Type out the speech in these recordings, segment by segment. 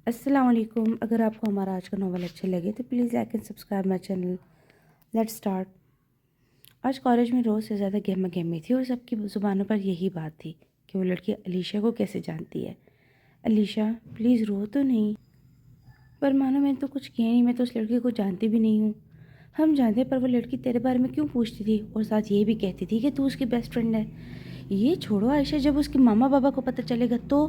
السلام علیکم. اگر آپ کو ہمارا آج کا ناول اچھے لگے تو please like and subscribe my channel. Let start. آج کالج میں روز سے زیادہ گہما گہمی تھی اور سب کی زبانوں پر یہی بات تھی کہ وہ لڑکی علیشا کو کیسے جانتی ہے. علیشا پلیز رو تو نہیں. پر مانو میں نے تو کچھ کیا نہیں, میں تو اس لڑکی کو جانتی بھی نہیں ہوں. ہم جانتے پر وہ لڑکی تیرے بارے میں کیوں پوچھتی تھی اور ساتھ یہ بھی کہتی تھی کہ تو اس کی بیسٹ فرینڈ ہے. یہ چھوڑو عائشہ, جب اس کے ماما بابا کو پتہ چلے گا تو.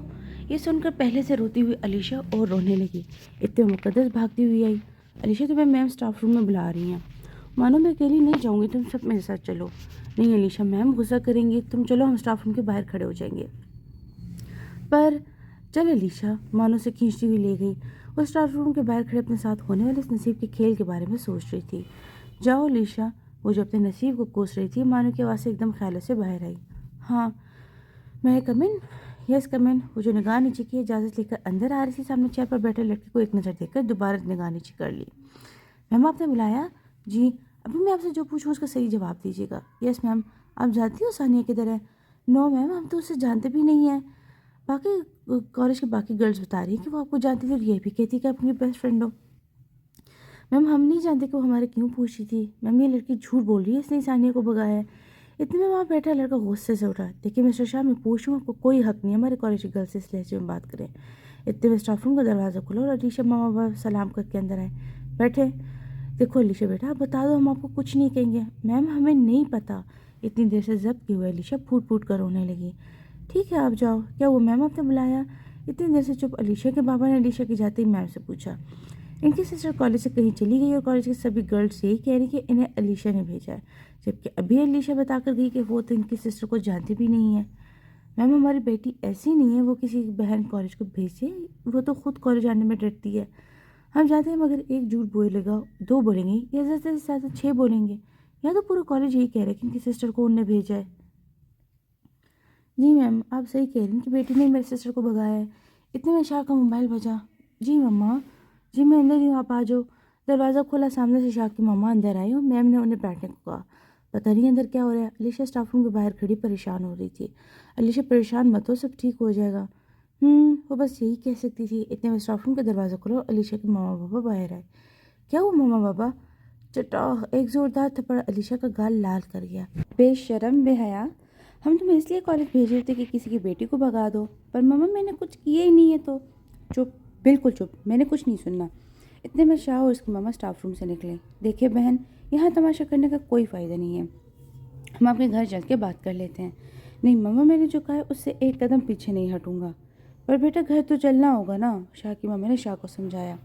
یہ سن کر پہلے سے روتی ہوئی علیشا اور رونے لگی. اتنے مقدس بھاگتی ہوئی آئی. علیشا تمہیں میم اسٹاف روم میں بلا رہی ہیں. مانو میں اکیلی نہیں جاؤں گی, تم سب میرے ساتھ چلو. نہیں علیشا, میم غصہ کریں گی, تم چلو, ہم اسٹاف روم کے باہر کھڑے ہو جائیں گے. پر چل علیشا مانو سے کھینچتی ہوئی لے گئی. وہ اسٹاف روم کے باہر کھڑے اپنے ساتھ ہونے والے اس نصیب کے کھیل کے بارے میں سوچ رہی تھی. جاؤ علیشا, وہ جو اپنے نصیب کو کوس رہی تھی. مانو کی آواز سے ایک دم خیالوں سے باہر آئی. ہاں میں کم ان. یس کم ان. وہ جو نگاہ نیچے کی اجازت لے کر اندر آ رہی تھی, سامنے چیئر پر بیٹھے لڑکے کو ایک نظر دیکھ کر دوبارہ نگاہ نیچے کر لی. میم آپ نے بلایا؟ جی. ابھی میں آپ سے جو پوچھوں اس کا صحیح جواب دیجیے گا. یس میم. آپ جانتی ہو ثانیہ کدھر ہے؟ نو میم, ہم تو اسے جانتے بھی نہیں ہیں. باقی کالج کی باقی گرلز بتا رہی ہیں کہ وہ آپ کو جانتی تھی اور یہ بھی کہتی کہ آپ اپنی بیسٹ فرینڈ ہو. میم ہم نہیں جانتے کہ وہ ہمارے کیوں پوچھی تھی. میم یہ لڑکی جھوٹ بول رہی ہے, اس نے ثانیہ کو بگایا ہے. اتنے میں وہاں بیٹھا لڑکا غصے سے اٹھا. دیکھیے مسٹر شاہ, میں پوچھوں آپ کو کوئی حق نہیں ہے ہمارے کالج کی گرل سے اس لہجے میں بات کریں. اتنے میں اسٹاف روم کا دروازہ کھلا اور علیشا ماما بابا سلام کر کے اندر آئے. بیٹھے. دیکھو علیشا بیٹا, آپ بتا دو, ہم آپ کو کچھ نہیں کہیں گے. میم ہمیں نہیں پتا. اتنی دیر سے ضبط کی ہوئے علیشا پھوٹ پھوٹ کر رونے لگی. ٹھیک ہے آپ جاؤ. کیا وہ میم آپ نے بلایا؟ اتنی دیر سے چپ علیشا کے بابا نے علیشا کی جاتے ہی میم سے پوچھا. ان کی سسٹر کالج سے کہیں چلی گئی اور کالج کی سبھی گرلز یہی کہہ رہی کہ انہیں علیشا نے بھیجا ہے, جبکہ ابھی علیشا بتا کر گئی کہ وہ تو ان کی سسٹر کو جانتی بھی نہیں ہے. میم ہماری بیٹی ایسی نہیں ہے وہ کسی بہن کالج کو بھیجے, وہ تو خود کالج آنے میں ڈرتی ہے. ہم جانتے ہیں مگر ایک جھوٹ بولے گا, دو بولیں گے یا زیادہ سے زیادہ 6 بولیں گے, یا تو پورا کالج یہی کہہ رہا ہے کہ ان کی سسٹر کو انہیں بھیجا ہے. جی میم آپ صحیح کہہ رہی ہیں کہ بیٹی نے میری سسٹر کو بگایا ہے. اتنے میں شاہ کا موبائل بجا. جی مما. جی میں اندر ہی ہوں, آپ آ جاؤ. دروازہ کھولا, سامنے سے شاہ کی ماما اندر آئی اور میم نے انہیں بیٹھنے کو کہا. پتہ نہیں اندر کیا ہو رہا ہے. علیشا اسٹاف روم کے باہر کھڑی پریشان ہو رہی تھی. علیشا پریشان مت ہو, سب ٹھیک ہو جائے گا. وہ بس یہی کہہ سکتی تھی. اتنے میں اسٹاف روم کا دروازہ کھولا اور علیشا کے ماما بابا باہر آئے. کیا ہوا ماما بابا؟ چٹا ایک زوردار تھپڑ علیشا کا گال لال کر گیا. بے شرم, بے حیا. ہم تمہیں اس لیے کالج بھیج رہے تھے کہ کسی کی بیٹی کو بھگا دو, پر ماما میں نے کچھ کیا ہی نہیں ہے. تو چپ, بالکل چپ, میں نے کچھ نہیں سننا. اتنے میں شاہ اور اس کی ماما اسٹاف روم سے نکلے. دیکھیں بہن, یہاں تماشا کرنے کا کوئی فائدہ نہیں ہے, ہم اپنے گھر چل کے بات کر لیتے ہیں. نہیں ماما, میں نے جو کہا ہے اس سے ایک قدم پیچھے نہیں ہٹوں گا. پر بیٹا گھر تو چلنا ہوگا نا, شاہ کی ماما نے شاہ کو سمجھایا.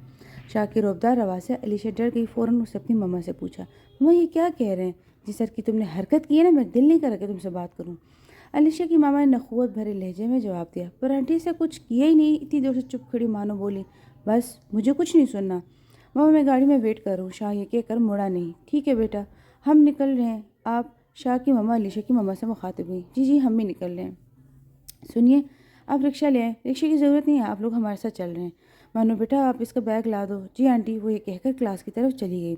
شاہ کی روبدار آواز سے علیشا ڈر گئی. فوراً اس نے اپنی ماما سے پوچھا. ماما یہ کیا کہہ رہے ہیں؟ جس سر کی تم نے حرکت کی ہے نا, میں دل نہیں کر رہا کہ تم سے بات کروں. علیشا کی ماما نے نخوت بھرے لہجے میں جواب دیا. پر آنٹی سے کچھ کیا ہی نہیں. اتنی دیر سے چپ کھڑی مانو بولی. بس مجھے کچھ نہیں سننا. ماما میں گاڑی میں ویٹ کروں. شاہ یہ کہہ کر مڑا نہیں. ٹھیک ہے بیٹا, ہم نکل رہے ہیں. آپ؟ شاہ کی ماما علیشا کی ماما سے مخاطب ہوئی. جی جی ہم بھی نکل رہے ہیں. سنیے, آپ رکشہ لے آئیں. رکشے کی ضرورت نہیں ہے, آپ لوگ ہمارے ساتھ چل رہے ہیں. مانو بیٹا آپ اس کا بیگ لا دو. جی آنٹی, وہ یہ کہہ کر کلاس کی طرف چلی گئی.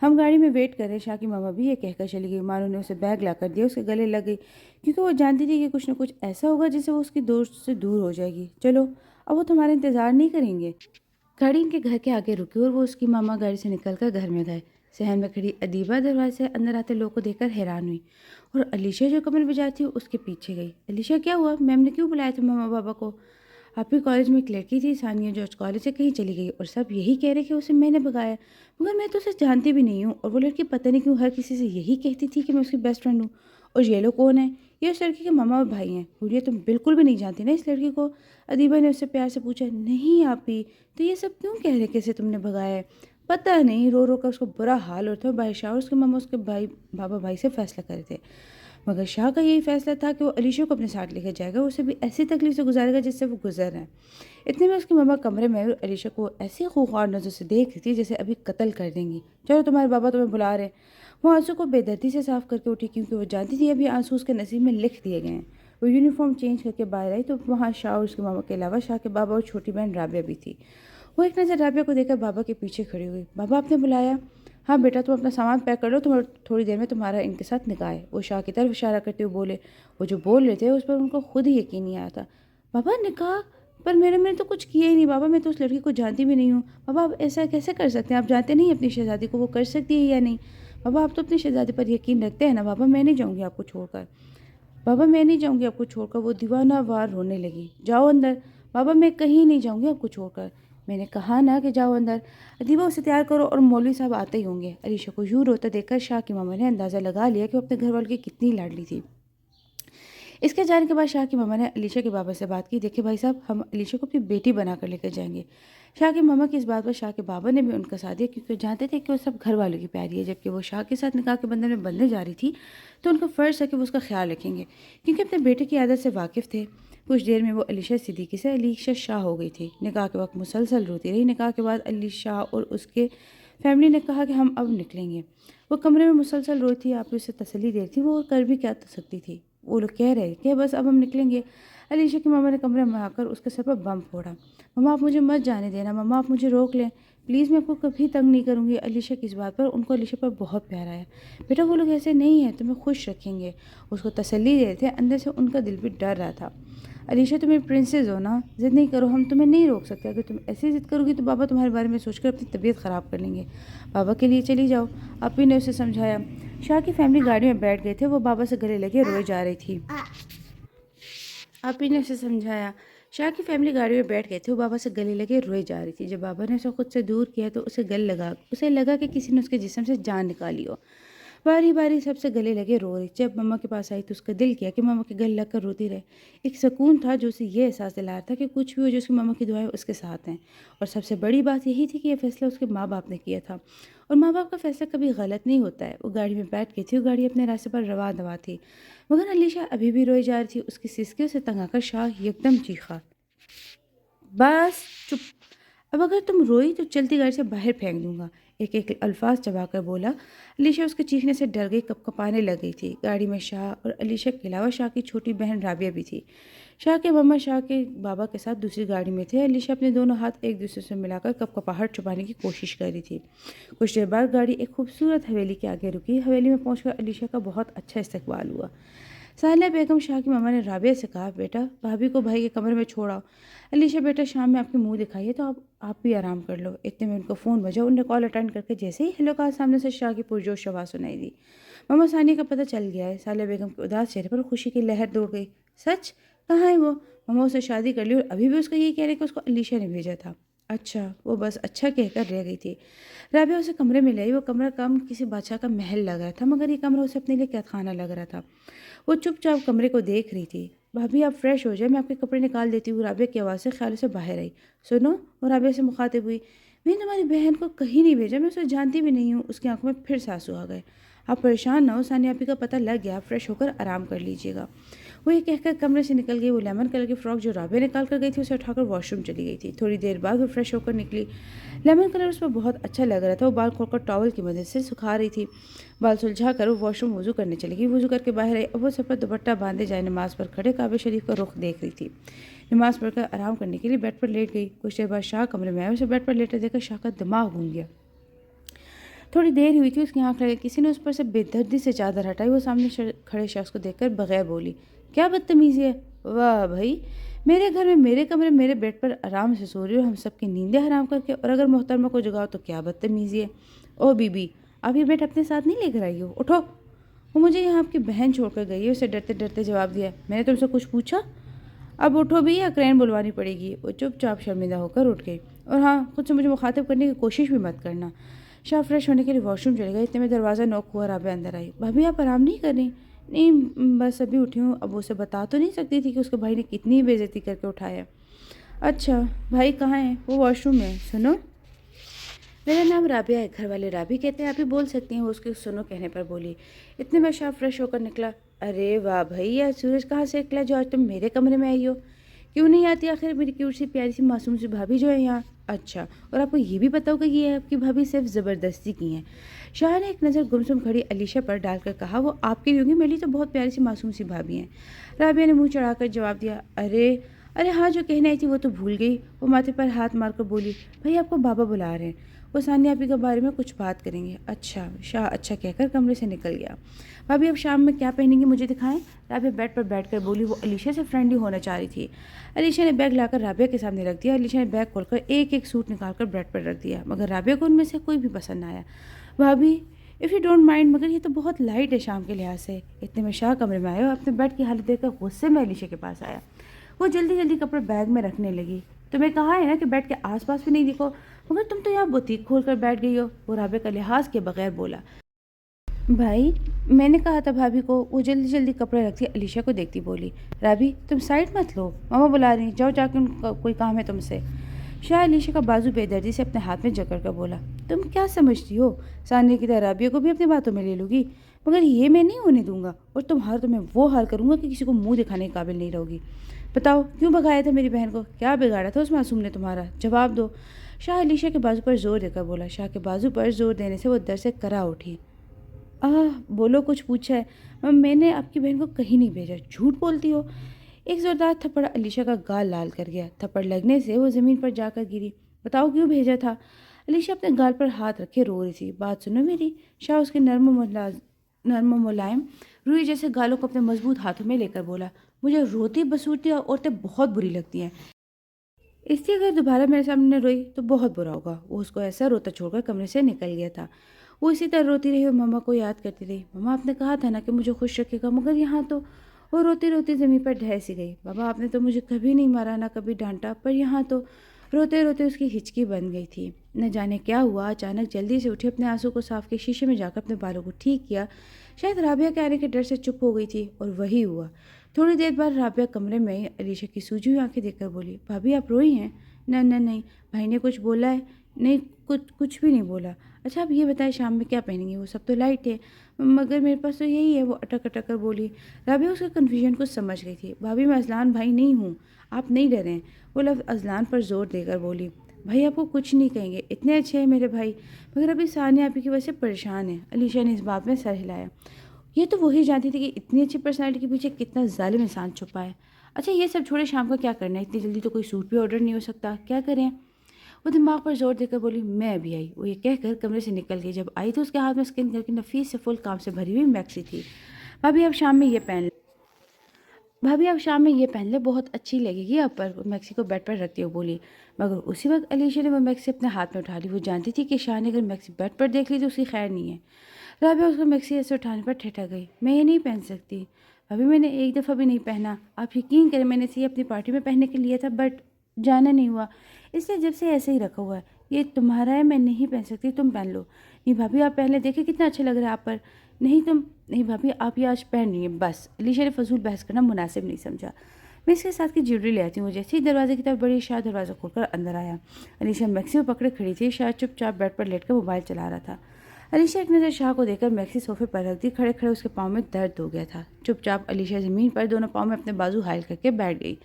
ہم گاڑی میں ویٹ کر رہے. شاہ کی ماما بھی یہ کہہ کر چلی گئی. مانو نے اسے بیگ لا کر دیا. اس کے گلے لگ گئی کیونکہ وہ جانتی تھی کہ کچھ نہ کچھ ایسا ہوگا جس سے وہ اس کی دوست سے دور ہو جائے گی. چلو اب وہ تمہارا انتظار نہیں کریں گے. گاڑی ان کے گھر کے آگے رکی اور وہ اس کی ماما گاڑی سے نکل کر گھر میں گئے. صحن میں کھڑی ادیبہ دروازے سے اندر آتے لوگوں کو دیکھ کر حیران ہوئی اور علیشا جو کمر بجائی تھی اس کے پیچھے گئی. علیشا کیا ہوا؟ میم نے کیوں بلایا تھا ماما بابا کو؟ آپ ہی کالج میں ایک لڑکی تھی ثانیہ جو آج کالج سے کہیں چلی گئی اور سب یہی کہہ رہے کہ اسے میں نے بگایا, مگر میں تو اسے جانتی بھی نہیں ہوں. اور وہ لڑکی پتہ نہیں کیوں ہر کسی سے یہی کہتی تھی کہ میں اس کی بیسٹ فرینڈ ہوں. اور یہ لوگ کون ہیں؟ یہ اس لڑکی کے ماما اور بھائی ہیں. بولیے تم بالکل بھی نہیں جانتی نا اس لڑکی کو؟ ادیبہ نے اس سے پیار سے پوچھا. نہیں آپ ہی تو یہ سب کیوں کہہ رہے کہ اسے تم نے بگایا ہے؟ پتہ نہیں, رو رو کر اس کو برا حال ہوتا ہے. بھائی شاہ اور اس کے ماما اس کے بابا بھائی سے فیصلہ کرے تھے, مگر شاہ کا یہی فیصلہ تھا کہ وہ علیشا کو اپنے ساتھ لے کے جائے گا, اسے بھی ایسی تکلیف سے گزارے گا جس سے وہ گزر رہے ہیں. اتنے میں اس کی ماما کمرے میں علیشا کو ایسی خوخوار نظر سے دیکھ رہی تھی جیسے ابھی قتل کر دیں گی. چلو تمہارے بابا تمہیں بلا رہے ہیں. وہ آنسو کو بے دردی سے صاف کر کے اٹھی کیونکہ وہ جانتی تھی ابھی آنسو اس کے نصیب میں لکھ دیے گئے ہیں. وہ یونیفارم چینج کر کے باہر آئی تو وہاں شاہ اور اس کے ماما کے علاوہ شاہ کے بابا اور چھوٹی بہن رابعہ بھی تھی. وہ ایک نظر رابعہ کو دیکھ کر بابا کے پیچھے کھڑی ہوئی. بابا آپ نے بلایا؟ ہاں بیٹا تم اپنا سامان پیک کر لو, تھوڑی دیر میں تمہارا ان کے ساتھ نکاح ہے. وہ شاہ کی طرف اشارہ کرتے ہوئے بولے. وہ جو بول رہے تھے اس پر ان کو خود ہی یقین نہیں آیا تھا. بابا نکاح؟ پر میں نے تو کچھ کیا ہی نہیں بابا، میں تو اس لڑکی کو جانتی بھی نہیں ہوں۔ بابا آپ ایسا کیسے کر سکتے ہیں؟ آپ جانتے نہیں اپنی شہزادی کو وہ کر سکتی ہے یا نہیں؟ بابا آپ تو اپنی شہزادی پر یقین رکھتے ہیں نا؟ بابا میں نہیں جاؤں گی آپ کو چھوڑ کر، بابا میں نہیں جاؤں گی آپ کو چھوڑ کر۔ وہ دیوانہ وار رونے لگی۔ جاؤ اندر۔ بابا میں کہیں نہیں جاؤں گی آپ کو چھوڑ کر، میں نے کہا نا کہ جاؤ اندر۔ ادیبہ اسے تیار کرو اور مولوی صاحب آتے ہی ہوں گے۔ علیشا کو یوں روتا دیکھ کر شاہ کی ماما نے اندازہ لگا لیا کہ وہ اپنے گھر والوں کی کتنی لاڈلی تھی۔ اس کے جانے کے بعد شاہ کی ماما نے علیشا کے بابا سے بات کی، دیکھیں بھائی صاحب ہم علیشا کو اپنی بیٹی بنا کر لے کر جائیں گے۔ شاہ کی ماما کی اس بات پر شاہ کے بابا نے بھی ان کا ساتھ دیا، کیونکہ وہ جانتے تھے کہ وہ سب گھر والوں کی پیاری ہے، جبکہ وہ شاہ کے ساتھ نکاح کے بندھن میں بندھنے جا رہی تھی تو ان کا فرض ہے کہ وہ اس کا خیال رکھیں گے، کیونکہ اپنے بیٹے کی عادت سے واقف تھے۔ کچھ دیر میں وہ علیشا صدیقی سے علیشا شاہ ہو گئی تھی۔ نکاح کے وقت مسلسل روتی رہی۔ نکاح کے بعد علیشا اور اس کے فیملی نے کہا کہ ہم اب نکلیں گے۔ وہ کمرے میں مسلسل روئی تھی، آپ اسے تسلی دے رہی تھی، وہ اور کر بھی کیا سکتی تھی؟ وہ لوگ کہہ رہے کہ بس اب ہم نکلیں گے۔ علیشا کی ماما نے کمرے میں آ کر اس کے سر پر بم پھوڑا۔ ماما آپ مجھے مت جانے دینا، ماما آپ مجھے روک لیں پلیز، میں آپ کو کبھی تنگ نہیں کروں گی۔ علیشا کی اس بات پر ان کو علیشا پر بہت پیار آیا۔ بیٹا وہ لوگ ایسے نہیں ہیں، تمہیں خوش رکھیں گے، اس کو تسلی دے رہے تھے۔ اندر سے ان کا دل بھی ڈر رہا تھا۔ علیشا تم میری پرنسس ہو نا، ضد نہیں کرو، ہم تمہیں نہیں روک سکتے، اگر تم ایسی ضد کرو گی تو بابا تمہارے بارے میں سوچ کر اپنی طبیعت خراب کر لیں گے، بابا کے لیے چلی جاؤ، اپی نے اسے سمجھایا۔ شاہ کی فیملی گاڑی میں بیٹھ گئے تھے، وہ بابا سے گلے لگے روئے جا رہی تھی۔ آپی نے اسے سمجھایا۔ شاہ کی فیملی گاڑی میں بیٹھ گئے تھے، وہ بابا سے گلے لگے روئے جا رہی تھی۔ جب بابا نے اسے خود سے دور کیا تو اسے لگا کہ کسی نے اس کے جسم سے جان نکالی ہو۔ باری باری سب سے گلے لگے رو رہی۔ جب ماما کے پاس آئی تو اس کا دل کیا کہ ماما کے گلے لگ کر روتی رہے۔ ایک سکون تھا جو اسے یہ احساس دلا رہا تھا کہ کچھ بھی ہو جو اس کی ماما کی دعائیں اس کے ساتھ ہیں، اور سب سے بڑی بات یہی تھی کہ یہ فیصلہ اس کے ماں باپ نے کیا تھا، اور ماں باپ کا فیصلہ کبھی غلط نہیں ہوتا ہے۔ وہ گاڑی میں بیٹھ گئی تھی، وہ گاڑی اپنے راستے پر رواں دوا تھی، مگر علیشا ابھی بھی روئی جا رہی تھی۔ اس کی سسکیوں سے تنگ آ کر شاہ یکدم چیخا، بس چپ، اب اگر تم روئی تو چلتی گاڑی سے باہر پھینک دوں گا، ایک ایک الفاظ چبا کر بولا۔ علیشا اس کے چیخنے سے ڈر گئی، کپ کپانے لگ گئی تھی۔ گاڑی میں شاہ اور علیشا کے علاوہ شاہ کی چھوٹی بہن رابعہ بھی تھی۔ شاہ کے ماما شاہ کے بابا کے ساتھ دوسری گاڑی میں تھے۔ علیشا اپنے دونوں ہاتھ ایک دوسرے سے ملا کر کپ کپاہٹ چھپانے کی کوشش کر رہی تھی۔ کچھ دیر بعد گاڑی ایک خوبصورت حویلی کے آگے رکی۔ حویلی میں پہنچ کر علیشا کا بہت اچھا استقبال ہوا۔ ساحلہ بیگم شاہ کی ماما نے رابعہ سے کہا، بیٹا بھابھی کو بھائی کے کمرے میں چھوڑاؤ۔ علیشا بیٹا شام میں آپ کے منہ دکھائیے تو آپ بھی آرام کر لو۔ اتنے میں ان کا فون بجا، انہوں نے کال اٹینڈ کر کے جیسے ہی ہیلو کہا، سامنے سے شاہ کی پرجوش آواز سنائی دی، ماما ثانیہ کا پتہ چل گیا ہے۔ ساحلہ بیگم کے اداس چہرے پر خوشی کی لہر دوڑ گئی۔ سچ؟ کہاں ہے وہ؟ ماما اسے شادی کر لی اور ابھی بھی اس کا یہی کہہ رہے کہ اس کو علیشا نے بھیجا تھا۔ اچھا، وہ بس اچھا کہہ کر رہ گئی تھی۔ رابعہ اسے کمرے میں لے آئی۔ وہ کمرہ کم کسی بادشاہ کا محل لگ رہا تھا، مگر یہ کمرہ اسے اپنے لیے قید خانہ لگ رہا تھا۔ وہ چپ چاپ کمرے کو دیکھ رہی تھی۔ بھابھی آپ فریش ہو جائے، میں آپ کے کپڑے نکال دیتی ہوں۔ رابعہ کی آواز سے خیالوں سے باہر آئی۔ سنو، وہ رابعہ سے مخاطب ہوئی، میں نے تمہاری بہن کو کہیں نہیں بھیجا، میں اسے جانتی بھی نہیں ہوں۔ اس کی آنکھوں میں پھر سے آنسو آ گئے۔ آپ پریشان نہ ہو، ثانیہ آپی کا پتہ لگ گیا، آپ فریش ہو کر آرام کر لیجیے گا۔ وہ یہ کہہ کر کمرے سے نکل گئی۔ وہ لیمن کلر کی فراک جو رابعہ نکال کر گئی تھی اسے اٹھا کر واش روم چلی گئی تھی۔ تھوڑی دیر بعد وہ فریش ہو کر نکلی۔ لیمن کلر اس پر بہت اچھا لگ رہا تھا۔ وہ بال کھول کر ٹاول کی مدد سے سکھا رہی تھی۔ بال سلجھا کر وہ واش روم وضو کرنے چلی گئی۔ وضو کر کے باہر آئی۔ اب وہ سر پر دوپٹہ باندھے جائے نماز پر کھڑے کعبہ شریف کا رخ دیکھ رہی تھی۔ نماز پڑھ کر آرام کرنے کے لیے بیڈ پر لیٹ گئی۔ کچھ دیر بعد شاہ کمرے میں آئے۔ اسے بیڈ پر لیٹے دیکھ کر شاہ کا دماغ گھوم گیا۔ تھوڑی دیر ہوئی تھی، اس کی آنکھ لگی، کسی نے اس پر سے بے دردی سے چادر ہٹائی۔ وہ سامنے کھڑے شخص کو دیکھ کر بغیر بولی، کیا بدتمیزی ہے؟ واہ بھائی، میرے گھر میں میرے کمرے میرے بیڈ پر آرام سے سو رہی ہو، ہم سب کی نیندیں حرام کر کے، اور اگر محترمہ کو جگاؤ تو کیا بدتمیزی ہے؟ او بی بی، آپ یہ بیڈ اپنے ساتھ نہیں لے کر آئی ہو، اٹھو۔ وہ مجھے یہاں آپ کی بہن چھوڑ کر گئی ہے، اسے ڈرتے ڈرتے جواب دیا۔ میں نے تم سے کچھ پوچھا؟ اب اٹھو بھی یا کرین بلوانی پڑے گی؟ وہ چپ چاپ شرمندہ ہو کر اٹھ گئی۔ اور ہاں، خود سے مجھے مخاطب کرنے کی کوشش بھی مت کرنا۔ شاہ فریش ہونے کے لیے واش روم چلے گئے۔ اتنے میں دروازہ نوک ہوا، رابعہ اندر آئی۔ بھابھی آپ آرام نہیں کر رہی؟ نہیں، بس ابھی اٹھی ہوں۔ اب اسے بتا تو نہیں سکتی تھی کہ اس کے بھائی نے کتنی بے عزتی کر کے اٹھایا۔ اچھا، بھائی کہاں ہیں؟ وہ واش روم میں۔ سنو، میرا نام رابعہ ہے، گھر والے رابی کہتے ہیں، آپ ہی بول سکتی ہیں، وہ اس کے سنو کہنے پر بولی۔ اتنے میں شاہ فریش ہو کر نکلا۔ ارے واہ بھائی، یہ سورج کہاں سے نکلا جو آج تم میرے کمرے میں آئی ہو؟ کیوں نہیں آتی آخر میری کیوٹ سی پیاری سی معصوم سی بھابھی جو ہے یہاں؟ اچھا، اور آپ کو یہ بھی پتا ہوگا کہ یہ آپ کی بھابھی صرف زبردستی کی ہیں؟ شاہ نے ایک نظر گمسم کھڑی علیشا پر ڈال کر کہا، وہ آپ کے لیے ہوں گی، میری تو بہت پیاری سی معصوم سی بھابھی ہیں۔ رابعہ نے منہ چڑھا کر جواب دیا، ارے ارے ہاں، جو کہنے آئی تھی وہ تو بھول گئی۔ وہ ماتھے پر ہاتھ مار کر بولی، بھائی آپ کو بابا بلا رہے ہیں، وہ ثانیہ آپی کے بارے میں کچھ بات کریں گے۔ اچھا شاہ اچھا کہہ کر کمرے سے نکل گیا۔ بھابھی اب شام میں کیا پہنیں گی مجھے دکھائیں؟ رابعہ بیڈ پر بیٹھ کر بولی۔ وہ علیشا سے فرینڈلی ہونا چاہ رہی تھی۔ علیشا نے بیگ لا کر رابعہ کے سامنے رکھ دیا۔ علیشا نے بیگ کھول کر ایک ایک سوٹ نکال کر بیڈ پر رکھ دیا، مگر رابعہ کو ان میں سے کوئی بھی پسند نہ آیا۔ بھابھی اف یو ڈونٹ مائنڈ، مگر یہ تو بہت لائٹ ہے شام کے لحاظ سے۔ اتنے میں شاہ کمرے میں آئے اور اپنے بیڈ کی حالت دیکھ کر غصے میں علیشا کے پاس آیا۔ وہ جلدی جلدی کپڑے بیگ میں رکھنے لگی۔ تمہیں کہا ہے نا کہ بیڈ کے آس پاس بھی نہیں دیکھو، مگر تم تو یہاں بوتیک کھول کر بیٹھ گئی ہو، وہ رابعہ کا لحاظ کے بغیر بولا۔ بھائی میں نے کہا تھا بھابھی کو۔ وہ جلدی جلدی کپڑے رکھتی علیشا کو دیکھتی بولی، رابی تم سائڈ مت لو، ماما بلا رہی ہیں، جاؤ جا کے ان کا کوئی کام ہے تم سے۔ شاہ علیشا کا بازو بے دردی سے اپنے ہاتھ میں جکڑ کر بولا، تم کیا سمجھتی ہو ثانیہ کی طرح رابعہ کو بھی اپنی باتوں میں لے لوں گی؟ مگر یہ میں نہیں ہونے دوں گا، اور تمہیں وہ حال کروں گا کہ کسی کو منہ دکھانے کے قابل نہیں رہو گی۔ بتاؤ کیوں بھگایا تھا میری بہن کو؟ کیا بگاڑا تھا اس معصوم نے تمہارا؟ جواب دو۔ شاہ علیشا کے بازو پر زور دے کر بولا۔ شاہ کے بازو پر زور دینے سے وہ در سے کرا اٹھی۔ بولو کچھ پوچھا ہے؟ میں نے آپ کی بہن کو کہیں نہیں بھیجا، جھوٹ بولتی ہو۔ ایک زوردار تھپڑ علیشا کا گال لال کر گیا۔ تھپڑ لگنے سے وہ زمین پر جا کر گری۔ بتاؤ کیوں بھیجا تھا؟ علیشا اپنے گال پر ہاتھ رکھے رو رہی تھی۔ بات سنو میری۔ شاہ اس کے نرم و ملائم روئی جیسے گالوں کو اپنے مضبوط ہاتھوں میں لے کر بولا، مجھے روتی بسورتی اور عورتیں بہت بری لگتی ہیں، اس لیے اگر دوبارہ میرے سامنے روئی تو بہت برا ہوگا۔ وہ اس کو ایسا روتا چھوڑ کر کمرے سے نکل گیا تھا۔ وہ اسی طرح روتی رہی اور ماما کو یاد کرتی رہی۔ ماما آپ نے کہا تھا نا کہ مجھے خوش رکھے گا، مگر یہاں تو… وہ روتی روتی زمین پر ڈھہ سی گئی۔ بابا آپ نے تو مجھے کبھی نہیں مارا، نہ کبھی ڈانٹا، پر یہاں تو… روتے روتے اس کی ہچکی بن گئی تھی۔ نہ جانے کیا ہوا، اچانک جلدی سے اٹھی، اپنے آنسو کو صاف کے شیشے میں جا کر اپنے بالوں کو ٹھیک کیا۔ شاید رابعہ کے آنے کے ڈر سے چپ ہو گئی تھی، اور وہی ہوا۔ تھوڑی دیر بعد رابعہ کمرے میں علیشا کی سوجی ہوئی آنکھیں دیکھ کر بولی، بھابھی آپ روئی ہیں؟ نہ نہیں، بھائی نے کچھ بولا ہے؟ نہیں کچھ بھی نہیں بولا۔ اچھا آپ یہ بتائیں شام میں کیا پہنیں گی؟ وہ سب تو لائٹ ہے، مگر میرے پاس تو یہی ہے، وہ اٹک اٹک کر بولی۔ رابعہ اس کے کنفیوژن کو سمجھ گئی تھی۔ بھابھی میں اذلان بھائی نہیں ہوں، آپ نہیں ڈریں، وہ لفظ اذلان پر زور دے کر بولی۔ بھائی آپ کو کچھ نہیں کہیں گے، اتنے اچھے ہیں میرے بھائی، مگر ابھی ثانیہ آپی کی وجہ سے پریشان ہے۔ علیشا نے اس بات میں سر ہلایا۔ یہ تو وہی جانتی تھی کہ اتنی اچھی پرسنالٹی کے پیچھے کتنا ظالم انسان چھپا ہے۔ اچھا یہ سب چھوڑے، شام کا کیا کرنا ہے؟ اتنی جلدی تو کوئی سوٹ بھی آرڈر نہیں ہو سکتا، کیا کریں؟ وہ دماغ پر زور دے کر بولی، میں ابھی آئی۔ وہ یہ کہہ کر کمرے سے نکل گئی۔ جب آئی تو اس کے ہاتھ میں اسکن کر کے نفیس سے فل کام سے بھری ہوئی میکسی تھی۔ بھابھی اب شام میں یہ پہن لیں، بہت اچھی لگے گی آپ پر۔ وہ میکسی کو بیڈ پر رکھتے ہوئے بولی، مگر اسی وقت علیشا نے وہ میکسی اپنے ہاتھ میں اٹھا لی۔ وہ جانتی تھی کہ شاہ نے اگر میکسی بیڈ پر دیکھ لی تو اس کی خیر نہیں ہے۔ رابعہ اس کو میکسی ایسے اٹھانے پر ٹھٹک گئی۔ میں یہ نہیں پہن سکتی بھابھی، میں نے ایک دفعہ بھی نہیں پہنا، آپ یقین کریں میں نے اسے اپنی پارٹی میں پہننے کے لیے تھا، بٹ جانا نہیں ہوا، اس لیے جب سے ایسے ہی رکھا ہوا ہے۔ یہ تمہارا ہے، میں نہیں پہن سکتی، تم پہن لو۔ نہیں بھابھی آپ پہن لیں، دیکھیں کتنا اچھا لگ رہا ہے آپ پر۔ نہیں بھابھی آپ یہ آج پہن رہی ہیں بس۔ علیشا نے فضول بحث کرنا مناسب نہیں سمجھا۔ میں اس کے ساتھ کی جیولری لے آتی ہوں۔ جیسے ہی دروازے کی طرف بڑھی، شاہ دروازہ کھول کر اندر آیا۔ علیشا میکسی کو پکڑے کھڑی تھی۔ شاہ چپ چاپ بیڈ پر لیٹ کر موبائل چلا رہا تھا۔ علیشا ایک نظر شاہ کو دیکھ کر میکسی صوفے پر رکھ دی۔ کھڑے کھڑے اس کے پاؤں میں درد ہو گیا تھا۔ چپ چاپ علیشا زمین پر دونوں پاؤں میں اپنے بازو حائل کر کے بیٹھ گئی۔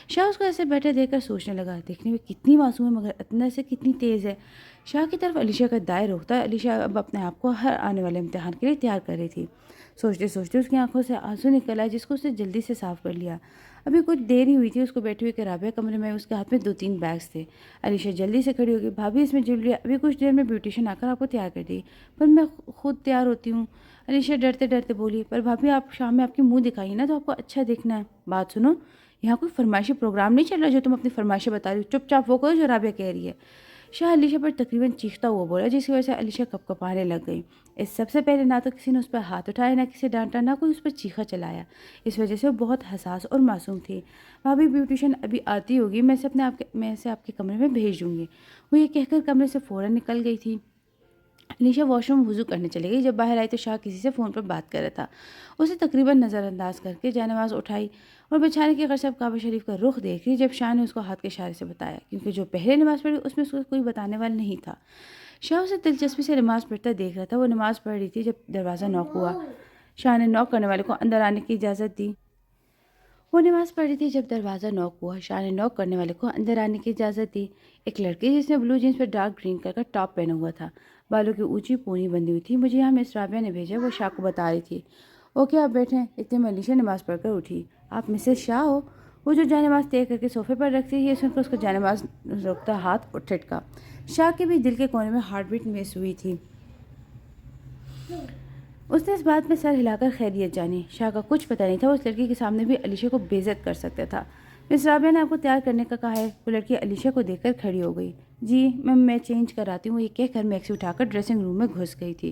شاہ اس کو ایسے بیٹھے دیکھ کر سوچنے لگا، دیکھنے میں کتنی معصوم ہے مگر اندر سے کتنی تیز ہے۔ شاہ کی طرف علیشا کا دائر روکتا۔ علیشا اب اپنے آپ کو ہر آنے والے امتحان کے لیے تیار کر رہی تھی۔ سوچتے سوچتے اس کی آنکھوں سے آنسو نکل آئے، جس کو اس نے جلدی سے صاف کر لیا۔ ابھی کچھ دیر ہی ہوئی تھی اس کو بیٹھے ہوئے کہ رابعہ کمرے میں اس کے ہاتھ میں 2-3 بیگس تھے۔ علیشا جلدی سے کھڑی ہوگی، بھابھی اس میں جیولری، ابھی کچھ دیر میں بیوٹیشین آ کر آپ کو تیار کر دے گی، پر میں خود تیار ہوتی ہوں۔ علیشا ڈرتے ڈرتے بولی، پر بھابھی آپ شام میں آپ کی منہ دکھائیے نا، تو آپ کو اچھا دیکھنا ہے۔ بات سنو، یہاں کوئی فرمائشی پروگرام نہیں چل رہا جو تم اپنی فرمائشیں بتا رہی ہو، چپ چاپ وہ کرو جو رابعہ کہہ رہی ہے۔ شاہ علیشا پر تقریباً چیختا ہوا بولا، جس کی وجہ سے علیشا کپ کپانے لگ گئی۔ اس سب سے پہلے نہ تو کسی نے اس پر ہاتھ اٹھایا، نہ کسی ڈانٹا، نہ کوئی اس پر چیخا چلایا۔ اس وجہ سے وہ بہت حساس اور معصوم تھی۔ بھابھی بیوٹیشین ابھی آتی ہوگی، میں اسے آپ کے کمرے میں بھیج دوں گی۔ وہ یہ کہہ کر کمرے سے فوراً نکل گئی تھی۔ علیشا واش روم وضو کرنے چلی گئی۔ جب باہر آئی تو شاہ کسی سے فون پر بات کر رہا تھا۔ اسے تقریباً نظر انداز کر کے جائے اٹھائی اور بچھانے کی غرض سے کعبہ شریف کا رخ دیکھ رہی، جب شاہ نے اس کو ہاتھ کے اشارے سے بتایا، کیونکہ جو پہلے نماز پڑھی اس میں اس کو کوئی بتانے والا نہیں تھا۔ شاہ اسے دلچسپی سے نماز پڑھتا دیکھ رہا تھا۔ وہ نماز پڑھ رہی تھی جب دروازہ نوک ہوا۔ شاہ نے نوک کرنے والے کو اندر آنے کی اجازت دی۔ ایک لڑکی جس نے بلو جینس پر ڈارک گرین کلر کا ٹاپ پہنا ہوا تھا، بالوں کی اونچی پونی بندھی ہوئی تھی۔ مجھے یہاں مس رابعہ نے بھیجا، وہ شاہ کو بتا رہی تھی۔ اوکے آپ بیٹھیں۔ اتنے میں علیشا نماز پڑھ کر اٹھی۔ آپ مسز شاہ ہو؟ وہ جو جانماز طے کر کے صوفے پر رکھتی یہ سن کر اس کا جانماز روکتا ہاتھ اور ٹھٹکا۔ شاہ کے بھی دل کے کونے میں ہارٹ بیٹ میس ہوئی تھی۔ اس نے اس بات میں سر ہلا کر خیریت جانی۔ شاہ کا کچھ پتہ نہیں تھا وہ اس لڑکی کے سامنے بھی علیشہ کو بے عزت کر سکتا تھا۔ مس رابعہ نے آپ کو تیار کرنے کا کہا ہے۔ وہ لڑکی علیشہ کو دیکھ کر کھڑی ہو گئی۔ جی میں چینج کراتی ہوں، یہ کہہ کر میکسی اٹھا کر ڈریسنگ روم میں گھس گئی تھی۔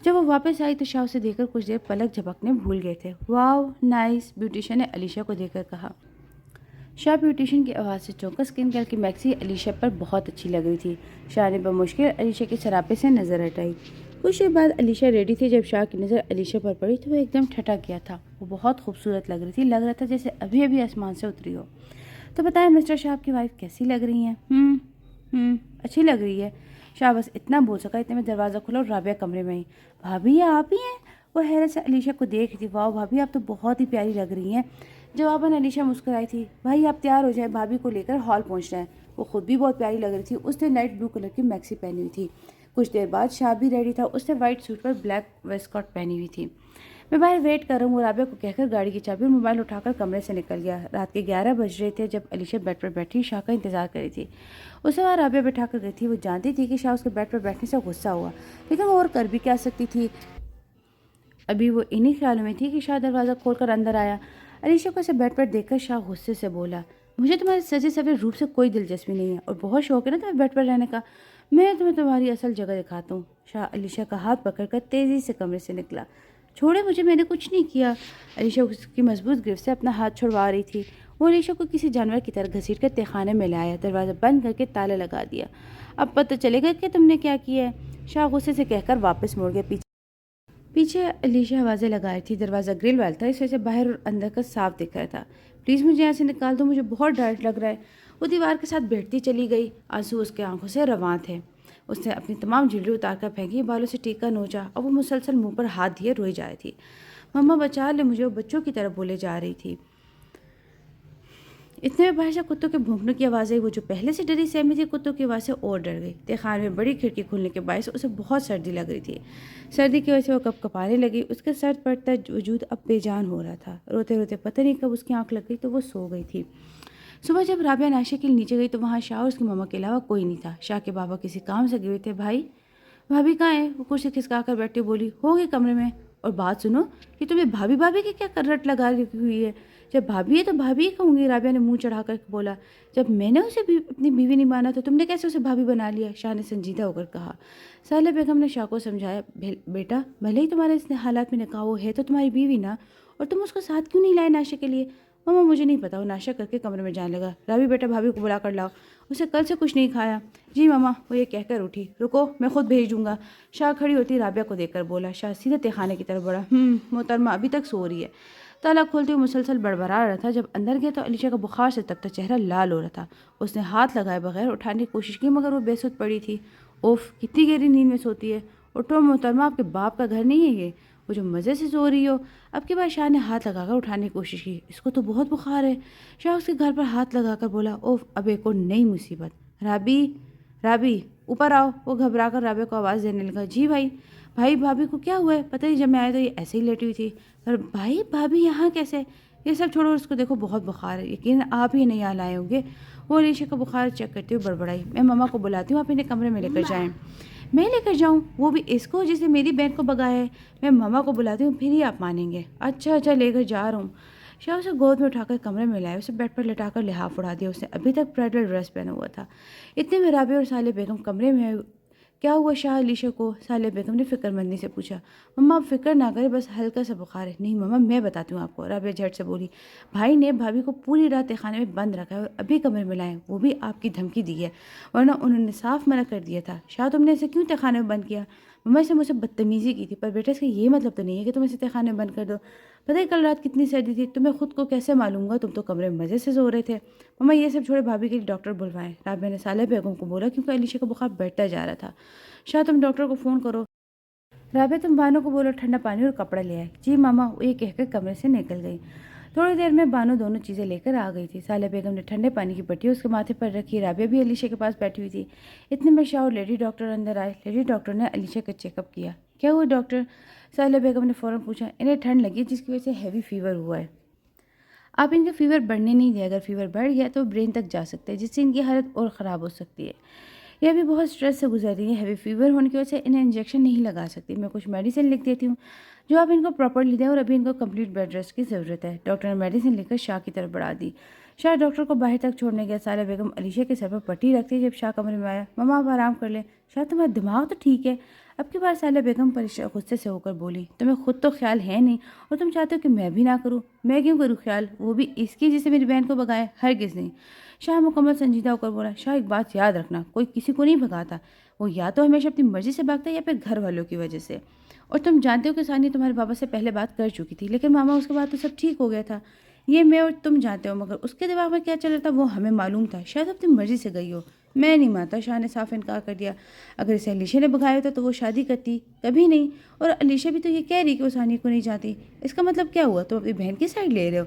جب وہ واپس آئی تو شاہ اسے دیکھ کر کچھ دیر پلک جھپکنے بھول گئے تھے۔ واو نائس، بیوٹیشین نے علیشہ کو دیکھ کر کہا۔ شاہ بیوٹیشین کی آواز سے چونکا، اسکن کلر کی میکسی علیشہ پر بہت اچھی لگ رہی تھی۔ شاہ نے بمشکل علیشہ کے سراپے سے نظر ہٹائی۔ کچھ دیر بعد علیشہ ریڈی تھی۔ جب شاہ کی نظر علیشہ پر پڑی تو وہ ایک دم ٹھٹک گیا تھا۔ وہ بہت خوبصورت لگ رہی تھی، لگ رہا تھا جیسے ابھی ابھی آسمان سے اتری ہو۔ تو بتائیں مسٹر شاہ، آپ کی وائف کیسی لگ رہی ہیں؟ اچھی لگ رہی ہے، شاہ بس اتنا بول سکا۔ اتنے میں دروازہ کھلا اور رابعہ کمرے میں آئی۔ بھابھی یہ آپ ہی ہیں؟ وہ حیرت سے علیشہ کو دیکھ رہی تھی۔ واؤ بھابھی، آپ تو بہت ہی پیاری لگ رہی ہیں۔ جواباً علیشہ مسکرائی تھی۔ بھائی آپ تیار ہو جائیں، بھابھی کو لے کر ہال پہنچ رہے ہیں۔ وہ خود بھی بہت پیاری لگ رہی تھی۔ اس نے لائٹ بلو کلر کی میکسی پہنی ہوئی تھی۔ کچھ دیر بعد شاہ بھی ریڈی تھا۔ اس نے وائٹ سوٹ پر بلیک ویسٹ کوٹ پہنی ہوئی تھی۔ میں باہر ویٹ کر رہا ہوں، وہ رابعہ کو کہہ کر گاڑی کی چابی اور موبائل اٹھا کر کمرے سے نکل گیا۔ رات کے 11 بج رہے تھے جب علیشہ بیڈ پر بیٹھی شاہ کا انتظار کر رہی تھی۔ اسے وہاں رابعہ بٹھا کر گئی تھی۔ وہ جانتی تھی کہ شاہ اس کے بیڈ پر بیٹھنے سے غصہ ہوا، لیکن وہ اور کر بھی کیا سکتی تھی۔ ابھی وہ انہی خیالوں میں تھی کہ شاہ دروازہ کھول کر اندر آیا۔ علیشہ کو اسے بیڈ پر دیکھ کر شاہ غصے سے بولا، مجھے تمہارے سجے سورے روپ سے کوئی دلچسپی نہیں ہے اور بہت شوق ہے نا تمہیں بیڈ پر رہنے کا۔ میں تمہیں تمہاری اصل جگہ دکھاتا ہوں۔ شاہ علیشہ کا ہاتھ پکڑ کر تیزی سے کمرے سے نکلا۔ چھوڑے مجھے، میں نے کچھ نہیں کیا۔ علیشہ اس کی مضبوط گرفت سے اپنا ہاتھ چھڑوا رہی تھی۔ وہ علیشہ کو کسی جانور کی طرح گھسیٹ کر تہخانے میں لایا، دروازہ بند کر کے تالا لگا دیا۔ اب پتہ چلے گا کہ تم نے کیا کیا ہے، شاہ غصے سے کہہ کر واپس مڑ گیا۔ پیچھے علیشہ آوازیں لگا رہی تھی۔ دروازہ گرل والا تھا، اس وجہ سے باہر اور اندر کا صاف دکھ رہا تھا۔ پلیز مجھے یہاں سے نکال دو، مجھے بہت ڈر لگ رہا ہے۔ وہ دیوار کے ساتھ بیٹھتی چلی گئی، آنسو اس کے آنکھوں سے رواں تھے۔ اس نے اپنی تمام جویلری اتار کر پھینکی، بالوں سے ٹیکا نوچا اور وہ مسلسل منہ پر ہاتھ دیے روئی جا رہی تھی۔ مما بچا لے مجھے، وہ بچوں کی طرح بولے جا رہی تھی۔ اتنے میں باہر سے کتوں کے بھونکنے کی آواز آئی۔ وہ جو پہلے سے ڈری سہمی تھی کتوں کی آواز سے اور ڈر گئی۔ تہخانے میں بڑی کھڑکی کھلنے کے باعث اسے بہت سردی لگ رہی تھی۔ سردی کی وجہ سے وہ کپ کپانے لگی۔ اس کا سر پڑتا وجود اب بے جان ہو رہا تھا۔ روتے روتے پتہ نہیں کب اس کی آنکھ لگ گئی تو وہ سو گئی تھی۔ صبح جب رابعہ ناشتے کے لیے نیچے گئی تو وہاں شاہ اور اس کی مما کے علاوہ کوئی نہیں تھا۔ شاہ کے بابا کسی کام سے گئے تھے۔ بھائی بھابھی کہاں ہے؟ وہ کرسی کھسکا کر بیٹھی بولی، ہوگی کمرے میں۔ اور بات سنو، کہ تمہیں بھابھی بھابھی کی کیا کررٹ لگا ہوئی ہے؟ جب بھابھی ہے تو بھابھی ہی کہوں گی، رابعہ نے منہ چڑھا کر بولا۔ جب میں نے اسے اپنی بیوی نہیں مانا تو تم نے کیسے اسے بھابھی بنا لیا؟ شاہ نے سنجیدہ ہو کر کہا۔ سالہ بیگم نے شاہ کو سمجھایا، بیٹا بھلے ہی تمہارے اس حالات میں نکاح ہے تو تمہاری بیوی نا، اور تم اس کو ساتھ کیوں نہیں لائے ناشتے کے لیے؟ ماما مجھے نہیں پتا۔ وہ ناشتہ کر کے کمرے میں جانے لگا۔ رابی بیٹا بھابھی کو بلا کر لاؤ، اسے کل سے کچھ نہیں کھایا۔ جی ماما، وہ یہ کہہ کر اٹھی۔ رکو میں خود بھیج دوں گا، شاہ کھڑی ہوتی رابعہ کو دیکھ کر بولا۔ شاہ سیدھے تہخانے کی طرف بڑھا۔ محترمہ ابھی تک سو رہی ہے۔ تالا کھولتے ہوئے مسلسل بڑبڑا رہا تھا۔ جب اندر گیا تو علیشہ کا بخار سے تپتا چہرہ لال ہو رہا تھا۔ اس نے ہاتھ لگائے بغیر اٹھانے کی کوشش کی مگر وہ بے سود پڑی تھی۔ اوف، کتنی گہری نیند میں سوتی ہے۔ اٹھو محترمہ، آپ کے باپ کا گھر نہیں ہے یہ، وہ جو مزے سے سو رہی ہو۔ اب کے بعد شاہ نے ہاتھ لگا کر اٹھانے کی کوشش کی۔ اس کو تو بہت بخار ہے۔ شاہ اس کے گھر پر ہاتھ لگا کر بولا، اوف، اب ایک اور نئی مصیبت۔ رابی اوپر آؤ۔ وہ گھبرا کر رابعہ کو آواز دینے لگا۔ جی بھائی بھابھی کو کیا ہوا ہے؟ پتہ نہیں، جب میں آیا تو یہ ایسے ہی لیٹی ہوئی تھی۔ پر بھائی بھابھی یہاں کیسے؟ یہ سب چھوڑو، اس کو دیکھو بہت بخار ہے، یقیناً آپ ہی نہیں لائے ہوں گے۔ وہ علیشہ کا بخار چیک کرتے ہوئے بڑبڑائی، میں ماما کو بلاتی ہوں، آپ انہیں کمرے میں لے کر جائیں۔ میں لے کر جاؤں؟ وہ بھی اس کو جس نے میری بہن کو بگایا ہے؟ میں ماما کو بلاتی ہوں، پھر ہی آپ مانیں گے۔ اچھا لے کر جا رہا ہوں۔ شاہ اسے گود میں اٹھا کر کمرے میں لائے، اسے بیڈ پر لٹا کر لحاف اڑا دیا۔ اس نے ابھی تک برائڈل ڈریس پہنا ہوا تھا۔ اتنے میں رابعہ اور صالح بیگم کمرے میں آئے۔ کیا ہوا شاہ علیشہ کو؟ صالح بیگم نے فکر مندی سے پوچھا۔ مما آپ فکر نہ کریں، بس ہلکا سا بخار ہے۔ نہیں مما، میں بتاتی ہوں آپ کو، رابعہ جھٹ سے بولی۔ بھائی نے بھابھی کو پوری رات تہخانے میں بند رکھا ہے اور ابھی کمرے میں لائے، وہ بھی آپ کی دھمکی دی ہے، ورنہ انہوں نے صاف منع کر دیا تھا۔ شاہ تم نے اسے کیوں تہخانے میں بند کیا؟ مما اس نے مجھ سے بدتمیزی کی تھی، پر بیٹا اس کا یہ مطلب تو نہیں ہے کہ تم اسے تہخانے میں بند کر دو۔ پتہ ہی کل رات کتنی سردی تھی، تمہیں خود کو کیسے معلوم گا؟ تم تو کمرے میں مزے سے سو رہے تھے۔ مما یہ سب چھوڑے، بھابھی کے لیے ڈاکٹر بلوائیں، رابعہ نے صالح بیگم کو بولا، کیونکہ علیشہ کا بخار بڑھتا جا رہا تھا۔ شاہ تم ڈاکٹر کو فون کرو۔ رابعہ تم بانو کو بولو ٹھنڈا پانی اور کپڑا لے آئے۔ جی ماما، وہ یہ کہہ کر کمرے سے نکل گئی۔ تھوڑی دیر میں بانو دونوں چیزیں لے کر آ گئی تھی۔ صالح بیگم نے ٹھنڈے پانی کی پٹی اس کے ماتھے پر رکھی۔ رابعہ بھی علیشہ کے پاس بیٹھی ہوئی تھی۔ اتنے میں شاہ اور لیڈی ڈاکٹر اندر آئے۔ لیڈی ڈاکٹر نے علیشہ کا چیک اپ کیا۔ کیا ہوا ڈاکٹر؟ صالح بیگم نے فوراً پوچھا۔ انہیں ٹھنڈ لگی جس کی وجہ سے ہیوی فیور ہوا ہے۔ آپ ان کا فیور بڑھنے نہیں دیں، اگر فیور بڑھ گیا تو برین تک جا سکتے ہیں، جس سے ان کی حالت اور خراب ہو سکتی ہے۔ یہ بھی بہت اسٹریس سے گزر رہی ہے، ہیوی فیور ہونے کی وجہ سے انہیں انجیکشن نہیں لگا سکتی، میں کچھ میڈیسن لکھ دیتی ہوں جو آپ ان کو پراپرلی دیں، اور ابھی ان کو کمپلیٹ بیڈ ریسٹ کی ضرورت ہے۔ ڈاکٹر نے میڈیسن لکھ کر شاہ کی طرف بڑھا دی۔ شاہ ڈاکٹر کو باہر تک چھوڑنے گیا۔ سالہ بیگم علیشہ کے سر پر پٹی رکھتی جب شاہ کمرے میں آیا۔ ماما آپ آرام کر لیں، شاہ تمہارا دماغ تو ٹھیک ہے؟ اب کی بار سالہ بیگم غصے سے ہو کر بولی، تمہیں خود تو خیال ہے نہیں اور تم چاہتے ہو کہ میں بھی نہ کروں؟ میں کیوں کروں خیال، وہ بھی اس کی جسے میری بہن کو بگائے؟ ہرگز نہیں۔ شاہ مکمل سنجیدہ ہو کر بولا، شاہ ایک بات یاد رکھنا، کوئی کسی کو نہیں بھگاتا، وہ یا تو ہمیشہ اپنی مرضی سے بھاگتا ہے یا پھر گھر والوں کی وجہ سے، اور تم جانتے ہو کہ ثانیہ تمہارے بابا سے پہلے بات کر چکی تھی، لیکن ماما اس کے بعد تو سب ٹھیک ہو گیا تھا، یہ میں اور تم جانتے ہو، مگر اس کے دماغ میں کیا چل رہا تھا وہ ہمیں معلوم تھا، شاید اپنی مرضی سے گئی ہو۔ میں نہیں مانتا، شاہ نے صاف انکار کر دیا، اگر اسے علیشہ نے بھگایا ہوتا تو وہ شادی کرتی؟ کبھی نہیں، اور علیشہ بھی تو یہ کہہ رہی کہ وہ ثانیہ کو نہیں چاہتی، اس کا مطلب کیا ہوا؟ تم اپنی بہن کی سائڈ لے رہے ہو؟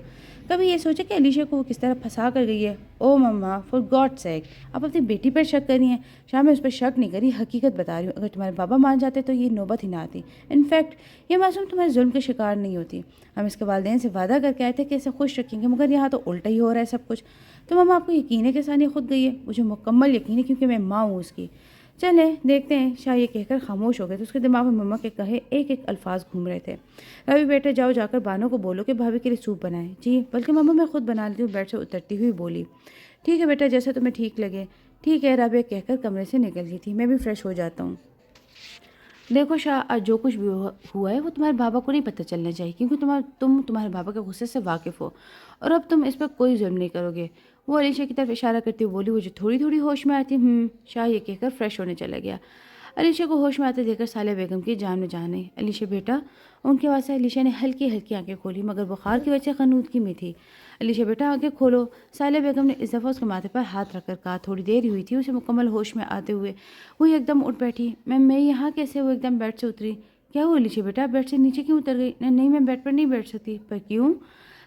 کبھی یہ سوچا کہ علیشہ کو وہ کس طرح پھنسا کر گئی ہے؟ او مما فار گاڈ سیک، آپ اپنی بیٹی پر شک کر رہی ہیں؟ شاہ میں اس پر شک نہیں کری، حقیقت بتا رہی ہوں، اگر تمہارے بابا مان جاتے تو یہ نوبت ہی نہ آتی، انفیکٹ یہ معصوم تمہارے ظلم کے شکار نہیں ہوتی، ہم اس کے والدین سے وعدہ کر کے آئے تھے کہ اسے خوش رکھیں گے، مگر یہاں تو الٹا ہی ہو رہا ہے سب کچھ۔ تو ماما آپ کو یقین ہے کہ ثانیہ خود گئی ہے؟ مجھے مکمل یقین ہے کیونکہ میں ماں ہوں اس کی۔ چلیں دیکھتے ہیں، شاہ یہ کہہ کر خاموش ہو گئے تو اس کے دماغ میں مما کے کہے ایک ایک الفاظ گھوم رہے تھے۔ ابھی بیٹے جاؤ، جا کر بانو کو بولو کہ بھابھی کے لیے سوپ بنائیں۔ جی بلکہ مما میں خود بنا لیتی ہوں، بیڈ سے اترتی ہوئی بولی۔ ٹھیک ہے بیٹا، جیسے تمہیں ٹھیک لگے۔ ٹھیک ہے، رابعہ کہہ کر کمرے سے نکل گئی تھی، میں بھی فریش ہو جاتا ہوں۔ دیکھو شاہ، آج جو کچھ بھی ہوا ہے وہ تمہارے بابا کو نہیں پتہ چلنا چاہیے، کیونکہ تم تمہارے بابا کے غصے سے واقف ہو، اور اب تم اس پر کوئی ظلم نہیں کرو گے۔ وہ علیشہ کی طرف اشارہ کرتی ہوئی بولی، وہ جو تھوڑی تھوڑی ہوش میں آتی شاہ یہ کہہ کر فریش ہونے چلا گیا۔ علیشہ کو ہوش میں آتے دیکھ کر سالہ بیگم کی جان میں جان آئی۔ علیشہ بیٹا، ان کی آواز سے علیشہ نے ہلکی ہلکی آنکھیں کھولی، مگر بخار کی وجہ سے غنودگی میں تھی۔ علیشہ بیٹا آنکھیں کھولو، سالہ بیگم نے اس دفعہ اس کے ماتھے پر ہاتھ رکھ کر کہا۔ تھوڑی دیر ہوئی تھی اسے مکمل ہوش میں آتے ہوئے، وہ ایک دم اٹھ بیٹھی۔ میں یہاں کیسے؟ وہ ایک دم بیڈ سے اتری۔ کیا ہوا علیشہ بیٹا، بیڈ سے نیچے کیوں اتر گئی؟ نہیں میں بیڈ پر نہیں بیٹھ سکتی۔ پر کیوں؟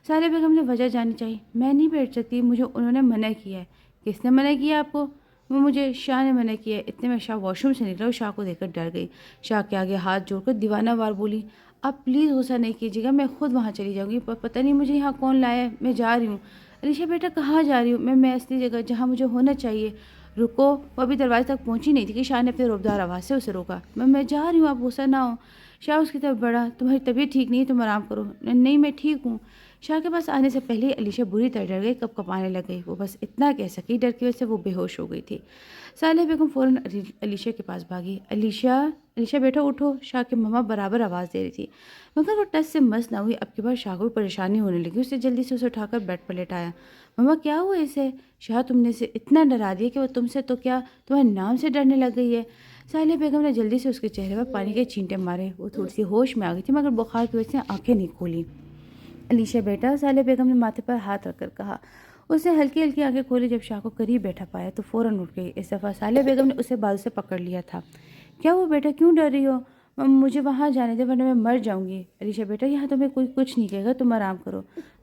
سالہ بیگم نے وجہ جاننی چاہی۔ میں نہیں بیٹھ سکتی، مجھے انہوں نے منع کیا ہے۔ کس نے منع کیا آپ کو؟ وہ مجھے شاہ نے منع کیا ہے۔ اتنے میں شاہ واش روم سے نکلا اور شاہ کو دیکھ کر ڈر گئی۔ شاہ کے آگے ہاتھ جوڑ کر دیوانہ وار بولی، آپ پلیز غصہ نہیں کیجیے گا، میں خود وہاں چلی جاؤں گی، پر پتہ نہیں مجھے یہاں کون لایا ہے، میں جا رہی ہوں۔ علیشہ بیٹا کہاں جا رہی ہوں؟ میں ایسی جگہ جہاں مجھے ہونا چاہیے۔ رکو، وہ ابھی دروازے تک پہنچی نہیں تھی کہ شاہ نے اپنے روبدار آواز سے اسے روکا۔ میں جا رہی ہوں، آپ غصہ نہ ہو۔ شاہ اس کی طرف بڑھا، تمہاری طبیعت ٹھیک نہیں ہے، تم آرام کرو۔ نہیں میں ٹھیک ہوں۔ شاہ کے پاس آنے سے پہلے علیشہ بری طرح ڈر گئی، کپ کپانے لگ گئی، وہ بس اتنا کہہ سکی، ڈر کی وجہ سے وہ بے ہوش ہو گئی تھی۔ سالہ بیگم فوراً علیشہ کے پاس بھاگی۔ علیشہ بیٹا اٹھو، شاہ کی مما برابر آواز دے رہی تھی، مگر وہ ٹس سے مس نہ ہوئی۔ اب کی بار شاہ کو بھی پریشانی ہونے لگی، اسے جلدی سے اسے اٹھا کر بیڈ پر لٹایا۔ مما کیا ہوا اسے؟ شاہ تم نے اسے اتنا ڈرا دیا کہ وہ تم سے تو کیا تمہارے نام سے ڈرنے لگ گئی ہے۔ سالہ بیگم نے جلدی سے اس کے چہرے پر پانی کے چھینٹے مارے، وہ تھوڑی سی ہوش میں آ گئی تھی مگر بخار کی وجہ سے آنکھیں نہیں کھولی۔ علیشہ بیٹا، سالہ بیگم نے ماتھے پر ہاتھ رکھ کر کہا۔ اس نے ہلکی ہلکی آنکھیں کھولی، جب شاہ کو قریب بیٹھا پایا تو فوراً اٹھ گئی۔ اس دفعہ سالہ بیگم نے اسے بازو سے پکڑ لیا تھا۔ کیا ہوا بیٹا، کیوں ڈر رہی ہو؟ مجھے وہاں جانے دے ورنہ میں مر جاؤں گی۔ علیشہ بیٹا، یہاں تمہیں کوئی کچھ نہیں کہے گا، تم آرام کرو۔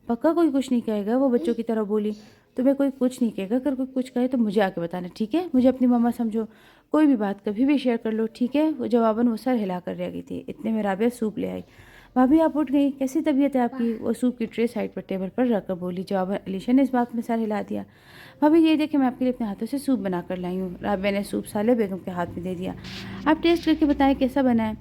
پکا کوئی کچھ نہیں کہے گا؟ وہ بچوں کی طرح بولی۔ تمہیں کوئی کچھ نہیں کہے گا، اگر کوئی کچھ کہے تو مجھے آ کے بتانا، ٹھیک ہے؟ مجھے اپنی ماما سمجھو، کوئی بھی بات کبھی بھی شیئر کر لو، ٹھیک ہے؟ وہ جواباً وہ سر ہلا کر رہ گئی تھی۔ اتنے میں رابعہ سوپ لے آئی۔ بھابھی آپ اٹھ گئی، کیسی طبیعت ہے آپ کی؟ وہ سوپ کی ٹرے سائڈ پر ٹیبل پر رکھ کر بولی۔ جواباً علیشہ نے اس بات میں سر ہلا دیا۔ بھابھی یہ دیکھیں، میں آپ کے لیے اپنے ہاتھوں سے سوپ بنا کر لائی ہوں۔ رابعہ نے سوپ سالہ بیگم کے ہاتھ میں دے دیا۔ آپ ٹیسٹ کر کے بتائیں کیسا بنا ہے۔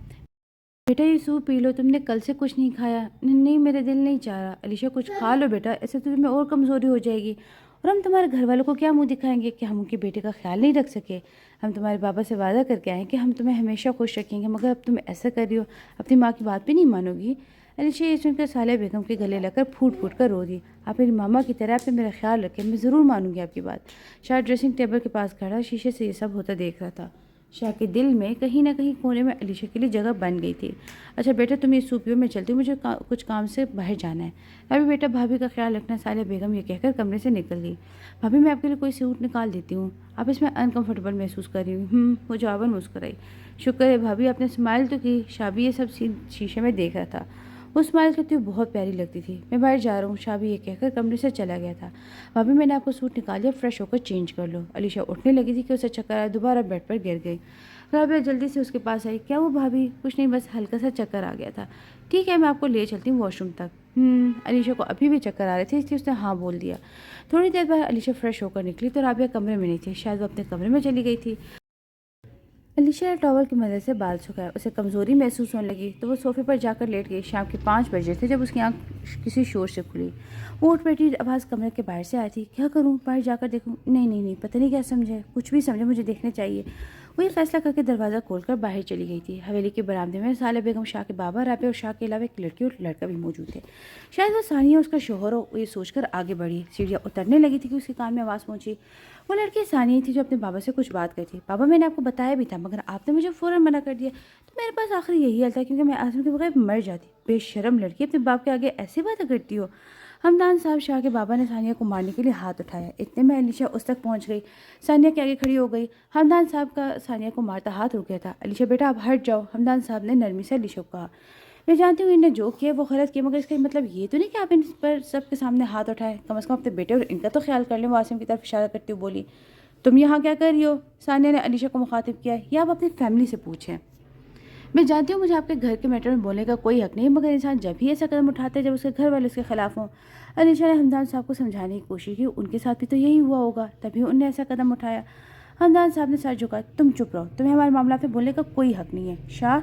بیٹا یہ سوپ پی لو، تم نے کل سے کچھ نہیں کھایا۔ نہیں میرا دل نہیں چاہ رہا۔ علیشہ کچھ کھا لو بیٹا، ایسے تو تمہیں اور کمزوری ہو جائے گی، اور ہم تمہارے گھر والوں کو کیا منہ دکھائیں گے کہ ہم ان کے بیٹے کا خیال نہیں رکھ سکے۔ ہم تمہارے بابا سے وعدہ کر کے آئے کہ ہم تمہیں ہمیشہ خوش رکھیں گے، مگر اب تم ایسا کر رہی ہو، اپنی ماں کی بات بھی نہیں مانو گی۔ علیشہ یہ سن کر سالہ بیگم کے گلے لگ کر پھوٹ پھوٹ کر رو دی۔ آپ میری ماما کی طرح پہ میرا خیال رکھیں، میں ضرور مانوں گی آپ کی بات۔ شاہ ڈریسنگ ٹیبل کے پاس کھڑا شیشے سے یہ سب ہوتا دیکھ رہا تھا۔ شاہ کے دل میں کہیں نہ کہیں کونے میں علیشہ کے لیے جگہ بن گئی تھی۔ اچھا بیٹا تم یہ سوپ پیو، میں چلتی ہوں، مجھے کچھ کام سے باہر جانا ہے۔ ابھی بیٹا بھابھی کا خیال رکھنا، سالہ بیگم یہ کہہ کر کمرے سے نکل گئی۔ بھابھی میں آپ کے لیے کوئی سوٹ نکال دیتی ہوں، آپ اس میں انکمفرٹیبل محسوس کر رہی ہوں۔ وہ جواباً مسکرائی۔ شکر ہے بھابھی، آپ نے اسمائل تو کی۔ شاہ بھی یہ سب شیشے میں دیکھ رہا تھا، وہ اسمائل کرتی ہوئی بہت پیاری لگتی تھی۔ میں باہر جا رہا ہوں، شاہ بھی یہ کہہ کر کمرے سے چلا گیا تھا۔ بھابھی میں نے آپ کو سوٹ نکال دیا، فریش ہو کر چینج کر لو۔ علیشہ اٹھنے لگی تھی کہ اسے چکر آیا، دوبارہ بیڈ پر گر گئی۔ رابعہ جلدی سے اس کے پاس آئی۔ کیا وہ بھابھی؟ کچھ نہیں، بس ہلکا سا چکر آ گیا تھا۔ ٹھیک ہے میں آپ کو لے چلتی ہوں واش روم تک۔ علیشا کو ابھی بھی چکر آ رہے تھے، اس لیے اس نے ہاں بول دیا۔ تھوڑی دیر بعد علیشا فریش ہو کر نکلی تو رابعہ کمرے میں نہیں تھی، شاید وہ اپنے کمرے میں چلی گئی تھی۔ علیشا نے ٹاول کی مدد سے بال سکھایا، اسے کمزوری محسوس ہونے لگی تو وہ صوفے پر جا کر لیٹ گئی۔ شام کے 5 بجے تھے جب اس کی آنکھ کسی شور سے کھلی۔ وہ اٹھ بیٹھی، آواز کمرے کے باہر سے آئی تھی۔ کیا کروں؟ باہر جا کر دیکھوں؟ نہیں، پتہ نہیں کیا سمجھے، کچھ بھی سمجھے، مجھے دیکھنا چاہیے۔ وہ یہ فیصلہ کر کے دروازہ کھول کر باہر چلی گئی تھی۔ حویلی کے برآمدے میں صالح بیگم، شاہ کے بابا، رابعہ اور شاہ کے علاوہ ایک لڑکی اور لڑکا بھی موجود تھے۔ شاید وہ ثانیہ اس کا شوہر ہو، یہ سوچ کر آگے بڑھی۔ سیڑھیاں اترنے لگی تھی کہ اس کے کان میں آواز پہنچی۔ وہ لڑکی ثانیہ تھی جو اپنے بابا سے کچھ بات کرتی۔ بابا، میں نے آپ کو بتایا بھی تھا مگر آپ نے مجھے فوراً منع کر دیا، تو میرے پاس آخر یہی حل تھا کیونکہ میں آزم کے بغیر مر جاتی۔ بے شرم لڑکی، اپنے باپ کے آگے ایسی باتیں کرتی ہو۔ ہمدان صاحب، شاہ کے بابا نے ثانیہ کو مارنے کے لیے ہاتھ اٹھایا۔ اتنے میں علیشا اس تک پہنچ گئی، ثانیہ کے آگے کھڑی ہو گئی۔ ہمدان صاحب کا ثانیہ کو مارتا ہاتھ رک گیا تھا۔ علیشا بیٹا آپ ہٹ جاؤ، ہمدان صاحب نے نرمی سے علیشا کو کہا۔ میں جانتی ہوں انہیں جو کیا وہ غلط کیا، مگر اس کا مطلب یہ تو نہیں کہ آپ ان پر سب کے سامنے ہاتھ اٹھائیں۔ کم از کم اپنے بیٹے اور ان کا تو خیال کر لیں۔ وہ عاصم کی طرف اشارہ کرتی ہوئی بولی۔ تم یہاں کیا کر رہی ہو؟ ثانیہ نے علیشا کو مخاطب کیا۔ یا آپ اپنی فیملی سے پوچھیں۔ میں جانتی ہوں مجھے آپ کے گھر کے میٹر میں بولنے کا کوئی حق نہیں، مگر انسان جب ہی ایسا قدم اٹھاتا ہے جب اس کے گھر والے اس کے خلاف ہوں۔ علیشا نے ہمدان صاحب کو سمجھانے کی کوشش کی، ان کے ساتھ بھی تو یہی ہوا ہوگا، تبھی انہوں نے ایسا قدم اٹھایا۔ ہمدان صاحب نے سر جھکا۔ تم چپ رہو، تمہیں ہمارے معاملات میں بولنے کا کوئی حق نہیں ہے۔ شاہ،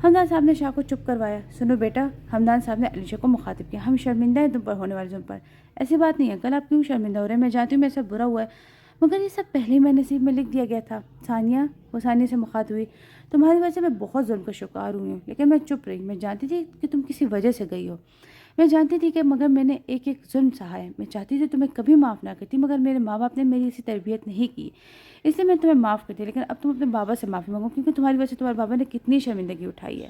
ہمدان صاحب نے شاہ کو چپ کروایا۔ سنو بیٹا، ہمدان صاحب نے علیشا کو مخاطب کیا، ہم شرمندہ ہیں تم پر ہونے والے ظلم پر۔ ایسی بات نہیں ہے، کل آپ کیوں شرمندہ ہو رہے ہیں؟ میں جانتی ہوں میرے ساتھ برا ہوا ہے، مگر یہ سب پہلے ہی میں نصیب میں لکھ دیا گیا تھا۔ ثانیہ، وہ ثانیہ سے مخاطب ہوئی، تمہاری وجہ سے میں بہت ظلم کا شکار ہوئی ہوں، لیکن میں چپ رہی۔ میں جانتی تھی کہ تم کسی وجہ سے گئی ہو، میں جانتی تھی کہ مگر میں نے ایک ایک ظلم سہا ہے۔ میں چاہتی تھی تمہیں کبھی معاف نہ کرتی، مگر میرے ماں باپ نے میری ایسی تربیت نہیں کی، اس لیے میں تمہیں معاف کرتی، لیکن اب تم اپنے بابا سے معافی مانگو کیونکہ تمہاری وجہ سے تمہارے بابا نے کتنی شرمندگی اٹھائی ہے۔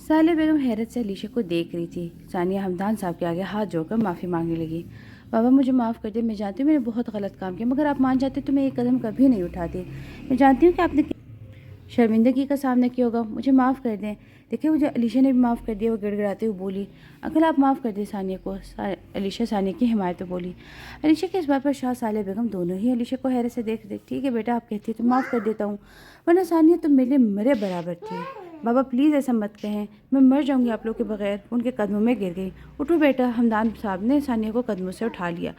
صالح بیگم حیرت سے علیشا کو دیکھ رہی تھی۔ ثانیہ ہمدان صاحب کے آگے ہاتھ جوڑ کر معافی مانگنے لگی۔ بابا مجھے معاف کر دیں، میں جانتی ہوں میں نے بہت غلط کام کیا، مگر آپ مان جاتے تو میں یہ قدم کبھی نہیں اٹھاتی۔ میں جانتی ہوں کہ آپ نے شرمندگی کا سامنا کیا ہوگا، مجھے معاف کر دیں۔ دیکھیں مجھے علیشا نے بھی معاف کر دیا، وہ گڑ گڑاتے ہوئے بولی۔ انکل آپ معاف کر دیں ثانیہ کو۔ علیشا ثانیہ کی حمایت میں بولی۔ علیشا کے اس بات پر شاہ صالح بیگم دونوں ہی علیشا کو حیرت سے دیکھ رہے۔ ٹھیک ہے بیٹا، آپ کہتی تو معاف کر دیتا ہوں، ورنہ ثانیہ تم میرے لیے مرے برابر تھی۔ بابا پلیز ایسا مت کہیں، میں مر جاؤں گی آپ لوگ کے بغیر۔ ان کے قدموں میں گر گئی۔ اٹھو بیٹا، ہمدان صاحب نے ثانیہ کو قدموں سے اٹھا لیا۔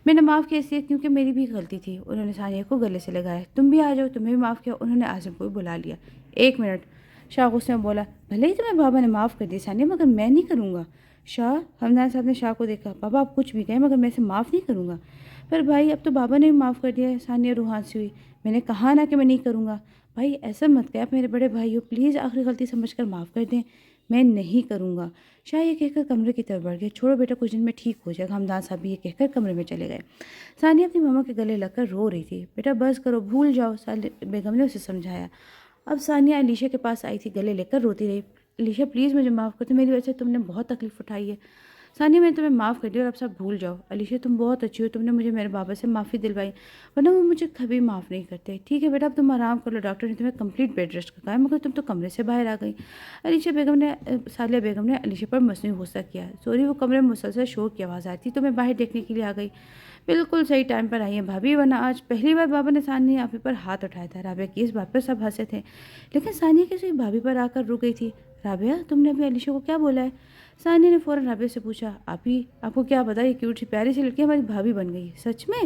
میں نے معاف کیا اس لیے کیونکہ میری بھی غلطی تھی۔ انہوں نے ثانیہ کو گلے سے لگایا۔ تم بھی آ جاؤ، تمہیں بھی معاف کیا۔ انہوں نے عاصم کو بھی بلا لیا۔ ایک منٹ، شاہ غصے میں بولا، بھلے ہی تمہیں بابا نے معاف کر دی ثانیہ، مگر میں نہیں کروں گا۔ شاہ، ہمدان صاحب نے شاہ کو دیکھا۔ بابا آپ کچھ بھی کہیں مگر میں اسے معاف نہیں کروں گا۔ پر بھائی اب تو بابا نے بھی معاف کر دیا ہے، ثانیہ روحان سی ہوئی۔ میں نے کہا نا کہ میں نہیں کروں گا۔ بھائی ایسا مت کہ آپ میرے بڑے بھائی ہو، پلیز آخری غلطی سمجھ کر معاف کر دیں، میں نہیں کروں گا۔ شاہ یہ کہہ کر کمرے کی طرف بڑھ گیا۔ چھوڑو بیٹا، کچھ دن میں ٹھیک ہو جائے گا۔ ہمدان صاحب بھی یہ کہہ کر کمرے میں چلے گئے۔ ثانیہ اپنی ماما کے گلے لگ کر رو رہی تھی۔ بیٹا بس کرو، بھول جاؤ، صالح بیگم نے اسے سمجھایا۔ اب ثانیہ علیشا کے پاس آئی تھی، گلے لے کر روتی رہی۔ علیشا پلیز مجھے معاف کر دو، میری وجہ سے تم نے بہت تکلیف اٹھائی ہے۔ ثانیہ میں نے تمہیں معاف کر دیا اور اب سب بھول جاؤ۔ علیشا تم بہت اچھی ہو، تم نے مجھے میرے بابا سے معافی دلوائی، ورنہ وہ مجھے کبھی معاف نہیں کرتے۔ ٹھیک ہے بیٹا، اب تم آرام کر لو، ڈاکٹر نے تمہیں کمپلیٹ بیڈ ریسٹ کا کہا ہے، مگر تم تو کمرے سے باہر آ گئی۔ صالحہ بیگم نے علیشا پر مصنوعی غصہ کیا۔ سوری، وہ کمرے میں مسلسل شور کی آواز آتی تو میں باہر دیکھنے کے لیے آ گئی۔ بالکل صحیح ٹائم پر آئی ہیں بھابھی، ورنہ آج پہلی بار بابا نے ثانیہ آپی پر ہاتھ اٹھایا تھا۔ رابعہ کی اس بات پر سب ہنسے تھے، لیکن ثانیہ کسی بھابھی پر آ کر رک گئی تھی۔ رابعہ، تم نے ابھی علیشا کو کیا بولا ہے؟ ثانیہ نے فوراً رابعہ سے پوچھا۔ آپی، آپ کو کیا پتا، یہ کیوٹ سی پیاری سی لڑکی ہماری بھابھی بن گئی؟ سچ میں؟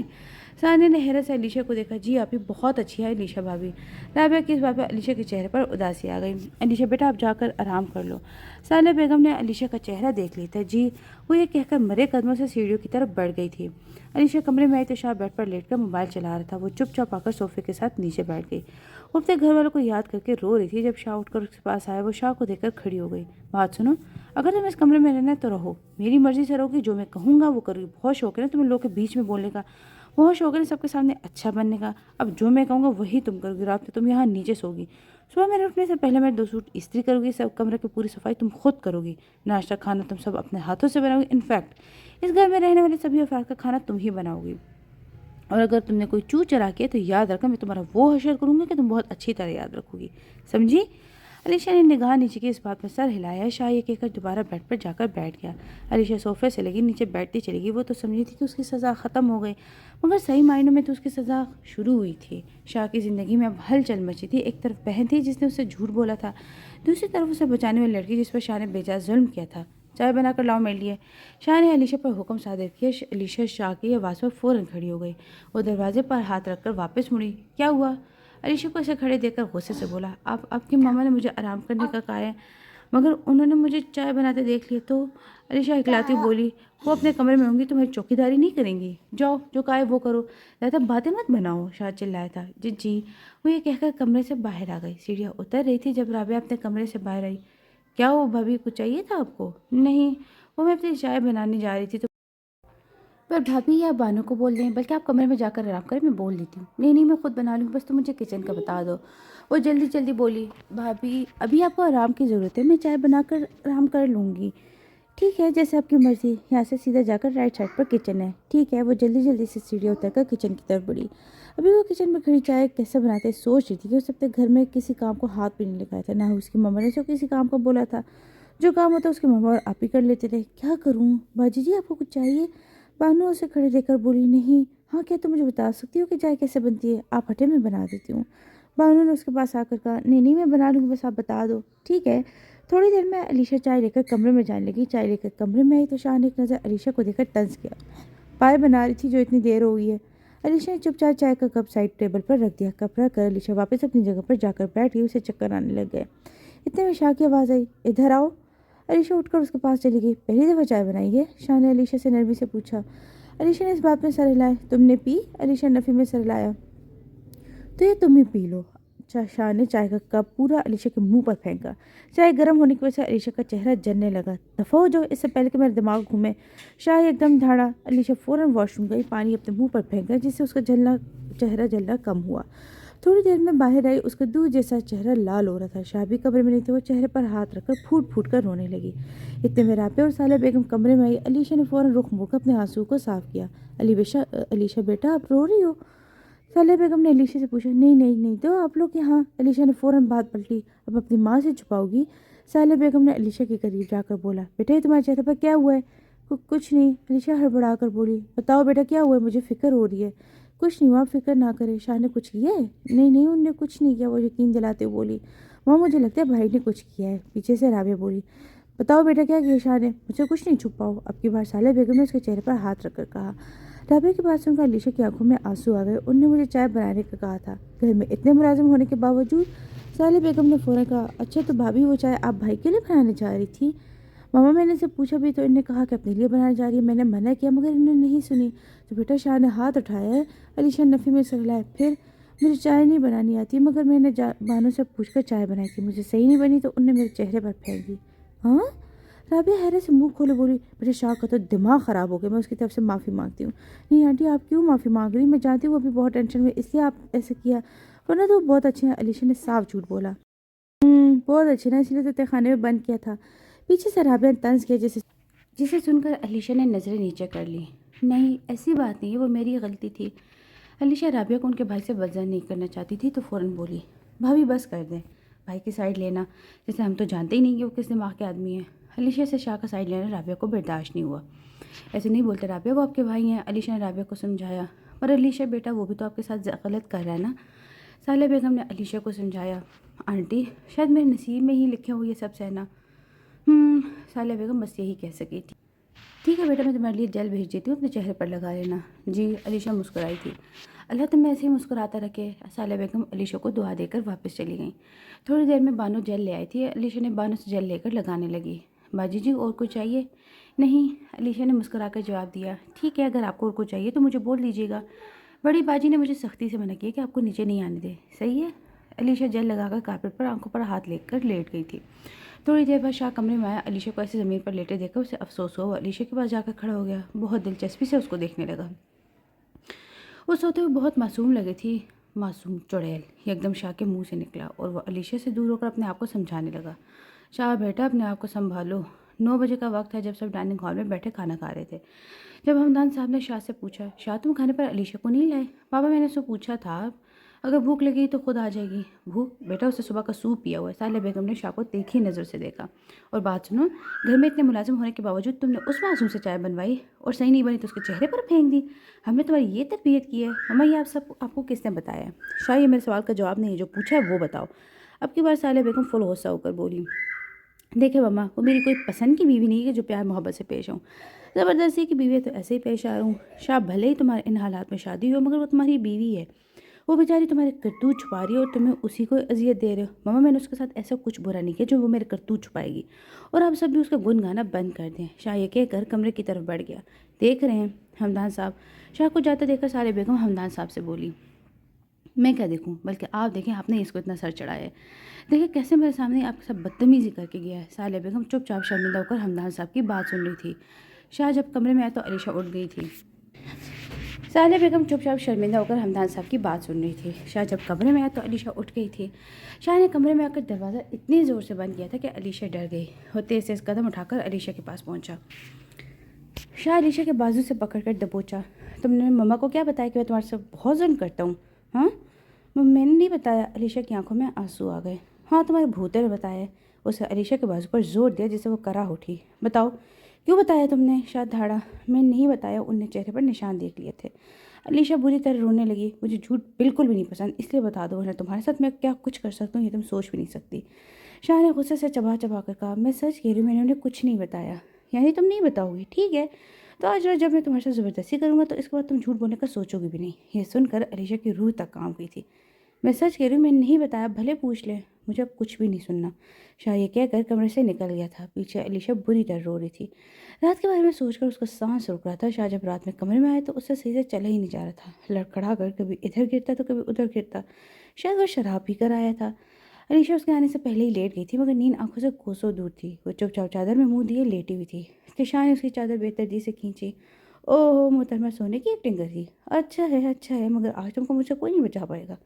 ثانیہ نے حیرت سے علیشا کو دیکھا۔ جی آپی، بہت اچھی ہے علیشا بھابھی۔ رابعہ کی اس بات پر علیشا کے چہرے پر اداسی آ گئی۔ علیشا بیٹا آپ جا کر آرام کر لو۔ صالحہ بیگم نے علیشا کا چہرہ دیکھ لیا تھا۔ جی، وہ یہ کہہ کر مرے قدموں سے سیڑھیوں کی طرف بڑھ گئی تھی۔ علیشا کمرے میں آئی تو شاہ بیڈ پر لیٹ کر موبائل چلا رہا تھا۔ وہ چپ چاپ آ کر صوفے کے ساتھ نیچے بیٹھ گئی۔ وہ اپنے گھر والوں کو یاد کر کے رو رہی تھی۔ جب شاہ اٹھ کر اس کے پاس آیا، وہ شاہ کو دیکھ کر کھڑی ہو گئی۔ بات سنو، اگر تم اس کمرے میں رہنا ہے تو رہو، میری مرضی سے رہو گی، جو میں کہوں گا وہ کرو گی۔ بہت شوق ہے نا تمہیں لوگوں کے بیچ میں بولنے کا، بہت شوق ہے نا سب کے سامنے اچھا بننے کا۔ اب جو میں کہوں گا وہی تم کرو گی۔ رات میں تم یہاں نیچے سو گی، صبح میرے اٹھنے سے پہلے میرے 2 سوٹ استری کرو گی، سب کمرے کی پوری صفائی تم خود کرو گی، ناشتہ کھانا تم سب اپنے ہاتھوں سے بناؤ گی۔ انفیکٹ اس گھر میں رہنے والے سبھی افراد کا کھانا تم ہی بناؤ گی، اور اگر تم نے کوئی چو چرا کیا تو یاد رکھنا میں تمہارا وہ حشر کروں گی کہ تم بہت اچھی طرح یاد رکھو گی، سمجھی؟ علیشا نے نگاہ نیچے کی، اس بات پر سر ہلایا۔ شاہ یہ کہہ کر دوبارہ بیڈ پر جا کر بیٹھ گیا۔ علیشا صوفے سے لگی نیچے بیٹھتی چلی گئی۔ وہ تو سمجھی تھی کہ اس کی سزا ختم ہو گئی، مگر صحیح معنوں میں تو اس کی سزا شروع ہوئی تھی۔ شاہ کی زندگی میں اب ہلچل مچی تھی۔ ایک طرف بہن تھی جس نے اسے جھوٹ بولا تھا، دوسری طرف اسے بچانے والی لڑکی جس پر شاہ نے بے جا ظلم کیا تھا۔ چائے بنا کر لاؤ میرے لیے۔ شاہ نے علیشہ پر حکم صادر کیا۔ علیشہ شاہ کی آواز پر فوراً کھڑی ہو گئی۔ وہ دروازے پر ہاتھ رکھ کر واپس مڑی۔ کیا ہوا؟ علیشہ کو اسے کھڑے دیکھ کر غصے سے بولا۔ آپ کی ماما نے مجھے آرام کرنے کا کہا ہے، مگر انہوں نے مجھے چائے بناتے دیکھ لیا تو۔ علیشہ اکلاتی بولی، وہ اپنے کمرے میں ہوں گی، تمہاری چوکیداری نہیں کریں گی، جاؤ جو کہا ہے وہ کرو، زیادہ باتیں مت بناؤ۔ شاہ چلایا تھا۔ جی وہ یہ کہہ کر کمرے سے باہر آ گئی۔ سیڑھیاں اتر رہی تھی جب رابعہ اپنے کمرے سے باہر آئی۔ کیا ہو بھابھی، کچھ چاہیے تھا آپ کو؟ نہیں، وہ میں اپنی چائے بنانے جا رہی تھی تو پر بھابھی یا بانو کو بول دیں، بلکہ آپ کمرے میں جا کر آرام کریں، میں بول دیتی ہوں۔ نہیں میں خود بنا لوں گی، بس تم مجھے کچن کا بتا دو۔ وہ جلدی بولی، بھابھی ابھی آپ کو آرام کی ضرورت ہے، میں چائے بنا کر آرام کر لوں گی۔ ٹھیک ہے، جیسے آپ کی مرضی۔ یہاں سے سیدھا جا کر رائٹ سائڈ پر کچن ہے۔ ٹھیک ہے۔ وہ جلدی سے سیڑھیاں اتر کر کچن کی طرف بڑھی۔ ابھی وہ کچن میں کھڑی چائے کیسے بناتے سوچ رہی تھی کہ اس نے گھر میں کسی کام کو ہاتھ بھی نہیں لگایا تھا، نہ اس کی ماما نے اسے کسی کام کو بولا تھا۔ جو کام ہوتا اس کے ماما اور آپ ہی کر لیتے تھے۔ کیا کروں باجی جی، آپ کو کچھ چاہیے؟ بانو اسے کھڑے دیکھ کر بولی، نہیں۔ ہاں، کیا تم مجھے بتا سکتی ہو کہ چائے کیسے بنتی ہے؟ آپ ہٹے، میں بنا دیتی ہوں۔ بانو نے اس کے پاس آ کر کہا، نہیں میں بنا لوں گی، بس آپ بتا دو۔ ٹھیک ہے۔ تھوڑی دیر میں علیشہ چائے لے کر کمرے میں جانے لگی۔ چائے لے کر کمرے میں آئی تو شاہ نے ایک نظر علیشہ کو دیکھ کر طنز کیا۔ پائے بنا رہی تھی جو اتنی دیر ہو گئی ہے۔ علیشہ نے چپ چاپ چائے کا کپ سائڈ ٹیبل پر رکھ دیا۔ کپ رکھ کر علیشہ واپس اپنی جگہ پر جا کر بیٹھ گئی۔ اسے چکر آنے لگ گئے۔ اتنے میں شاہ کی آواز آئی، ادھر آؤ۔ علیشہ اٹھ کر اس کے پاس چلی گئی۔ پہلی دفعہ چائے بنائی ہے؟ شاہ نے علیشہ سے نرمی سے پوچھا۔ علیشہ نے اس بات میں سر ہلایا۔ تم نے پی؟ علیشہ نفی میں سر ہلایا۔ تو یہ تم ہی پی لو۔ شاہ نے چائے کا کپ پورا علیشہ کے منہ پر پھینکا۔ چائے گرم ہونے کی وجہ سے علیشہ کا چہرہ جلنے لگا۔ دفعہ ہو جاؤ، اس سے پہلے کہ میرا دماغ گھومے۔ شاہ ایک دم دھاڑا۔ علیشہ فوراً واش روم گئی، پانی اپنے منہ پر پھینکا جس سے اس کا چہرہ جلنا کم ہوا۔ تھوڑی دیر میں باہر آئی، اس کا دودھ جیسا چہرہ لال ہو رہا تھا۔ شاہ بھی کمرے میں نہیں تھے۔ وہ چہرے پر ہاتھ رکھ کر پھوٹ کر رونے لگی۔ اتنے میں رابعہ اور سالہ بیگم کمرے میں آئی۔ علیشہ نے فوراً رخ موڑ کر اپنے آنسو کو صاف کیا۔ علیشہ بیٹا، آپ رو رہی ہو؟ سالہ بیگم نے علیشہ سے پوچھا۔ نہیں تو آپ لوگ یہاں؟ علیشہ نے فوراً بات پلٹی۔ اب اپنی ماں سے چھپاؤ گی؟ سالہ بیگم نے علیشہ کے قریب جا کر بولا، بیٹا یہ تمہارے چہرے پر کیا ہوا ہے؟ کچھ نہیں، علیشہ ہڑبڑا کر بولی۔ بتاؤ بیٹا کیا ہوا ہے، مجھے فکر ہو رہی ہے۔ کچھ نہیں ہوا، آپ فکر نہ کریں۔ شاہ نے کچھ کیا ہے؟ نہیں انہوں نے کچھ نہیں کیا، وہ یقین دلاتے ہوئے بولی۔ ماں مجھے لگتا ہے بھائی نے کچھ کیا ہے۔ پیچھے سے رابعہ بولی، بتاؤ بیٹا کیا کیا؟ شاہ نے، مجھے کچھ نہیں، چھپاؤ۔ اب کی بار سالہ بیگم نے اس کے چہرے پر ہاتھ رکھ کر کہا۔ رابعہ کی بات سن کر علیشہ کی آنکھوں میں آنسو آ گئے۔ انہوں نے مجھے چائے بنانے کا کہا تھا۔ گھر میں اتنے ملازم ہونے کے باوجود؟ سالہ بیگم نے فوراً کہا، اچھا تو بھابھی وہ چائے آپ بھائی کے لیے بنانے جا رہی تھی؟ ماما میں نے اسے پوچھا بھی تو انہوں نے کہا کہ اپنے لیے بنانے جا رہی ہے۔ میں نے منع کیا مگر انہوں نے نہیں سنی۔ تو بیٹا شاہ نے ہاتھ اٹھایا ہے۔ علیشہ نفی میں سر ہلایا۔ پھر مجھے چائے نہیں بنانی آتی، مگر میں نے بانو سے پوچھ کر چائے بنائی تھی، مجھے صحیح نہیں بنی تو انہوں نے میرے چہرے پر پھینک دی۔ ہاں؟ رابعہ حیرت سے منہ کھولے بولی، میرے شاہ کا تو دماغ خراب ہو گیا، میں اس کی طرف سے معافی مانگتی ہوں۔ نہیں آنٹی، آپ کیوں معافی مانگ رہی؟ میں جانتی ہوں وہ ابھی بہت ٹینشن میں، اس لیے آپ ایسے کیا، ورنہ تو وہ بہت اچھے ہیں۔ علیشہ نے صاف جھوٹ بولا۔ بہت اچھے نا، اس لیے تو تہ خانے میں بند کیا تھا۔ پیچھے سے رابعہ نے طنز کیا جسے سن کر علیشہ نے نظریں نیچے کر لی۔ نہیں ایسی بات نہیں ہے، وہ میری غلطی تھی۔ علیشہ رابعہ کو ان کے بھائی سے بدظن نہیں کرنا چاہتی تھی تو فوراً بولی، بھابھی بس کر دیں، بھائی کی سائڈ لینا، جیسے ہم تو جانتے ہی نہیں کہ وہ کس دماغ کے آدمی ہیں۔ علیشہ سے شاہ کا سائڈ لینا رابعہ کو برداشت نہیں ہوا۔ ایسے نہیں بولتے رابعہ، وہ آپ کے بھائی ہیں۔ علیشہ نے رابعہ کو سمجھایا۔ پر علیشہ بیٹا، وہ بھی تو آپ کے ساتھ غلط کر رہا ہے نا۔ سالہ بیگم نے علیشہ کو سمجھایا۔ آنٹی شاید میرے نصیب میں ہی لکھے ہو یہ سب سہنا۔ سالہ بیگم بس یہی کہہ سکی تھی۔ ٹھیک ہے بیٹا، میں تمہارے لیے جیل بھیج دیتی ہوں، اپنے چہرے پر لگا لینا۔ جی، علیشہ مسکرائی تھی۔ اللہ تمہیں ایسے ہی مسکراتا رکھے۔ سالہ بیگم علیشہ کو دعا دے کر واپس چلی گئیں۔ تھوڑی دیر میں بانو جیل لے آئی تھی۔ علیشہ نے بانو سے جیل لے کر لگانے لگی۔ باجی جی اور کچھ چاہیے؟ نہیں، علیشہ نے مسکرا کر جواب دیا۔ ٹھیک ہے، اگر آپ کو اور کچھ چاہیے تو مجھے بول دیجیے گا۔ بڑی باجی نے مجھے سختی سے منع کیا کہ آپ کو نیچے نہیں آنے دے۔ صحیح ہے۔ علیشہ جیل لگا کر کارپیٹ پر آنکھوں پر ہاتھ لے کر لیٹ گئی تھی۔ تھوڑی دیر بعد شاہ کمرے میں آیا۔ علیشہ کو ایسے زمین پر لیٹے دیکھ کر اسے افسوس ہوا۔ وہ علیشہ کے پاس جا کر کھڑا ہو گیا، بہت دلچسپی سے اس کو دیکھنے لگا۔ وہ سوتے ہوئے بہت معصوم لگے تھی۔ معصوم چڑیل ایک دم شاہ کے منہ سے نکلا اور وہ علیشہ سے دور ہو کر اپنے آپ کو سمجھانے لگا، شاہ بیٹا اپنے آپ کو سنبھالو۔ 9 بجے کا وقت ہے جب سب ڈائننگ ہال میں بیٹھے کھانا کھا رہے تھے۔ جب ہمدان صاحب نے شاہ سے پوچھا، شاہ تم کھانے پر علیشہ کو نہیں لائے؟ پاپا میں نے اس سے پوچھا تھا، اگر بھوک لگی تو خود آ جائے گی۔ بھوک؟ بیٹا اسے صبح کا سوپ پیا ہوا ہے۔ سالہ بیگم نے شاہ کو تیکھی نظر سے دیکھا۔ اور بات سنو، گھر میں اتنے ملازم ہونے کے باوجود تم نے اس معصوم سے چائے بنوائی اور صحیح نہیں بنی تو اس کے چہرے پر پھینک دی۔ ہم نے تمہاری یہ تربیت کی ہے؟ ماما یہ آپ کو کس نے بتایا ہے؟ شاہ یہ میرے سوال کا جواب نہیں ہے، جو پوچھا ہے وہ بتاؤ۔ اب کی بار سالہ بیگم فل غصہ ہو کر بولی، دیکھیں مما، وہ میری کوئی پسند کی بیوی نہیں ہے کہ جو پیار محبت سے پیش ہوں، زبردستی کی بیوی ہے تو ایسے ہی پیش آ رہا ہوں۔ شاہ بھلے ہی تمہارے ان حالات میں شادی ہو، مگر وہ تمہاری بیوی ہے، وہ بیچاری تمہارے کرتوت چھپا رہی ہے اور تمہیں اسی کو اذیت دے رہے ہو۔ مما، میں نے اس کے ساتھ ایسا کچھ برا نہیں کیا جو وہ میرے کرتوت چھپائے گی، اور آپ سب بھی اس کا گن گانا بند کر دیں۔ شاہ یہ کہہ کر کمرے کی طرف بڑھ گیا۔ دیکھ رہے ہیں حمدان صاحب؟ شاہ کو جاتے دیکھ کر سالہ بیگم حمدان صاحب سے بولی۔ میں کیا دیکھوں، بلکہ آپ دیکھیں، آپ نے اس کو اتنا سر چڑھایا ہے، دیکھیں کیسے میرے سامنے آپ کے ساتھ بدتمیزی کر کے گیا ہے۔ سالہ بیگم چپ چاپ شرمندہ ہو کر حمدان صاحب کی بات سن رہی تھی۔ شاہ جب کمرے میں آیا تو علیشہ اٹھ گئی تھی۔ سالہ بیگم چپ چاپ شرمندہ ہو کر حمدان صاحب کی بات سن رہی تھی۔ شاہ جب کمرے میں آیا تو علیشہ اٹھ گئی تھی۔ شاہ نے کمرے میں آ کر دروازہ اتنی زور سے بند کیا تھا کہ علیشہ ڈر گئی اور تیز تیز قدم اٹھا کر علیشہ کے پاس پہنچا۔ شاہ علیشہ کے بازو سے پکڑ کر دبوچا۔ تم نے مما کو کیا بتایا کہ میں تمہارے ساتھ بہت ظلم کرتا ہوں؟ ہاں، میں نے نہیں بتایا۔ علیشہ کی آنکھوں میں آنسو آ گئے۔ ہاں، تمہارے بھوتے نے بتایا ہے۔ اسے علیشہ کے بازو پر زور دیا جسے وہ کرا اٹھی۔ بتاؤ کیوں بتایا تم نے؟ شاہ دھاڑا۔ میں نہیں بتایا، ان نے چہرے پر نشان دیکھ لیے تھے۔ علیشہ بری طرح رونے لگی۔ مجھے جھوٹ بالکل بھی نہیں پسند، اس لیے بتا دو، ورنہ تمہارے ساتھ میں کیا کچھ کر سکتا ہوں یہ تم سوچ بھی نہیں سکتی۔ شاہ نے غصے سے چبا چبا کر کہا، میں سچ کہہ رہی ہوں، میں نے انہیں کچھ نہیں بتایا۔ یعنی تم نہیں بتاؤ گی؟ ٹھیک ہے، تو آج رات جب میں تمہارے ساتھ زبردستی کروں گا تو اس کے بعد تم جھوٹ بولنے کا سوچو گی بھی نہیں۔ یہ سن کر علیشہ کی روح تک کانپ گئی تھی۔ میں سچ کہہ رہی ہوں، میں نے نہیں بتایا، بھلے پوچھ لیں، مجھے اب کچھ بھی نہیں سننا۔ شاہ یہ کہہ کر کمرے سے نکل گیا تھا۔ پیچھے علیشہ بری طرح رو رہی تھی۔ رات کے بارے میں سوچ کر اس کا سانس رک رہا تھا۔ شاہ جب رات میں کمرے میں آئے تو اس سے صحیح سے چلا ہی نہیں جا رہا تھا، لڑکھڑا کر کبھی ادھر گرتا تو کبھی ادھر گرتا۔ شاید وہ شراب پی کر آیا تھا۔ علیشہ اس کے آنے سے پہلے ہی لیٹ گئی تھی، مگر نیند آنکھوں سے کوسوں دور تھی۔ وہ چپ چاپ چادر میں منہ دیے لیٹی ہوئی تھی کہ شاہ نے اس کی چادر بے ترتیب سے کھینچی۔ اوہ، محترمہ سونے کی ایکٹنگ کر رہی، اچھا ہے، مگر آج تم کو مجھ سے کوئی نہیں بچا پائے گا۔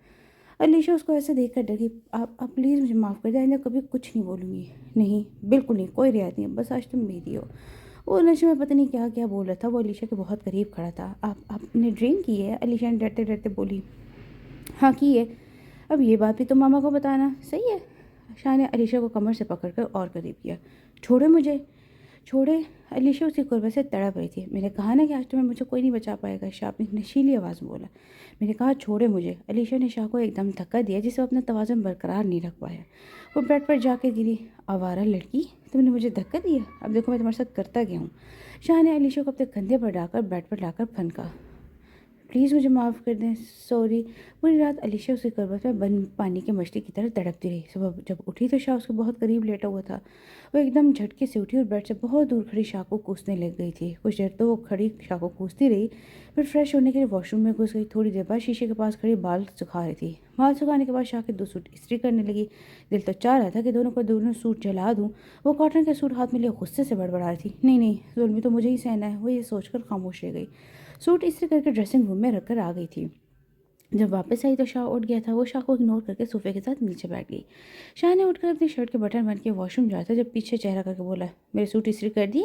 علیشہ اس کو ایسے دیکھ کر ڈری۔ آپ پلیز مجھے معاف کر دیں، آئندہ کبھی کچھ نہیں بولوں گی۔ نہیں، بالکل نہیں، کوئی رعایت نہیں، بس آج تم میری ہو۔ وہ نشے میں پتہ نہیں کیا کیا بول رہا تھا۔ وہ علیشہ کے بہت قریب کھڑا تھا۔ آپ نے ڈرنک کی ہے؟ علیشہ نے ڈرتے ڈرتے بولی۔ ہاں کی ہے۔ اب یہ بات بھی تو ماما کو بتانا، صحیح ہے؟ شاہ نے علیشہ کو کمر سے پکڑ کر اور قریب کیا۔ چھوڑے مجھے، چھوڑے۔ علیشہ اس کی قربت سے تڑپ رہی تھی۔ میں نے کہا نا کہ آج تمہیں مجھے کوئی نہیں بچا پائے گا، شاہ اپنی نشیلی آواز میں بولا۔ میں نے کہا چھوڑے مجھے۔ علیشہ نے شاہ کو ایک دم دھکا دیا جسے وہ اپنا توازن برقرار نہیں رکھ پایا۔ وہ بیڈ پر جا کے گری۔ آوارہ لڑکی، تم نے مجھے دھکا دیا، اب دیکھو میں تمہارے ساتھ کرتا گیا ہوں۔ شاہ نے علیشہ کو اپنے کندھے پر ڈال کر بیڈ پر لا کر پھنکا۔ پلیز مجھے معاف کر دیں، سوری۔ پوری رات علیشہ اس کی قربت میں بند پانی کی مچھلی کی طرح تڑپتی رہی۔ صبح جب اٹھی تو شاہ اس کے بہت قریب لیٹا ہوا تھا۔ وہ ایک دم جھٹکے سے اٹھی اور بیڈ سے بہت دور کھڑی شاہ کو کوسنے لگ گئی تھی۔ کچھ دیر تو وہ کھڑی شاہ کو کوستی رہی، پھر فریش ہونے کے لیے واش روم میں گھس گئی۔ تھوڑی دیر بعد شیشے کے پاس کھڑی بال سکھا رہی تھی۔ بال سکھانے کے بعد شاہ کے 2 سوٹ استری کرنے لگی۔ دل تو چاہ رہا تھا کہ دونوں سوٹ جلا دوں۔ وہ کاٹن کے سوٹ ہاتھ میں لیے غصے سے بڑبڑا رہی تھی۔ نہیں، ظلم بھی تو مجھے ہی سہنا ہے، وہ یہ سوچ کر خاموش رہ گئی۔ سوٹ استری کر کے ڈریسنگ روم میں رکھ کر آ گئی تھی۔ جب واپس آئی تو شاہ اٹھ گیا تھا۔ وہ شاہ کو اگنور کر کے صوفے کے ساتھ نیچے بیٹھ گئی۔ شاہ نے اٹھ کر اپنی شرٹ کے بٹن بند کے واش روم جایا تھا جب پیچھے چہرہ کر کے بولا، میرے سوٹ استری کر دیے؟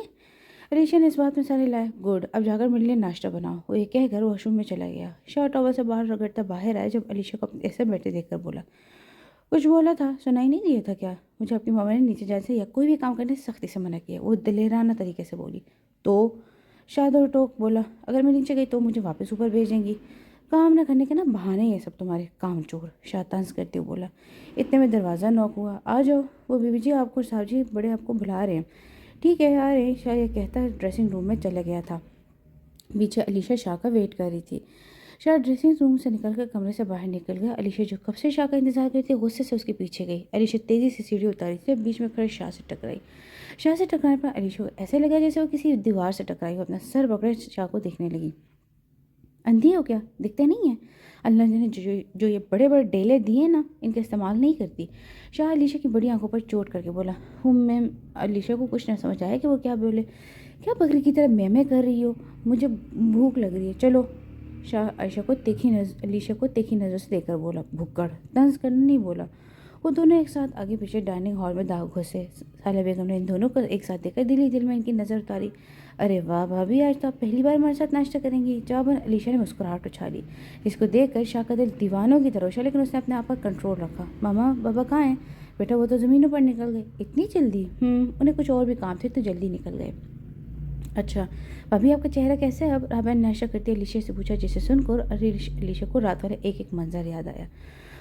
علیشہ نے اس بات میں سارے لائے۔ گڈ، اب جا کر میرے لیے ناشتہ بناؤ۔ وہ یہ کہہ کر واش روم میں چلا گیا۔ شاہ ٹاول سے باہر رگڑتا باہر آیا جب علیشہ کو ایسے بیٹھے دیکھ کر بولا، کچھ بولا تھا، سنائی نہیں دیا تھا کیا؟ مجھے اپنی ماما نے نیچے جانے سے یا کوئی بھی کام کرنے سے سختی سے منع کیا۔ وہ دلیرانہ طریقے سے بولی۔ تو شاہ دو ٹوک بولا، اگر میں نیچے گئی تو مجھے واپس اوپر بھیجیں گی؟ کام نہ کرنے کے نا بہانے یہ سب تمہارے، کام چور۔ شاہ طنز کرتے ہوئے بولا۔ اتنے میں دروازہ نوک ہوا۔ آ جاؤ، وہ بیوی جی آپ کو صاحب جی بڑے آپ کو بلا رہے ہیں۔ ٹھیک ہے آ رہے ہیں، شاہ یہ کہتا ڈریسنگ روم میں چلا گیا تھا۔ پیچھے علیشہ شاہ کا ویٹ کر رہی تھی۔ شاہ ڈریسنگ روم سے نکل کر کمرے سے باہر نکل گیا۔ علیشہ جو کب سے شاہ کا انتظار کرتی تھی غصے سے اس کے پیچھے گئی۔ علیشہ تیزی سے سیڑھی اتاری تھی، بیچ میں کھڑے شاہ سے ٹکرائی۔ شاہ سے ٹکرانے پر علیشہ کو ایسے لگا جیسے وہ کسی دیوار سے ٹکرائی ہو۔ اپنا سر پکڑے شاہ کو دیکھنے لگی۔ اندھی ہو کیا، دکھتے نہیں ہیں؟ اللہ نے جو یہ بڑے بڑے ڈیلے دیے نا، ان کا استعمال نہیں کرتی۔ شاہ علیشہ کی بڑی آنکھوں پر چوٹ کر کے بولا۔ میم، علیشہ کو کچھ نہ سمجھ آیا کہ وہ کیا بولے۔ کیا بکری کی طرح میں کر رہی ہو؟ مجھے بھوک لگ رہی ہے، چلو۔ شاہ علیشہ کو تیکھی نظر سے دیکھ کر بولا، بھکڑ، طنز کرنا نہیں بولا۔ وہ دونوں ایک ساتھ آگے پیچھے ڈائننگ ہال میں داغ گھسے۔ سالہ بیگم نے ان دونوں کو ایک ساتھ دیکھ کر دل میں ان کی نظر اتاری۔ ارے واہ بھابھی، آج تو آپ پہلی بار ہمارے ساتھ ناشتہ کریں گی؟ جواباً علیشہ نے مسکراہٹ اچھالی، جس کو دیکھ کر شاہ کا دل دیوانوں کی طرح اچھا، لیکن اس نے اپنے آپ پر کنٹرول رکھا۔ ماما بابا کہاں ہیں؟ بیٹا وہ تو زمینوں پر نکل گئے۔ اتنی جلدی؟ انہیں کچھ اور بھی کام تھے تو جلدی نکل گئے۔ اچھا بھابھی، آپ کا چہرہ کیسا ہے اب؟ رابعہ نے ناشتہ کرتے علیشہ سے پوچھا، جسے سن کر علیشہ کو رات والے ایک منظر یاد آیا۔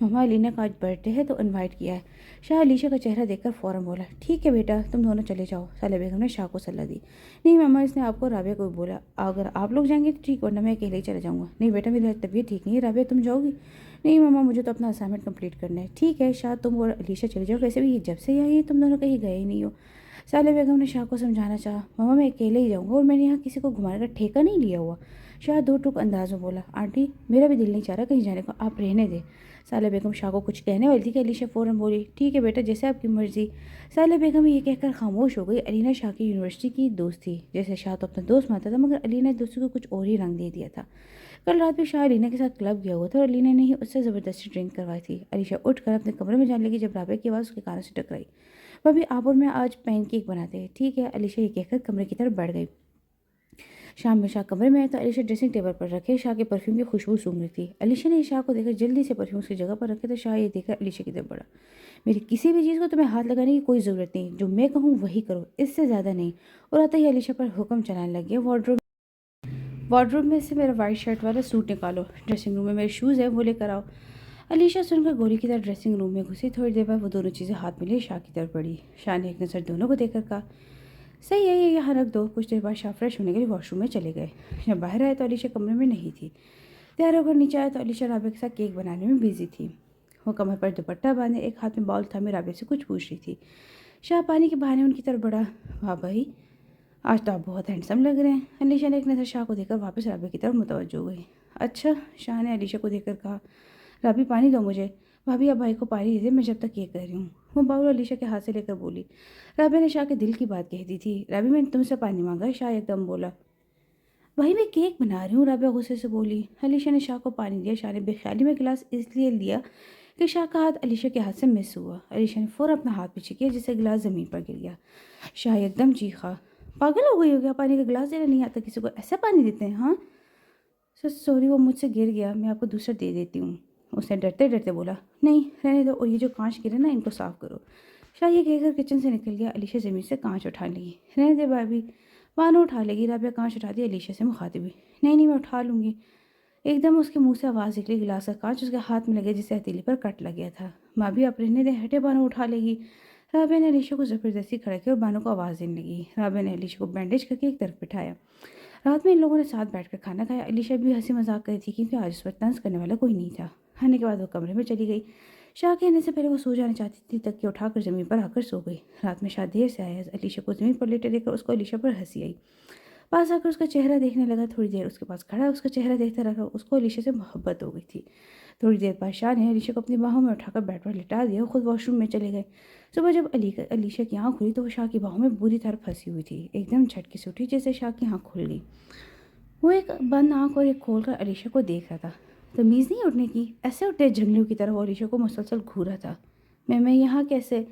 ماما علینا کا آج برتھ ڈے ہے تو انوائٹ کیا ہے. شاہ علیشا کا چہرہ دیکھ کر فوراً بولا, ٹھیک ہے بیٹا تم دونوں چلے جاؤ. سالیہ بیگم نے شاہ کو صلاح دی. نہیں ماما, اس نے آپ کو رابعہ کو بھی بولا, اگر آپ لوگ جائیں گے تو ٹھیک, ورنہ میں اکیلے ہی چلا جاؤں گا. نہیں بیٹا میری طبیعت ٹھیک نہیں ہے. رابعہ تم جاؤ گی؟ نہیں ماما, مجھے تو اپنا اسائنمنٹ کمپلیٹ کرنا ہے. ٹھیک ہے شاہ, تم اور علیشا چلے جاؤ, ویسے بھی یہ جب سے یہاں آئی تم دونوں کہیں گئے ہی نہیں ہو. سالیہ بیگم نے شاہ کو سمجھانا چاہا, ماما میں اکیلے ہی جاؤں گا, اور میں نے یہاں کسی کو گھمانے کا ٹھیکہ نہیں لیا ہوا. شاہ دو ٹوک انداز میں بولا, آنٹی میرا بھی دل نہیں چاہ رہا کہیں جانے کو, آپ رہنے دیں. سالیہ بیگم شاہ کو کچھ کہنے والی تھی کہ علیشا فوراً بولی, ٹھیک ہے بیٹا جیسے آپ کی مرضی. سالیہ بیگم یہ کہہ کر خاموش ہو گئی. علینا شاہ کی یونیورسٹی کی دوست تھی. جیسے شاہ تو اپنا دوست مانتا تھا, مگر علینا نے دوستی کو کچھ اور ہی رنگ دے دیا تھا. کل رات بھی شاہ علینا کے ساتھ کلب گیا ہوا تھا, اور علینا نے ہی اس سے زبردستی ڈرنک کروائی تھی. علیشا اٹھ کر اپنے کمرے میں جانے لگی جب رابعہ کی آواز اس کے کانوں سے ٹکرائی. بھابھی آپ اور میں آج پین کیک بناتے ہیں, ٹھیک ہے؟ علیشا یہ کہہ کر کمرے کی طرف بڑھ گئی. شام میں شاہ کمرے میں آئے تو علیشا ڈریسنگ ٹیبل پر رکھے شاہ کے پرفیوم کی خوشبو سونگھ رہی تھی. علیشا نے شاہ کو دیکھا جلدی سے پرفیوم اس کی جگہ پر رکھے تو شاہ یہ دیکھ کر علیشا کی طرف بڑھا. میری کسی بھی چیز کو تمہیں ہاتھ لگانے کی کوئی ضرورت نہیں, جو میں کہوں وہی کرو, اس سے زیادہ نہیں. اور آتا ہی علیشا پر حکم چلانے لگ گیا, وارڈروب میں سے میرا وائٹ شرٹ والا سوٹ نکالو, ڈریسنگ روم میں میرے شوز ہیں وہ لے کر آؤ. علیشا سن کر گولی کی طرح ڈریسنگ روم میں گھسی. تھوڑی دیر بعد وہ دونوں چیزیں ہاتھ میں لے شاہ کی طرف بڑھی. شاہ نے ایک نظر دونوں کو دیکھ کر کہا, صحیح ہے یہ یہاں رکھ دو. کچھ دیر بعد شاہ فریش ہونے کے لیے واش روم میں چلے گئے. جب باہر آئے تو علیشا کمرے میں نہیں تھی. تیار ہو کر نیچے آیا تو علیشا رابعہ کے ساتھ کیک بنانے میں بزی تھی. وہ کمر پر دوپٹہ باندھے ایک ہاتھ میں باؤل تھامے رابعہ سے کچھ پوچھ رہی تھی. شاہ پانی کے بہانے ان کی طرف بڑھا, واہ بھائی آج تو آپ بہت ہینڈسم لگ رہے ہیں. علیشا نے ایک نظر شاہ کو دیکھ کر واپس رابعہ کی طرف متوجہ ہو گئی. اچھا, شاہ نے علیشا کو دیکھ کر کہا. رابی پانی دو مجھے. بھابھی اب بھائی کو پانی دے دے, میں جب تک یہ کر رہی ہوں. وہ باؤل علیشا کے ہاتھ سے لے کر بولی. رابعہ نے شاہ کے دل کی بات کہہ دی تھی. رابی میں نے تم سے پانی مانگا. شاہ ایک دم بولا. بھائی میں کیک بنا رہی ہوں, رابعہ غصے سے بولی. علیشا نے شاہ کو پانی دیا. شاہ نے بے خیالی میں گلاس اس لیے لیا کہ شاہ کا ہاتھ علیشا کے ہاتھ سے مس ہوا. علیشا نے فوراً اپنا ہاتھ پیچھے کیا جس سے گلاس زمین پر گر گیا. شاہ ایک دم چیخا, پاگل ہو گئی ہو گیا, پانی کا گلاس دینا نہیں آتا کسی کو, ایسا پانی دیتے ہیں ہاں؟ سوری وہ مجھ سے گر گیا, میں آپ کو دوسرا دے دیتی ہوں. اس نے ڈرتے ڈرتے بولا. نہیں رہنے دو, اور یہ جو کانچ گرے نا ان کو صاف کرو. شاہ یہ کہہ کر کچن سے نکل گیا. علیشا زمین سے کانچ اٹھا لگی. رہنے دے بھابھی, بانو اٹھا لے گی. رابعہ کانچ اٹھا دی. علیشا سے مخاطب ہوئی. نہیں میں اٹھا لوں گی. ایک دم اس کے منہ سے آواز نکلی. گلاس کا کانچ اس کے ہاتھ میں لگے جسے ہتھیلی پر کٹ لگ گیا تھا. بھابھی آپ رہنے دیں, ہٹے, بانو اٹھا لے گی. رابعہ نے علیشا کو زبردستی کھڑا کیا اور بانو کو آواز دینے لگی. رابعہ نے علیشا کو بینڈیج کر کے ایک طرف بٹھایا. رات میں ان لوگوں نے ساتھ بیٹھ کر کھانا کھایا. علیشا بھی ہنسی مذاق کری تھی کیونکہ آج اس پر طنز کرنے والا کوئی نہیں تھا. کھانے کے بعد وہ کمرے میں چلی گئی. شاہ کے آنے سے پہلے وہ سو جانا چاہتی تھی, تک کہ اٹھا کر زمین پر آ کر سو گئی. رات میں شاہ دیر سے آیا. علیشا کو زمین پر لیٹے دیکھ کر اس کو علیشا پر ہنسی آئی. پاس آ کر اس کا چہرہ دیکھنے لگا. تھوڑی دیر اس کے پاس کھڑا اس کا چہرہ دیکھتا رہا. اس کو علیشا سے محبت ہو گئی تھی. تھوڑی دیر بعد شاہ نے علیشا کو اپنی باہوں میں اٹھا کر بیڈ پر لٹا دیا اور خود واش روم میں چلے گئے. صبح جب علیشا کی آنکھ کھلی تو وہ شاہ کی باہوں میں بری طرح پھنسی ہوئی تھی. ایک دم جھٹکے سے اٹھی جیسے شاہ کی آنکھ کھل گئی. وہ ایک بند آنکھ اور ایک کھول کر علیشا کو دیکھ رہا تھا. تمیز نہیں اٹھنے کی, ایسے اٹھے جنگلیوں کی طرح. وہ علیشا کو مسلسل گھورا تھا. میں یہاں کیسے؟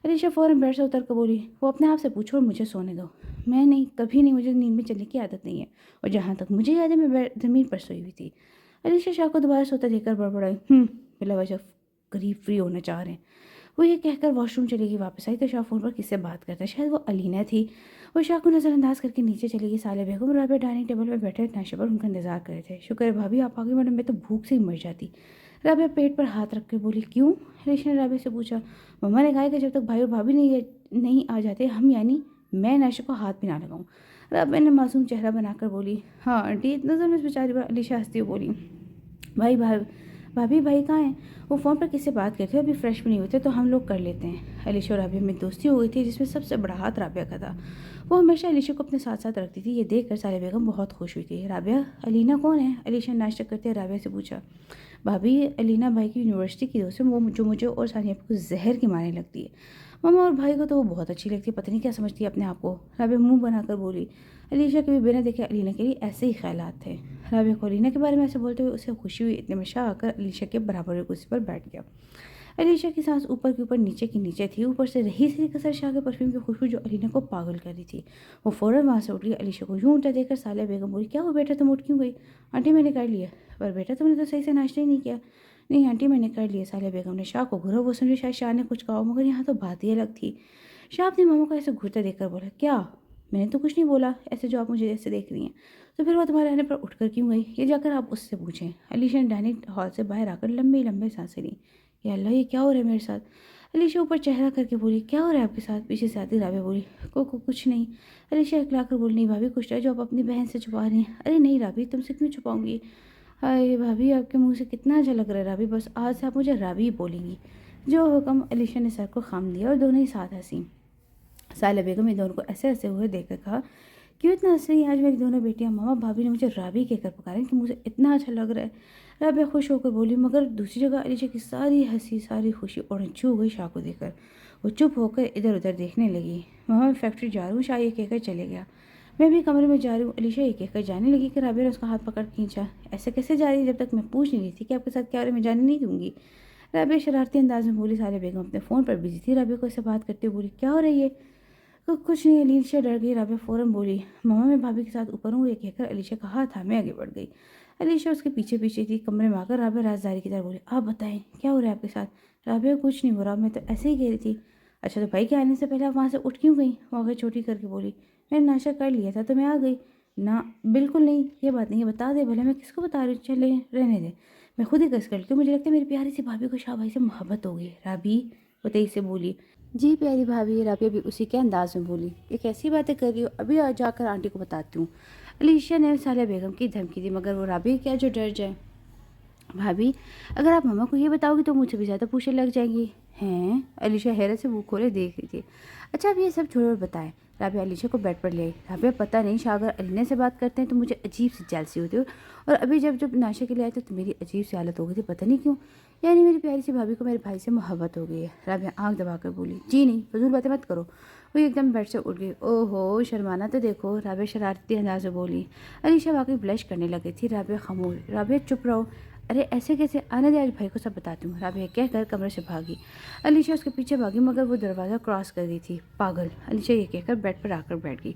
علیشا فوراً بیڈ سے اتر کر بولی. وہ اپنے آپ سے پوچھو اور مجھے سونے دو. میں نہیں, کبھی نہیں, مجھے نیند میں چلنے کی عادت نہیں ہے, اور جہاں تک مجھے یاد ہے میں زمین پر سوئی ہوئی تھی. علیشا شاہ کو دوبارہ سوتا دیکھ کر بڑبڑائی. بلا وجہ قریب فری ہونا چاہ رہے ہیں. وہ یہ کہہ کر واش روم چلے گی. واپس آئی تو شاہ فون پر کس سے بات کرتا, شاید وہ علینا تھی. وہ شاہ کو نظر انداز کر کے نیچے چلی گئی. سالیہ بیگم اور رابعہ ڈائننگ ٹیبل پر بیٹھے ناشتے پر ان کا انتظار کر رہے تھے. شکر ہے بھابھی آپ آ گئی, ورنہ میں تو بھوک سے ہی مر جاتی. رابعہ پیٹ پر ہاتھ رکھ کے بولی. کیوں؟ علیشا نے رابعہ سے پوچھا. مما نے کہا کہ جب تک بھائی اور بھابھی نہیں آ جاتے ہم یعنی میں ناشتے کو ہاتھ بھی نہ لگاؤں. رابعہ نے معصوم چہرہ بنا کر بولی. ہاں آنٹی, اتنا ضرور اس بیچاری پر. علیشا ہنستی ہوئی بولی. بھابھی بھائی کہاں ہیں؟ وہ فون پر کس سے بات کرتے ابھی فریش بھی نہیں ہوتے تو ہم لوگ کر لیتے ہیں. علیشا اور رابعہ میں دوستی ہو گئی تھی جس میں سب سے بڑا ہاتھ رابعہ کا تھا. وہ ہمیشہ علیشا کو اپنے ساتھ ساتھ رکھتی تھی. یہ دیکھ کر سالیہ بیگم بہت خوش ہوئی تھی. رابعہ, علینا کون ہے؟ علیشا نے ناشتہ کرتے رابعہ سے پوچھا. بھابھی علینا بھائی کی یونیورسٹی کی دوست ہے, وہ جو مجھے اور ثانیہ کو زہر کی ماننے لگتی ہے. ماما اور بھائی کو تو وہ بہت اچھی لگتی ہے, پتہ نہیں کیا سمجھتی ہے اپنے آپ کو. رابعہ منہ بنا کر بولی. علیشا کے بھی بنا دیکھے علینا کے لیے ایسے ہی خیالات تھے. رابعہ کو علینا کے بارے میں ایسے بولتے ہوئے اسے خوشی ہوئی. اتنے میں شاہ آ کر علیشا کے برابر کرسی پر بیٹھ گیا. علیشا کی سانس اوپر کے اوپر نیچے کی نیچے تھی. اوپر سے رہی سی کثر شاہ کے پرفیوم کی خوشبو جو علینا کو پاگل کر رہی تھی. وہ فوراً وہاں سے اٹھ گئی. علیشا کو یوں اٹھا دیکھ کر سالیہ بیگم بولی. کیا ہوا بیٹا, تم اٹھ کیوں گئی؟ آنٹی میں نے کر لیا. پر بیٹا تم نے تو صحیح سے ناشتہ ہی نہیں کیا. نہیں آنٹی میں نے کر لیا. سالیہ بیگم نے شاہ کو گھورا. وہ سمجھی شاید شاہ نے کچھ کہا, مگر یہاں تو بات ہی الگ تھی. شاہ اپنی ماما کو ایسے گھورتا دیکھ کر بولا. کیا؟ میں نے تو کچھ نہیں بولا ایسے جو آپ مجھے ایسے دیکھ رہی ہیں، تو پھر وہ تمہارے آنے پر اٹھ کر کیوں گئی؟ یہ جا کر آپ اس سے پوچھیں۔ علیشا نے ڈائننگ ہال سے باہر آ کر لمبی لمبی سانسیں لیں۔ یا اللہ، یہ کیا ہو رہا ہے میرے ساتھ؟ علیشا اوپر چہرہ کر کے بولی، کیا ہو رہا ہے آپ کے ساتھ؟ پیچھے سے آتی رابعہ بولی، کچھ نہیں۔ علیشا اکلا کر بولی، نہیں بھابھی کچھ ہے جو آپ اپنی بہن سے چھپا رہی ہیں۔ ارے نہیں رابی، تم سے کیوں چھپاؤں گی؟ ہائے بھابھی، آپ کے منہ سے کتنا اچھا لگ رہا ہے رابی، بس آج سے آپ مجھے رابی ہی بولیں گی۔ جو حکم۔ علیشا نے سر کو خم دیا اور دونوں ہی ساتھ ہنسی۔ سالہ بیگم نے دونوں کو ایسے ہنسے ہوئے دیکھ کر کہا، کیوں اتنا ہنس رہی ہیں؟ آج میری دونوں بیٹیاں ماما بھابھی نے مجھے رابی کہہ کر پکارا کہ مجھے اتنا اچھا لگ رہا ہے۔ رابعہ خوش ہو کر بولی، مگر دوسری جگہ علیشا کی ساری ہنسی ساری خوشی اڑچ ہو گئی شاہ کو دیکھ کر۔ وہ چپ ہو کر ادھر ادھر دیکھنے لگی۔ ماما میں فیکٹری جا رہا ہوں، شاہ یہ کہہ کر چلے گیا۔ میں بھی کمرے میں جا رہی ہوں، علیشا یہ کہہ کر جانے لگی کہ رابعہ نے اس کا ہاتھ پکڑ کھینچا۔ ایسے کیسے جا رہی ہے؟ جب تک میں پوچھ نہیں رہی تھی کہ آپ کے ساتھ کیا ہو رہا ہے میں جانے نہیں دوں گی۔ رابعہ شرارتی انداز میں بولی۔ سالہ بیگم اپنے فون پر بزی تھی۔ رابعہ کو اس سے بات کرتے ہوئے بولی، کیا ہو رہی ہے؟ کچھ نہیں۔ علیشا ڈر گئی۔ رابعہ فوراً بولی، ماما میں بھابھی کے ساتھ اوپر ہوں۔ یہ کہہ کر علیشا کا ہاتھ تھامے آگے بڑھ گئی۔ علیشا اس کے پیچھے پیچھے تھی۔ کمرے میں آ کر رابعہ رازداری کی طرح بولی، آپ بتائیں کیا ہو رہا ہے آپ کے ساتھ؟ رابعہ کچھ نہیں ہو رہا، میں تو ایسے ہی کہہ رہی تھی۔ اچھا تو بھائی کے آنے سے پہلے آپ وہاں سے اٹھ کیوں گئی؟ وہ آگے چھوٹی کر کے بولی، میں نے ناشتہ کر لیا تھا تو میں آ گئی۔ نہ بالکل نہیں، یہ بات نہیں ہے، بتا دے بھلا، میں کس کو بتا رہی ہوں؟ چلے رہنے دے، میں خود ہی گس کر لیتی ہوں۔ مجھے لگتا ہے میری پیاری سی بھابھی کو شاہ بھائی سے محبت ہو گئی۔ رابی وہ تیز سے بولی، جی پیاری بھابھی۔ رابعہ بھی اسی کے انداز میں بولی، یہ کیسی باتیں کر رہی ہو؟ ابھی جا کر آنٹی کو بتاتی ہوں۔ علیشا نے سالہ بیگم کی دھمکی دی، مگر وہ رابعہ کیا جو ڈر جائے۔ بھابھی اگر آپ ماما کو یہ بتاؤ گی تو مجھ سے بھی زیادہ پوچھنے لگ جائیں گی۔ ہیں؟ علیشا حیرت سے منہ کھولے دیکھ رہی تھی۔ اچھا اب یہ سب چھوڑو اور بتائیں۔ رابعہ علیشا کو بیڈ پر لے آئی۔ رابعہ پتہ نہیں شاہ اگر علینا سے بات کرتے ہیں تو مجھے عجیب سی جیلسی ہوتی ہے، اور ابھی جب ناشتے کے لیے آئے تو میری عجیب سی حالت ہو گئی تھی، پتہ نہیں کیوں۔ یعنی میری پیاری سی بھابھی کو میرے بھائی سے محبت ہو گئی ہے؟ رابعہ آنکھ دبا کر بولی، جی نہیں، فضول باتیں مت کرو۔ وہ ایک دم بیڈ سے اٹھ گئی۔ او ہو، شرمانا تو دیکھو، رابعہ شرارتی انداز میں بولی۔ علیشا واقعی بلش کرنے لگی تھی۔ رابعہ خاموش، رابعہ چپ رہو۔ ارے ایسے کیسے؟ آنے دے، آج بھائی کو سب بتاتی ہوں، رابعہ کہہ کر کمرے سے بھاگی۔ علیشا اس کے پیچھے بھاگی مگر وہ دروازہ کراس کر گئی تھی۔ پاگل، علیشا یہ کہہ کر بیڈ پر آ کر بیٹھ گئی۔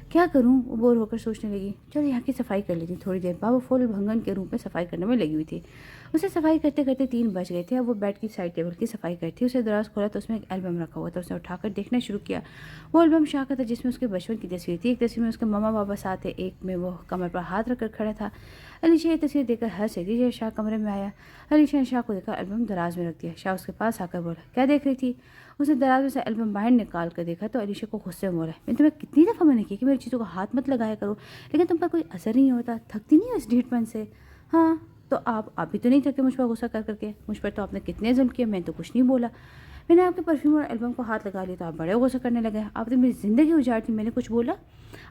کیا کروں؟ وہ بور ہو کر سوچنے لگی، چلو یہاں کی صفائی کر لیتی تھوڑی دیر بعد۔ وہ فل بھنگن کے روم میں صفائی کرنے میں لگی ہوئی تھی۔ اسے صفائی کرتے کرتے 3 بج گئے تھے۔ اب وہ بیڈ کی سائڈ ٹیبل کی صفائی کرتی تھی۔ اسے دراز کھولا تو اس میں ایک البم رکھا ہوا تھا۔ اسے اٹھا کر دیکھنا شروع کیا۔ وہ البم شاہ کا تھا جس میں اس کے بچپن کی تصویر تھی۔ ایک تصویر میں اس کے ماما بابا ساتھ تھے، ایک میں وہ کمر پر ہاتھ رکھ کر کھڑا تھا۔ علیشا یہ تصویر دیکھ کر ہنس رہی تھی جب شاہ کمرے میں آیا۔ علیشا نے شاہ کو دیکھا، البم دراز میں رکھ دیا۔ شاہ اس کے پاس آ کر بولا، کیا دیکھ رہی تھی؟ اس نے دراز میں سے البم باہر نکال کر دیکھا تو علیشا کو غصے میں بولا، میں تمہیں کتنی دفعہ منع کی کہ میری چیزوں کو ہاتھ مت لگایا کرو، لیکن تم پر کوئی اثر نہیں ہوتا، تھکتی نہیں ہو اس ڈھیٹ پن سے؟ ہاں تو آپ بھی تو نہیں تھکے مجھ پر غصہ کر کر کے؟ مجھ پر تو آپ نے کتنے ظلم کیے، میں تو کچھ نہیں بولا۔ میں نے آپ کے پرفیوم اور البم کو ہاتھ لگا لیا تو آپ بڑے غصہ کرنے لگے۔ آپ نے میری زندگی اجاڑ دی، میں نے کچھ بولا؟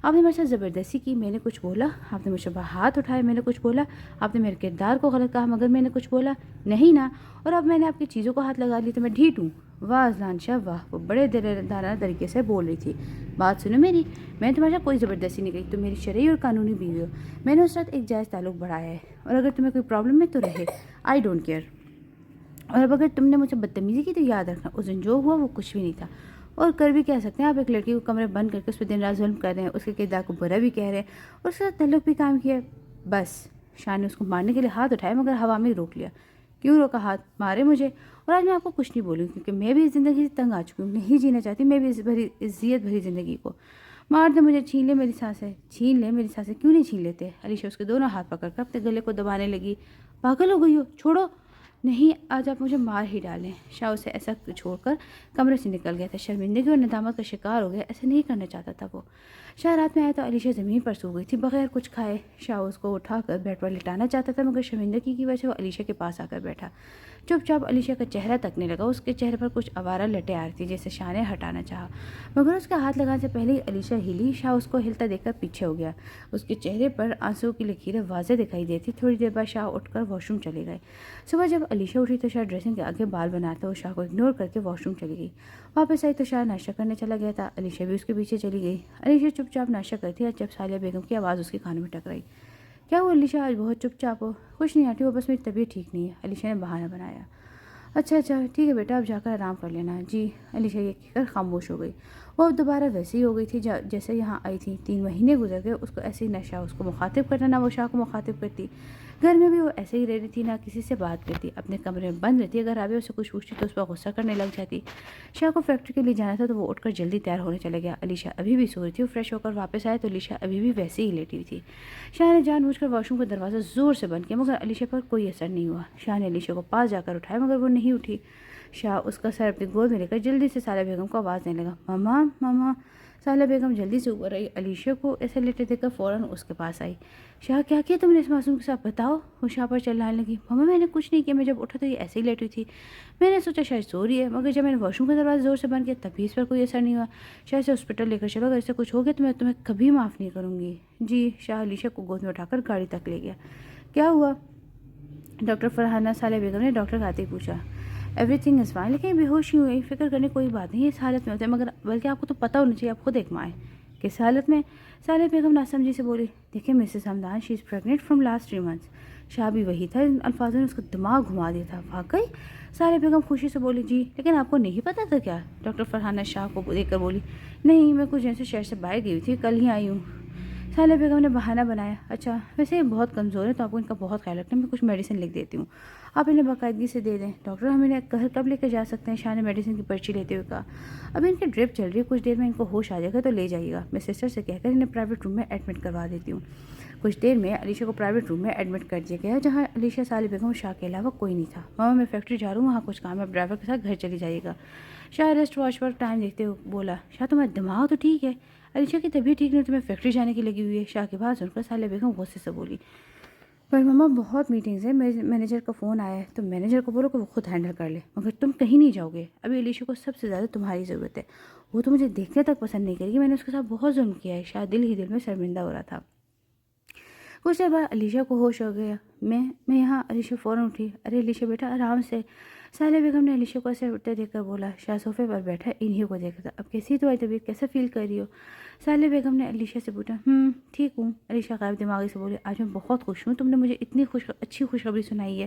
آپ نے میرے ساتھ زبردستی کی، میں نے کچھ بولا؟ آپ نے مجھ پر ہاتھ اٹھائے، میں نے کچھ بولا؟ آپ نے میرے کردار کو غلط کہا مگر میں نے کچھ بولا؟ نہیں نا۔ اور اب میں نے آپ کی چیزوں کو ہاتھ لگا لی تو میں ڈھیٹ ہوں؟ واہ اذلان شاہ واہ، وہ بڑے دلانہ طریقے سے بول رہی تھی۔ بات سنو میری، میں نے تمہارے ساتھ کوئی زبردستی نہیں کی، تم میری شرعی اور قانونی بیوی ہو۔ میں نے اس رات ایک جائز تعلق بڑھایا ہے، اور اگر تمہیں کوئی پرابلم ہے تو رہے، آئی ڈونٹ کیئر۔ اور اب اگر تم نے مجھ سے بدتمیزی کی تو یاد رکھنا اس دن جو ہوا وہ کچھ بھی نہیں تھا۔ اور کر بھی کہہ سکتے ہیں، آپ ایک لڑکی کو کمرے بند کر کے اس پہ دن رات ظلم کر رہے ہیں، اس کے کردار کو برا بھی کہہ رہے ہیں، اور اس کے ساتھ تعلق بھی قائم کیا ہے۔ بس شاہ نے اس کو مارنے کے لیے ہاتھ اٹھایا مگر ہوا میں روک لیا۔ کیوں روکا ہاتھ؟ مارے مجھے، اور آج میں آپ کو کچھ نہیں بولوں کیونکہ میں بھی اس زندگی سے تنگ آ چکی ہوں، نہیں جینا چاہتی میں بھی اس اذیت بھری زندگی کو۔ مار دے مجھے، چھین لے میری سانسیں، چھین لے میری سانسیں، کیوں نہیں چھین لیتے؟ علیشا اس کے دونوں ہاتھ پکڑ کر اپنے گلے کو دبانے لگی۔ پاگل ہو گئی ہو، چھوڑو۔ نہیں آج آپ مجھے مار ہی ڈالیں۔ شاہ اسے ایسا چھوڑ کر کمرے سے نکل گیا تھا، شرمندگی اور ندامت کا شکار ہو گیا، ایسا نہیں کرنا چاہتا تھا وہ۔ شاہ رات میں آیا تو علیشا زمین پر سو گئی تھی بغیر کچھ کھائے۔ شاہ اس کو اٹھا کر بیڈ پر لٹانا چاہتا تھا مگر شرمندگی کی وجہ سے وہ علیشا کے پاس آ کر بیٹھا، چپ چاپ علیشا کا چہرہ تکنے لگا۔ اس کے چہرے پر کچھ آوارہ لٹیں آ رہی تھی جیسے شاہ نے ہٹانا چاہا مگر اس کے ہاتھ لگانے سے پہلے ہی علیشا ہلی۔ شاہ اس کو ہلتا دیکھ کر پیچھے ہو گیا، اس کے چہرے پر آنسو کی لکیریں واضح دکھائی دیتی۔ تھوڑی دیر بعد شاہ اٹھ کر واش روم چلے گئے۔ صبح جب علیشا اٹھی تو شاہ ڈریسنگ کے آگے بال بناتا وہ شاہ کو اگنور کر کے واش روم چلی گئی۔ واپس آئی تو شاہ ناشتہ کرنے چلا گیا تھا، علیشا بھی اس کے پیچھے چلی گئی۔ علیشا چپ چاپ ناشتہ کرتی جب سالیہ بیگم کی آواز اس کے کانوں میں ٹکرائی۔ کیا ہوا علیشا، آج بہت چپ چاپ ہو؟ کچھ نہیں آنٹی، وہ بس میری طبیعت ٹھیک نہیں ہے، علیشا نے بہانہ بنایا۔ اچھا ٹھیک ہے بیٹا، آپ جا کر آرام کر لینا۔ جی، علیشا یہ کہہ کر خاموش ہو گئی۔ وہ اب دوبارہ ویسی ہی ہو گئی تھی جیسے یہاں آئی تھی. 3 مہینے گزر گئے. اس کو ایسے ہی نہ شاہ اس کو مخاطب کرنا نہ وہ شاہ کو مخاطب کرتی. گھر میں بھی وہ ایسے ہی رہتی تھی, نہ کسی سے بات کرتی, اپنے کمرے میں بند رہتی. اگر رابعہ اسے کچھ پوچھتی تو اس پر غصہ کرنے لگ جاتی. شاہ کو فیکٹری کے لیے جانا تھا تو وہ اٹھ کر جلدی تیار ہونے چلے گیا. علیشا ابھی بھی سو رہی تھی. وہ فریش ہو کر واپس آئے تو علیشا ابھی بھی ویسے ہی لیٹی ہوئی تھی. شاہ نے جان بوجھ کر واش روم کا دروازہ زور سے بند کیا, مگر علیشا پر کوئی اثر نہیں ہوا. شاہ نے علیشا کو پاس جا کر اٹھایا مگر وہ نہیں اٹھی. شاہ اس کا سر اپنی گود میں لے کر جلدی سے سالہ بیگم کو آواز دینے لگا, ماما ماما. سالہ بیگم جلدی سے اوپر آئی. علیشا کو ایسے لیٹے دیکھ کر فوراً اس کے پاس آئی. شاہ کیا کیا تم نے اس معصوم کے ساتھ, بتاؤ. وہ شاہ پر چلانے لگی. ماما میں نے کچھ نہیں کیا, میں جب اٹھا تو یہ ایسے ہی لیٹی تھی. میں نے سوچا شاید سو رہی ہے, مگر جب میں نے واش روم کا دروازہ زور سے بند کیا تب بھی اس پر کوئی اثر نہیں ہوا. شاہ سے ہاسپٹل لے کر چلو, اگر اسے کچھ ہو گیا تو میں تمہیں کبھی معاف نہیں کروں گی. جی. شاہ علیشا کو گود میں اٹھا کر گاڑی تک لے گیا. کیا ہوا ڈاکٹر فرحانہ, سالہ بیگم نے ڈاکٹر کا آتے ہی پوچھا. ایوری تھنگ از فائن, لیکن بے ہوش ہی ہوئی. فکر کرنے کوئی بات نہیں, اس حالت میں ہوتے ہیں, مگر بلکہ آپ کو تو پتہ ہونا چاہیے, آپ خود ایک ماں ہیں. کس حالت میں؟ سالہ بیگم ناسمجھی سے بولی. دیکھیں Mrs Hamdan, she is pregnant from last 3 months. شاہ بھی وہی تھا, ان الفاظوں نے اس کا دماغ گھما دیا تھا. واقعی؟ سالہ بیگم خوشی سے بولی. جی. لیکن آپ کو نہیں پتا تھا کیا؟ ڈاکٹر فرحانہ شاہ کو دیکھ کر بولی. نہیں, میں کچھ دن سے شہر سے باہر گئی تھی, کل ہی آئی ہوں. سالہ بیگم نے بہانہ بنایا. اچھا, ویسے یہ بہت کمزور ہے تو آپ کو ان کا بہت خیال رکھنا, میں کچھ میڈیسن لکھ دیتی ہوں, آپ انہیں باقاعدگی سے دے دیں. ڈاکٹر ہم انہیں گھر کب لے کے جا سکتے ہیں؟ شاہ نے میڈیسن کی پرچی لیتے ہوئے کہا. ابھی ان کی ڈرپ چل رہی ہے, کچھ دیر میں ان کو ہوش آ جائے گا تو لے جائیے گا. میں سسٹر سے کہہ کر انہیں پرائیویٹ روم میں ایڈمٹ کروا دیتی ہوں. کچھ دیر میں علیشا کو پرائیویٹ روم میں ایڈمٹ کر دیا گیا, جہاں علیشا, سالہ بیگم اور شاہ کے علاوہ کوئی نہیں تھا. ماما میں فیکٹری جا رہا ہوں, وہاں کچھ کام ہے, ڈرائیور کے ساتھ گھر چلی جائیے گا. شاہ ریسٹ واچ پر ٹائم دیکھتے ہوئے بولا. شاہ تمہارا دماغ تو ٹھیک ہے, علیشا کی طبیعت ٹھیک نہیں, تمہیں فیکٹری جانے کی لگی ہوئی ہے. شاہ کی بات سن کر سالہ بیگم غصے سے بولی. پر ماما بہت میٹنگز ہیں, مینیجر کا فون آیا ہے تو مینیجر کو بولو کہ وہ خود ہینڈل کر لے, مگر تم کہیں نہیں جاؤ گے. ابھی علیشا کو سب سے زیادہ تمہاری ضرورت ہے, وہ تو مجھے دیکھنے تک پسند نہیں کرے گی, میں نے اس کے ساتھ بہت ظلم کیا ہے. شاہ دل ہی دل میں شرمندہ ہو رہا تھا. کچھ دیر بعد علیشا کو ہوش ہو گیا. میں یہاں. علیشا فوراً اٹھی. ارے علیشا بیٹا آرام سے. سالہ بیگم نے علیشا کو ایسے اٹھتے دیکھ کر بولا. شاہ صوفے پر بیٹھا انہیں کو دیکھ رہا تھا. اب کیسی تمہاری طبیعت, کیسا فیل کر رہی ہو؟ سالہ بیگم نے علیشا سے پوچھا. ٹھیک ہوں. علیشا غائب دماغی سے بولی. آج میں بہت خوش ہوں, تم نے مجھے اتنی اچھی خوشخبری سنائی ہے.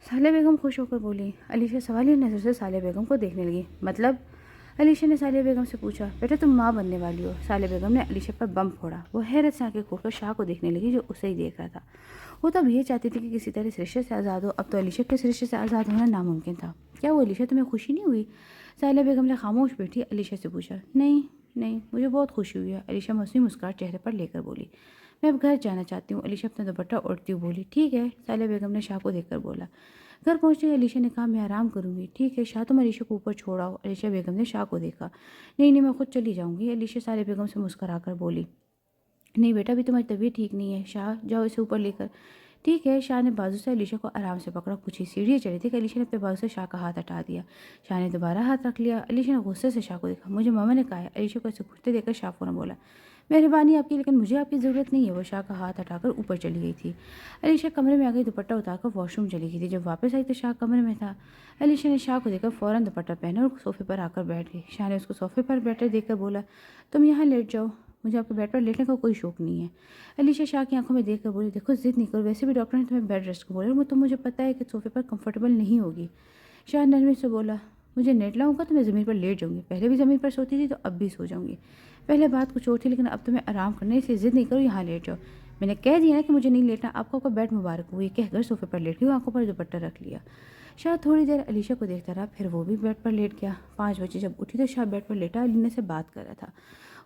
سالہ بیگم خوش ہو کر بولی. علیشا سوالیہ نظر سے سالہ بیگم کو دیکھنے لگی. مطلب؟ علیشا نے سالہ بیگم سے پوچھا. بیٹا تم ماں بننے والی ہو. سالہ بیگم نے علیشا پر بم پھوڑا. وہ حیرت سے آنکھیں کھول کر شاہ کو دیکھنے لگی جو اسے ہی دیکھ رہا تھا. وہ تو اب یہ چاہتی تھی کہ کسی طرح اس رشتے سے آزاد ہو. اب تو علیشا کے اس رشتے سے آزاد ہونا ناممکن تھا. کیا وہ علیشا تمہیں خوشی نہیں ہوئی؟ سالہ بیگم نے خاموش بیٹھی علیشا سے پوچھا. نہیں, مجھے بہت خوشی ہوئی ہے. علیشا مصنوعی مسکراہٹ چہرے پر لے کر بولی. میں اب گھر جانا چاہتی ہوں. علیشا اپنا دوپٹہ اوڑھتی ہوئی بولی. ٹھیک ہے. سالہ بیگم نے شاہ کو دیکھ کر بولا. گھر پہنچتے ہی علیشا نے کہا. میں آرام کروں گی. ٹھیک ہے شاہ, تم علیشا کو اوپر چھوڑاؤ. علیشا بیگم نے شاہ کو دیکھا. نہیں, میں خود چلی جاؤں گی. علیشا سالہ بیگم سے مسکرا کر بولی. نہیں بیٹا, ابھی تمہاری طبیعت ٹھیک نہیں ہے. شاہ جاؤ اسے اوپر لے کر. ٹھیک ہے. شاہ نے بازو سے علیشا کو آرام سے پکڑا. کچھ ہی سیڑھیاں چڑھی تھی کہ علیشا نے اپنے بازو سے شاہ کا ہاتھ ہٹا دیا. شاہ نے دوبارہ ہاتھ رکھ لیا. علیشا نے غصے سے شاہ کو دیکھا. مجھے ماما نے کہا ہے. علیشا کو ایسے گھٹتے دیکھ کر شاہ فوراً بولا. مہربانی آپ کی, لیکن مجھے آپ کی ضرورت نہیں ہے. وہ شاہ کا ہاتھ ہٹا کر اوپر چلی گئی تھی. علیشا کمرے میں آ گئی. دوپٹہ اتار کر واش روم چلی گئی تھی. جب واپس آئی تو شاہ کمرے میں تھا. علیشا نے شاہ کو دیکھ کر فوراً دوپٹہ پہنا اور صوفے پر آ کر بیٹھ گئی. شاہ نے اس کو صوفے پر بیٹھے دیکھ کر بولا. تم یہاں لیٹ جاؤ, مجھے آپ کے بیڈ پر لیٹنے کا کوئی شوق نہیں ہے. علیشا شاہ کی آنکھوں میں دیکھ کر بولی. دیکھو ضد نہیں کرو, ویسے بھی ڈاکٹر نے تمہیں بیڈ ریسٹ کو بولا, تو مجھے پتہ ہے کہ صوفے پر کمفرٹیبل نہیں ہوگی. شاہ نرمی سے بولا. مجھے نیٹلا ہوگا تو میں زمین پر لیٹ جاؤں گی. پہلے بھی زمین پر سوتی تھی تو اب بھی سو جاؤں گی. پہلے بات کچھ اور تھی, لیکن اب تمہیں آرام کرنا ہے, اس لیے ضد نہیں کرو, یہاں لیٹ جاؤ. میں نے کہہ دیا نا کہ مجھے نہیں لیٹنا. آپ کو بیڈ مبارک ہو. یہ کہہ کر صوفے پر لیٹ گئی, آنکھوں پر دوپٹہ رکھ لیا. شاہ تھوڑی دیر علیشا کو دیکھتا رہا, پھر وہ بھی بیڈ پر لیٹ گیا. 5 بجے جب اٹھی تو شاہ بیڈ پر لیٹا علینا سے بات کر رہا تھا.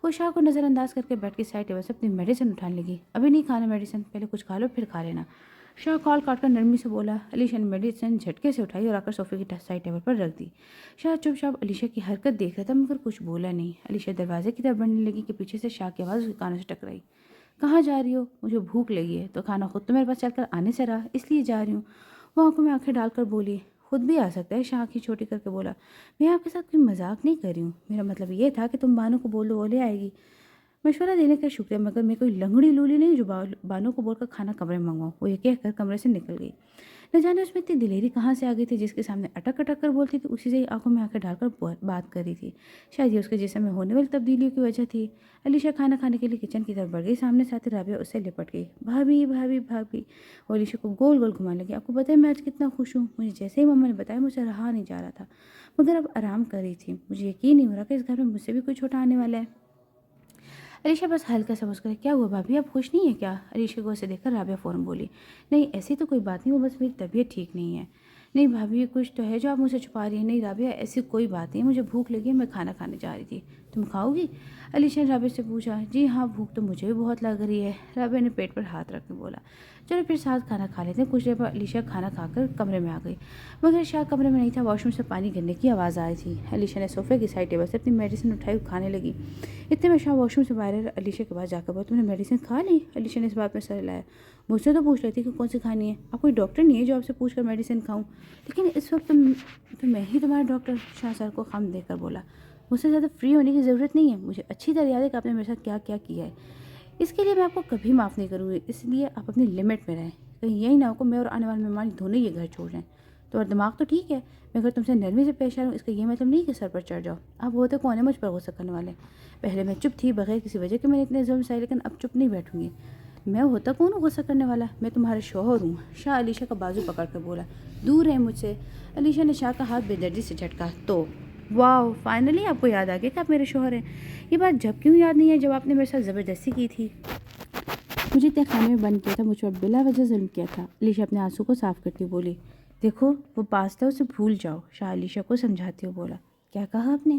وہ شاہ کو نظر انداز کر کے بیڈ کی سائڈ ٹیبل سے اپنی میڈیسن اٹھانے لگی. ابھی نہیں کھانا میڈیسن, پہلے کچھ کھا لو پھر کھا لینا. شاہ کال کاٹ کر نرمی سے بولا. علیشا نے میڈیسن جھٹکے سے اٹھائی اور آ کر صوفے کی سائڈ ٹیبل پر رکھ دی. شاہ چپ چاپ علیشا کی حرکت دیکھ رہا تھا, مگر کچھ بولا نہیں. علیشا دروازے کی طرف بڑھنے لگی کہ پیچھے سے شاہ کی آواز اس کے کانوں سے ٹکرائی. کہاں جا رہی ہو؟ مجھے بھوک لگی ہے. تو کھانا خود تو میرے پاس چل کر آنے سے رہا, اس لیے جا رہی ہوں. وہ آنکھوں میں آنکھیں ڈال کر بولی. خود بھی آ سکتا ہے. شاہ آنکھیں چھوٹی کر کے بولا. میں آپ کے ساتھ کوئی مذاق نہیں کر رہی ہوں. میرا مطلب یہ تھا کہ تم بانو کو بول دو, وہ لے آئے گی. مشورہ دینے کا شکریہ, مگر میں کوئی لنگڑی لولی نہیں جو بانو کو بول کر کھانا کمرے میں منگواؤں. وہ یہ کہہ کر کمرے سے نکل گئی. نہ جانے اس میں اتنی دلیری کہاں سے آ گئی تھی، جس کے سامنے اٹک اٹک کر بولتی تھی اسی سے ہی آنکھوں میں آنکھیں ڈال کر بات کر رہی تھی۔ شاید یہ اس کے جسم میں ہونے والی تبدیلیوں کی وجہ تھی۔ علیشا کھانا کھانے کے لیے کچن کی طرف بڑھ گئی، سامنے سے آتی رابعہ اس سے لپٹ گئی۔ بھابھی بھابھی بھابھی، وہ علیشا کو گول گول گھمانے لگی۔ آپ کو پتہ ہے میں آج کتنا خوش ہوں، مجھے جیسے ہی مما نے بتایا مجھے رہا نہیں جا رہا تھا، مگر اب آرام کر رہی تھی۔ مجھے یقین نہیں ہو رہا کہ اس گھر میں مجھ سے بھی کوئی چھوٹا آنے والا ہے۔ علیشا بس ہلکا سا مسکرائی، کیا ہوا بھابھی آپ خوش نہیں ہیں کیا؟ علیشا کو اسے دیکھ کر رابعہ فوراً بولی، نہیں ایسی تو کوئی بات نہیں، وہ بس میری طبیعت ٹھیک نہیں ہے۔ نہیں بھابھی یہ کچھ تو ہے جو آپ مجھ سے چھپا رہی ہیں۔ نہیں رابعہ ایسی کوئی بات نہیں، مجھے بھوک لگی ہے، میں کھانا کھانے جا رہی تھی، تم کھاؤ گی؟ علیشا نے رابعہ سے پوچھا۔ جی ہاں بھوک تو مجھے بھی بہت لگ رہی ہے، رابعہ نے پیٹ پر ہاتھ رکھ کے بولا۔ چلو پھر ساتھ کھانا کھا لیتے ہیں۔ کچھ دیر بعد علیشا کھانا کھا کر کمرے میں آ گئی، مگر شاہ کمرے میں نہیں تھا، واش روم سے پانی گرنے کی آواز آئی تھی۔ علیشا نے صوفے کی سائڈ ٹیبل سے اپنی میڈیسن اٹھائی اور کھانے لگی۔ اتنے میں شاہ واش روم سے باہر علیشا کے پاس جا کر بولا، تم نے میڈیسن کھا لی؟ علیشا نے اس بات میں سر ہلایا، مجھ سے تو پوچھ لیتی کہ کون سی کھانی ہے، آپ کوئی ڈاکٹر نہیں ہے جو آپ سے پوچھ کر میڈیسن کھاؤں، لیکن اس وقت تو میں ہی تمہارا ڈاکٹر۔ شاہ سر کو خم دے کر بولا، مجھ سے زیادہ فری ہونے کی ضرورت نہیں ہے، مجھے اچھی طرح یاد ہے کہ آپ نے میرے ساتھ کیا کیا کیا ہے، اس کے لیے میں آپ کو کبھی معاف نہیں کروں گی، اس لیے آپ اپنی لمٹ میں رہیں، کہیں یہی نہ ہو کہ میں اور آنے والے مہمان دونوں یہ گھر چھوڑ جائیں۔ تمہارا دماغ تو ٹھیک ہے، میں اگر تم سے نرمی سے پیش آ رہا ہوں اس کا یہ مطلب نہیں کہ سر پر چڑھ جاؤ، آپ ہوتے کون ہیں مجھ پر غصہ کرنے والے؟ پہلے میں چپ تھی بغیر کسی وجہ کے میں نے اتنے ظلم سہے، لیکن اب چپ نہیں بیٹھوں گی۔ میں ہوتا کون ہوں غصہ کرنے والا؟ میں تمہارا شوہر ہوں۔ شاہ علیشا کا بازو پکڑ کر بولا، دور رہے مجھ سے۔ علیشا نے شاہ کا ہاتھ بے دردی سے جھٹکا، تو واو فائنلی آپ کو یاد آ گیا کہ آپ میرے شوہر ہیں۔ یہ بات جب کیوں یاد نہیں ہے جب آپ نے میرے ساتھ زبردستی کی تھی، مجھے اتنے خانے میں بند کیا تھا، مجھ پر بلا وجہ ظلم کیا تھا۔ علیشا اپنے آنسو کو صاف کرتی بولی، دیکھو وہ پاس تھا اسے بھول جاؤ۔ شاہ علیشا کو سمجھاتے ہوئے بولا، کیا کہا آپ نے؟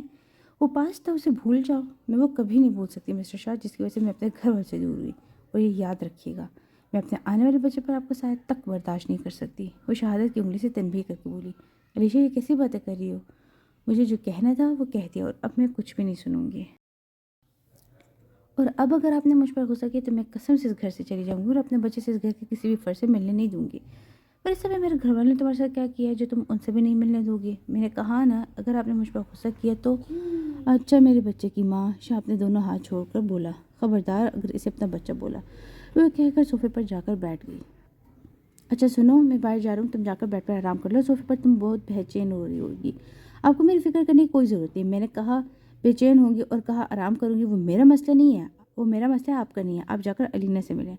وہ پاس تھا اسے بھول جاؤ؟ میں وہ کبھی نہیں بھول سکتی مسٹر شاہ، جس کی وجہ سے میں اپنے گھر والوں سے دور ہوئی، اور یہ یاد رکھیے گا میں اپنے آنے والے بچے پر آپ کو شاید تک برداشت نہیں کر سکتی۔ وہ شہادت کی انگلی سے تنبیہ کر کے بولی، علیشا یہ کیسی باتیں کر رہی ہو؟ مجھے جو کہنا تھا وہ کہہ دیا، اور اب میں کچھ بھی نہیں سنوں گی، اور اب اگر آپ نے مجھ پر غصہ کیا تو میں قسم سے اس گھر سے چلی جاؤں گی اور اپنے بچے سے اس گھر کے کسی بھی فرد سے ملنے نہیں دوں گی۔ پر اس سمے میرے گھر والوں نے تمہارے ساتھ کیا کیا ہے جو تم ان سے بھی نہیں ملنے دو گی؟ میں نے کہا نا اگر آپ نے مجھ پر غصہ کیا تو اچھا میرے بچے کی ماں، شاہ اپنے دونوں ہاتھ چھوڑ کر بولا، خبردار اگر اسے اپنا بچہ بولا۔ وہ کہہ کر صوفے پر جا کر بیٹھ گئی۔ اچھا سنو میں باہر جا رہا ہوں، تم جا کر بیڈ پر آرام کر لو، صوفے پر تم بہت بے چین ہو رہی ہوگی، آپ کو میری فکر کرنے کی کوئی ضرورت نہیں۔ میں نے کہا بے چین ہوں گی اور کہا آرام کروں گی، وہ میرا مسئلہ نہیں ہے، وہ میرا مسئلہ آپ کا نہیں ہے، آپ جا کر علینا سے ملیں۔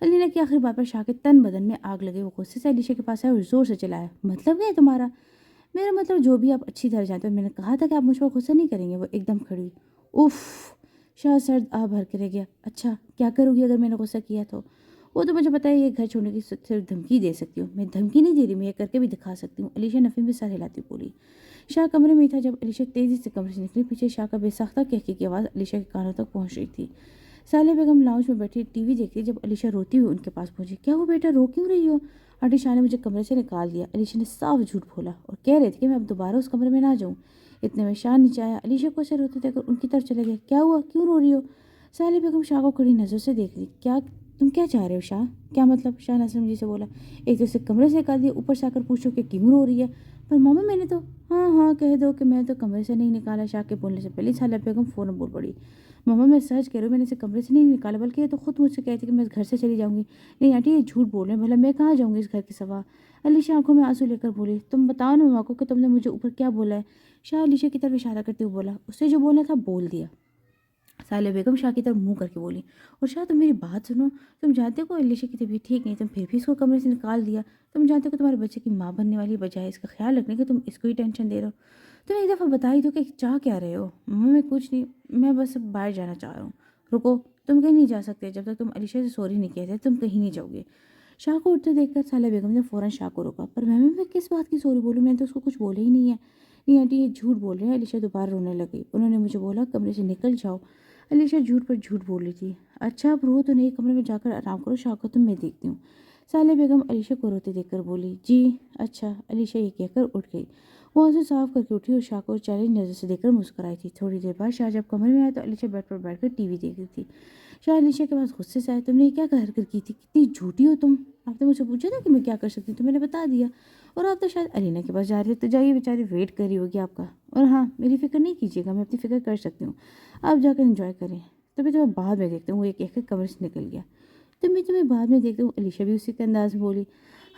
علینا کی آخری بات پر شاہ کے تن بدن میں آگ لگے، وہ غصے سے علیشا کے پاس آئے اور زور سے چلایا، مطلب کیا ہے تمہارا؟ میرا مطلب جو بھی آپ اچھی طرح جانتے ہو، میں نے کہا تھا کہ آپ مجھ پر غصہ نہیں کریں گے۔ وہ ایک دم کھڑی ہوئی، اف، شاہ سرد آ بھر کے رہ گیا، اچھا کیا کروں گی اگر میں نے غصہ کیا تو؟ وہ تو مجھے پتا ہے یہ گھر چھوڑنے کی صرف دھمکی دے سکتی ہوں، میں دھمکی نہیں دے رہی، میں یہ کر کے بھی دکھا سکتی ہوں۔ علیشا نفی میں سر ہلاتی بولی۔ شاہ کمرے میں ہی تھا جب علیشا تیزی سے کمرے سے نکلی، پیچھے شاہ کا بے ساختہ کہکے کی آواز علیشا کے کانوں تک پہنچ رہی تھی۔ سالیہ بیگم لاؤنج میں بیٹھی ٹی وی دیکھ رہی جب علیشا روتی ہوئی ان کے پاس پہنچی، کیا وہ بیٹا رو کیوں رہی ہو؟ آنٹی شاہ نے مجھے کمرے سے نکال دیا، علیشا نے صاف جھوٹ بولا، اور کہہ رہے تھے کہ میں اب دوبارہ اس کمرے میں نہ جاؤں۔ اتنے میں شاہ نیچے آیا، علیشا کو اسے روتے دیکھ کر ان کی طرف چلے گیا، کیا ہوا کیوں رو رہی ہو؟ سالیہ بیگم شاہ کو کڑی نظر سے دیکھ رہی، تم کیا چاہ رہے ہو شاہ؟ کیا مطلب؟ شاہ ناصرم جی سے بولا، ایک تو اسے کمرے سے نکال دیا، اوپر سے آ کر پوچھو کہ کیوں رو رہی ہے؟ پر ماما میں نے تو ہاں کہہ دو کہ میں تو کمرے سے نہیں نکالا۔ شاہ کے بولنے سے پہلے سالیہ بیگم فوراً بول پڑی، ماما میں سچ کہہ رہی ہوں، میں نے اسے کمرے سے نہیں نکالا، بلکہ یہ تو خود مجھ سے کہتی کہ میں اس گھر سے چلی جاؤں گی۔ نہیں آنٹی یہ جھوٹ بول رہے ہیں، بھلا میں کہاں جاؤں گی اس گھر کے سوا؟ علیشا آنکھوں میں آنسو لے کر بولی، تم بتاؤ نا ماما کو کہ تم نے مجھے اوپر کیا بولا ہے؟ شاہ علیشا کی طرف اشارہ کرتے ہوئے بولا، اسے جو بولنا تھا بول دیا۔ سالیہ بیگم شاہ کی طرف منہ کر کے بولی، اور شاہ تم میری بات سنو، تم جانتے ہو علیشا کی طبیعت ٹھیک نہیں، تم پھر بھی اس کو کمرے سے نکال دیا، تم جانتے ہو کہ تمہارے بچے کی ماں بننے والی، بجائے اس کا خیال رکھنے کے تم اس کو ہی ٹینشن دے رہے ہو۔ تم ایک دفعہ بتا ہی دو کہ چاہ کیا رہے ہو؟ ماما میں کچھ نہیں، میں بس باہر جانا چاہ رہا ہوں۔ رکو، تم کہیں نہیں جا سکتے، جب تک تم علیشا سے سوری نہیں کہتے تم کہیں نہیں جاؤ گے۔ شاہ کو اٹھتے دیکھ کر سالیہ بیگم نے فوراً شاہ کو روکا، پر میں کس بات کی سوری بولوں، میں نے تو اس کو کچھ بولا ہی نہیں ہے۔ نہیں آنٹی یہ جھوٹ بول رہے ہیں، علیشا دوبارہ رونے لگی، انہوں نے مجھے بولا کمرے سے نکل جاؤ۔ علیشا جھوٹ پر جھوٹ بول رہی تھی، اچھا اب رو تو نہیں، کمرے میں جا کر آرام کرو، شاہ کو تو میں دیکھتی ہوں۔ سالیہ بیگم علیشا کو روتے دیکھ کر بولی، جی اچھا۔ علیشا یہ کہہ کر اٹھ گئی، وہ آنسو صاف کر کے اٹھی اور شاہ کو چیلنج نظر سے دیکھ کر مسکرائی تھی۔ تھوڑی دیر بعد شاہ جب کمرے میں آیا تو علیشا بیڈ پر بیٹھ کر ٹی وی دیکھ رہی تھی۔ شاہ علیشا کے پاس غصے سے آیا، تم نے یہ کیا حرکت کی تھی؟ کتنی جھوٹی ہو تم، آپ نے مجھ سے پوچھا تھا کہ میں کیا کر سکتی ہوں تو میں نے بتا دیا، اور آپ تو شاید علینا کے پاس جا رہے، تو جائیے بیچاری ویٹ کر رہی ہوگی آپ کا، اور ہاں میری فکر نہیں کیجیے گا، میں اپنی فکر کر سکتی ہوں، آپ جا کر انجوائے کریں، تمہیں بعد میں دیکھتا ہوں۔ وہ یہ کہہ کر کمرے سے نکل گیا۔ تمہیں بعد میں دیکھتا ہوں، علیشا بھی اسی کے انداز میں بولی۔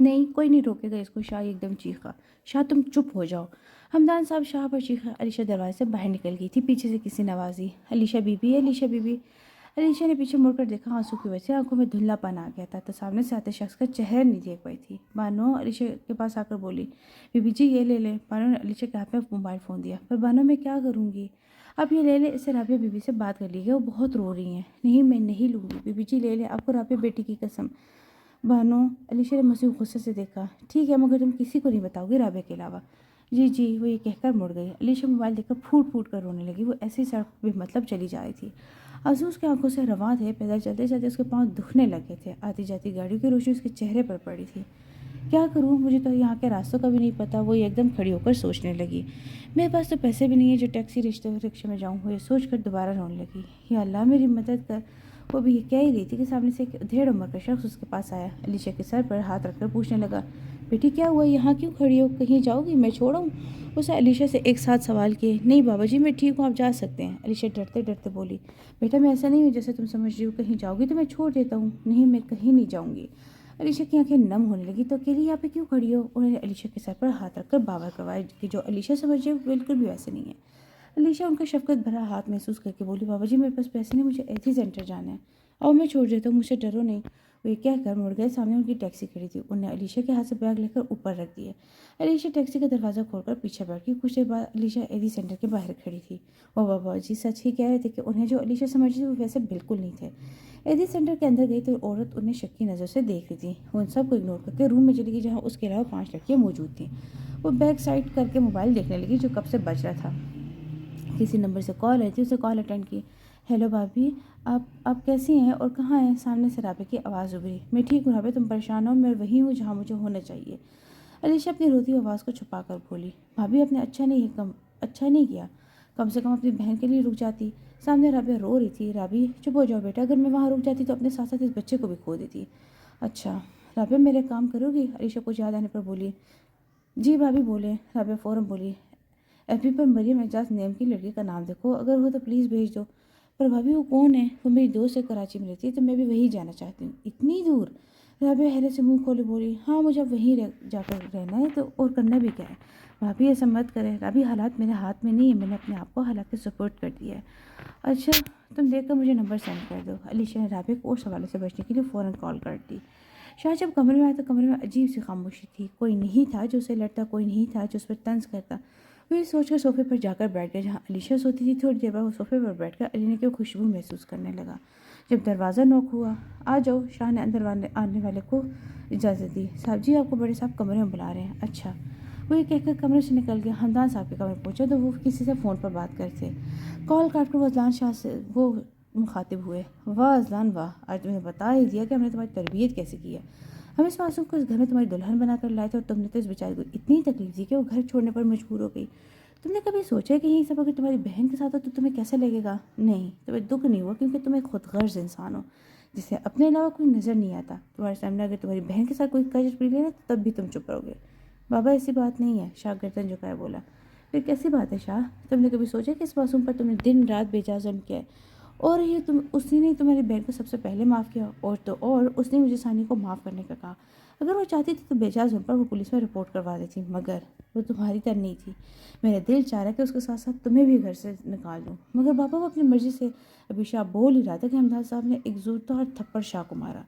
نہیں کوئی نہیں روکے گا اس کو، شاہ ایک دم چیخا۔ شاہ تم چپ ہو جاؤ۔ ہمدان صاحب شاہ پر چیخا۔ علیشہ دروازے سے باہر نکل گئی تھی، پیچھے سے کسی نے آواز دی، علیشہ بی بی، علیشہ بی بی۔ علیشہ نے پیچھے مڑ کر دیکھا، آنسو کی وجہ سے آنکھوں میں دھندلا پن آ گیا تھا تو سامنے سے آتے شخص کا چہرہ نہیں دیکھ پائی تھی۔ بانو علیشہ کے پاس آ کر بولی، بی بی جی یہ لے لیں۔ بانو نے علیشہ کے ہاتھ میں موبائل فون دیا۔ پر بانو میں کیا کروں گی؟ اب یہ لے لیں، اس سے رابعہ بی بی سے بات کر لی گئی، وہ بہت رو رہی ہیں۔ نہیں میں نہیں لوں گی، بی بی جی لے لیں، آپ کو رابعہ بیٹی کی قسم۔ بانو، علیشہ نے مسیح غصے سے دیکھا، ٹھیک ہے مگر تم کسی کو نہیں بتاؤ گی رابعہ کے علاوہ؟ جی جی، وہ یہ کہہ کر مڑ گئی۔ علیشہ موبائل دیکھ کر پھوٹ پھوٹ کر رونے لگی، وہ ایسی سڑک بے مطلب چلی جا رہی تھی، آنسو اس کی آنکھوں سے رواں تھے، پیدل چلتے چلتے اس کے پاؤں دکھنے لگے تھے، آتی جاتی گاڑیوں کی روشنی اس کے چہرے پر پڑی تھی۔ کیا کروں، مجھے تو یہاں کے راستوں کا بھی نہیں پتہ، وہ ایک دم کھڑی ہو کر سوچنے لگی۔ میرے پاس تو پیسے بھی نہیں ہیں جو ٹیکسی رکشے میں جاؤں، وہ یہ سوچ کر دوبارہ رونے لگی، یا اللہ میری مدد کر۔ وہ بھی یہ کہہ ہی رہی تھی کہ سامنے سے ایک ڈھیڑ عمر کا شخص اس کے پاس آیا، علیشہ کے سر پر ہاتھ رکھ کر پوچھنے لگا، بیٹی کیا ہوا، یہاں کیوں کھڑی ہو، کہیں جاؤ گی، میں چھوڑاؤں؟ اس نے علیشہ سے ایک ساتھ سوال کیے۔ نہیں بابا جی میں ٹھیک ہوں، آپ جا سکتے ہیں، علیشہ ڈرتے ڈرتے بولی۔ بیٹا میں ایسا نہیں ہوں جیسے تم سمجھ رہی ہو، کہیں جاؤ گی تو میں چھوڑ دیتا ہوں۔ نہیں میں کہیں نہیں جاؤں گی۔ علیشہ کی آنکھیں نم ہونے لگی، تو اکیلی یہاں پہ کیوں کھڑی ہو؟ انہوں نے علیشہ کے سر پر ہاتھ رکھ کر باور کروایا کہ جو علیشہ سمجھ رہی ہے وہ بالکل بھی ویسے نہیں ہے۔ علیشہ ان کا شفقت بھرا ہاتھ محسوس کر کے بولی، بابا جی میرے پاس پیسے نہیں، مجھے ایتھی سینٹر جانا ہے، اور میں چھوڑ دیتا ہوں، مجھ سے ڈرو نہیں۔ وہ یہ کہہ کر مڑ گئے، سامنے ان کی ٹیکسی کھڑی تھی، انہوں نے علیشہ کے ہاتھ سے بیگ لے کر اوپر رکھ دیے۔ علیشہ ٹیکسی کا دروازہ کھول کر پیچھے بیٹھ گئی، کچھ دیر بعد علیشہ ایدھی سینٹر کے باہر کھڑی تھی۔ وہ بابا جی سچ ہی کہہ رہے تھے کہ انہیں جو علیشہ سمجھ رہی تھی وہ ویسے بالکل نہیں تھے۔ ایدھی سینٹر کے اندر گئی تو عورت انہیں شکی نظر سے دیکھ رہی تھی، وہ ان سب کو اگنور کر کے روم میں چلی گئی جہاں اس کے علاوہ 5 لڑکیاں موجود تھیں۔ وہ بیک سائڈ کر کے موبائل دیکھنے لگی جو کب سے بج رہا تھا، کسی نمبر سے کال آئی تھی، اسے کال اٹینڈ کی۔ ہیلو بھابھی، آپ کیسی ہیں اور کہاں ہیں؟ سامنے سے رابعہ کی آواز ابھری۔ میں ٹھیک ہوں رابعہ، تم پریشان ہو، میں وہیں ہوں جہاں مجھے ہونا چاہیے۔ علیشہ اپنی روتی آواز کو چھپا کر بولی، بھابھی آپ نے اچھا نہیں کیا، کم سے کم اپنی بہن کے لیے رک جاتی۔ سامنے رابعہ رو رہی تھی۔ رابعہ چپ ہو جاؤ بیٹا، اگر میں وہاں رک جاتی تو اپنے ساتھ ساتھ اس بچے کو بھی کھو دیتی۔ اچھا رابعہ میرے کام کرو گی؟ علیشہ کچھ یاد آنے پر بولی۔ جی بھابھی بولیں۔ رابعہ فوراً بولی، ایف بی پر مریم اعجاز نیم کی لڑکی کا نام دیکھو، اگر ہو تو پلیز بھیج دو۔ پر بھابھی وہ کون ہے؟ وہ میری دوست ہے، کراچی میں رہتی ہے، تو میں بھی وہیں جانا چاہتی ہوں۔ اتنی دور؟ رابعہ حیرت سے منہ کھولے بولی، ہاں مجھے اب وہیں جا کر رہنا ہے تو اور کرنا بھی کیا ہے؟ بھابھی ایسا مت کرے، رابعہ حالات میرے ہاتھ میں نہیں ہے، میں نے اپنے آپ کو حالات کے سپورٹ کر دیا ہے۔ اچھا تم دیکھ کر مجھے نمبر سینڈ کر دو۔ علیشہ نے رابعہ کو اور سوالوں سے بچنے کے لیے فوراً کال کر دی۔ شاہ جب کمرے میں آیا تو کمرے میں عجیب سی خاموشی تھی، کوئی نہیں تھا جو اسے لڑتا، کوئی نہیں تھا جو اس پر طنز کرتا۔ وہ یہ سوچ کر صوفے پر جا کر بیٹھ گیا جہاں علیشہ سوتی تھی۔ تھوڑی دیر بعد وہ صوفے پر بیٹھ کر علینے کی خوشبو محسوس کرنے لگا۔ جب دروازہ نوک ہوا، آ جاؤ، شاہ نے اندر آنے والے کو اجازت دی۔ صاحب جی آپ کو بڑے صاحب کمرے میں بلا رہے ہیں۔ اچھا۔ وہ یہ کہہ کر کمرے سے نکل گیا۔ ہمدان صاحب کے کمرے پہنچا تو وہ کسی سے فون پر بات کرتے، کال کاٹ کر وہ اذلان شاہ سے وہ مخاطب ہوئے، واہ اذلان واہ، آج تمہیں بتا ہی دیا کہ ہم نے تمہاری تربیت کیسے کی ہے۔ ہم اس معصوم کو اس گھر میں تمہاری دلہن بنا کر لائے تھے اور تم نے تو اس بیچارے کو اتنی تکلیف دی کہ وہ گھر چھوڑنے پر مجبور ہو گئی۔ تم نے کبھی سوچا کہ یہ سب اگر تمہاری بہن کے ساتھ ہو تو تمہیں کیسا لگے گا؟ نہیں، تمہیں دکھ نہیں ہوا کیونکہ تم ایک خود غرض انسان ہو جسے اپنے علاوہ کوئی نظر نہیں آتا۔ تمہارے سامنے اگر تمہاری بہن کے ساتھ کوئی کجر پی لے نا تو تب بھی تم چپ رہو گے۔ بابا ایسی بات نہیں ہے، شاہ گردن جھکائے بولا۔ پھر کیسی بات ہے شاہ؟ تم نے کبھی سوچا کہ اس معصوم پر تم نے دن رات بے جا ظلم کیا ہے، اور یہ اسی نے تمہاری بہن کو سب سے پہلے معاف کیا، اور اس نے مجھے ثانی کو معاف کرنے کا کہا۔ اگر وہ چاہتی تھی تو بے جا ظلم پر وہ پولیس میں رپورٹ کروا دیتی، مگر وہ تمہاری طرح نہیں تھی۔ میرا دل چاہ رہا ہے کہ اس کے ساتھ ساتھ تمہیں بھی گھر سے نکال دوں، مگر بابا وہ اپنی مرضی سے۔ ابھی شاہ بول ہی رہا تھا کہ ہمدان صاحب نے ایک زوردار تھپڑ شاہ کو مارا۔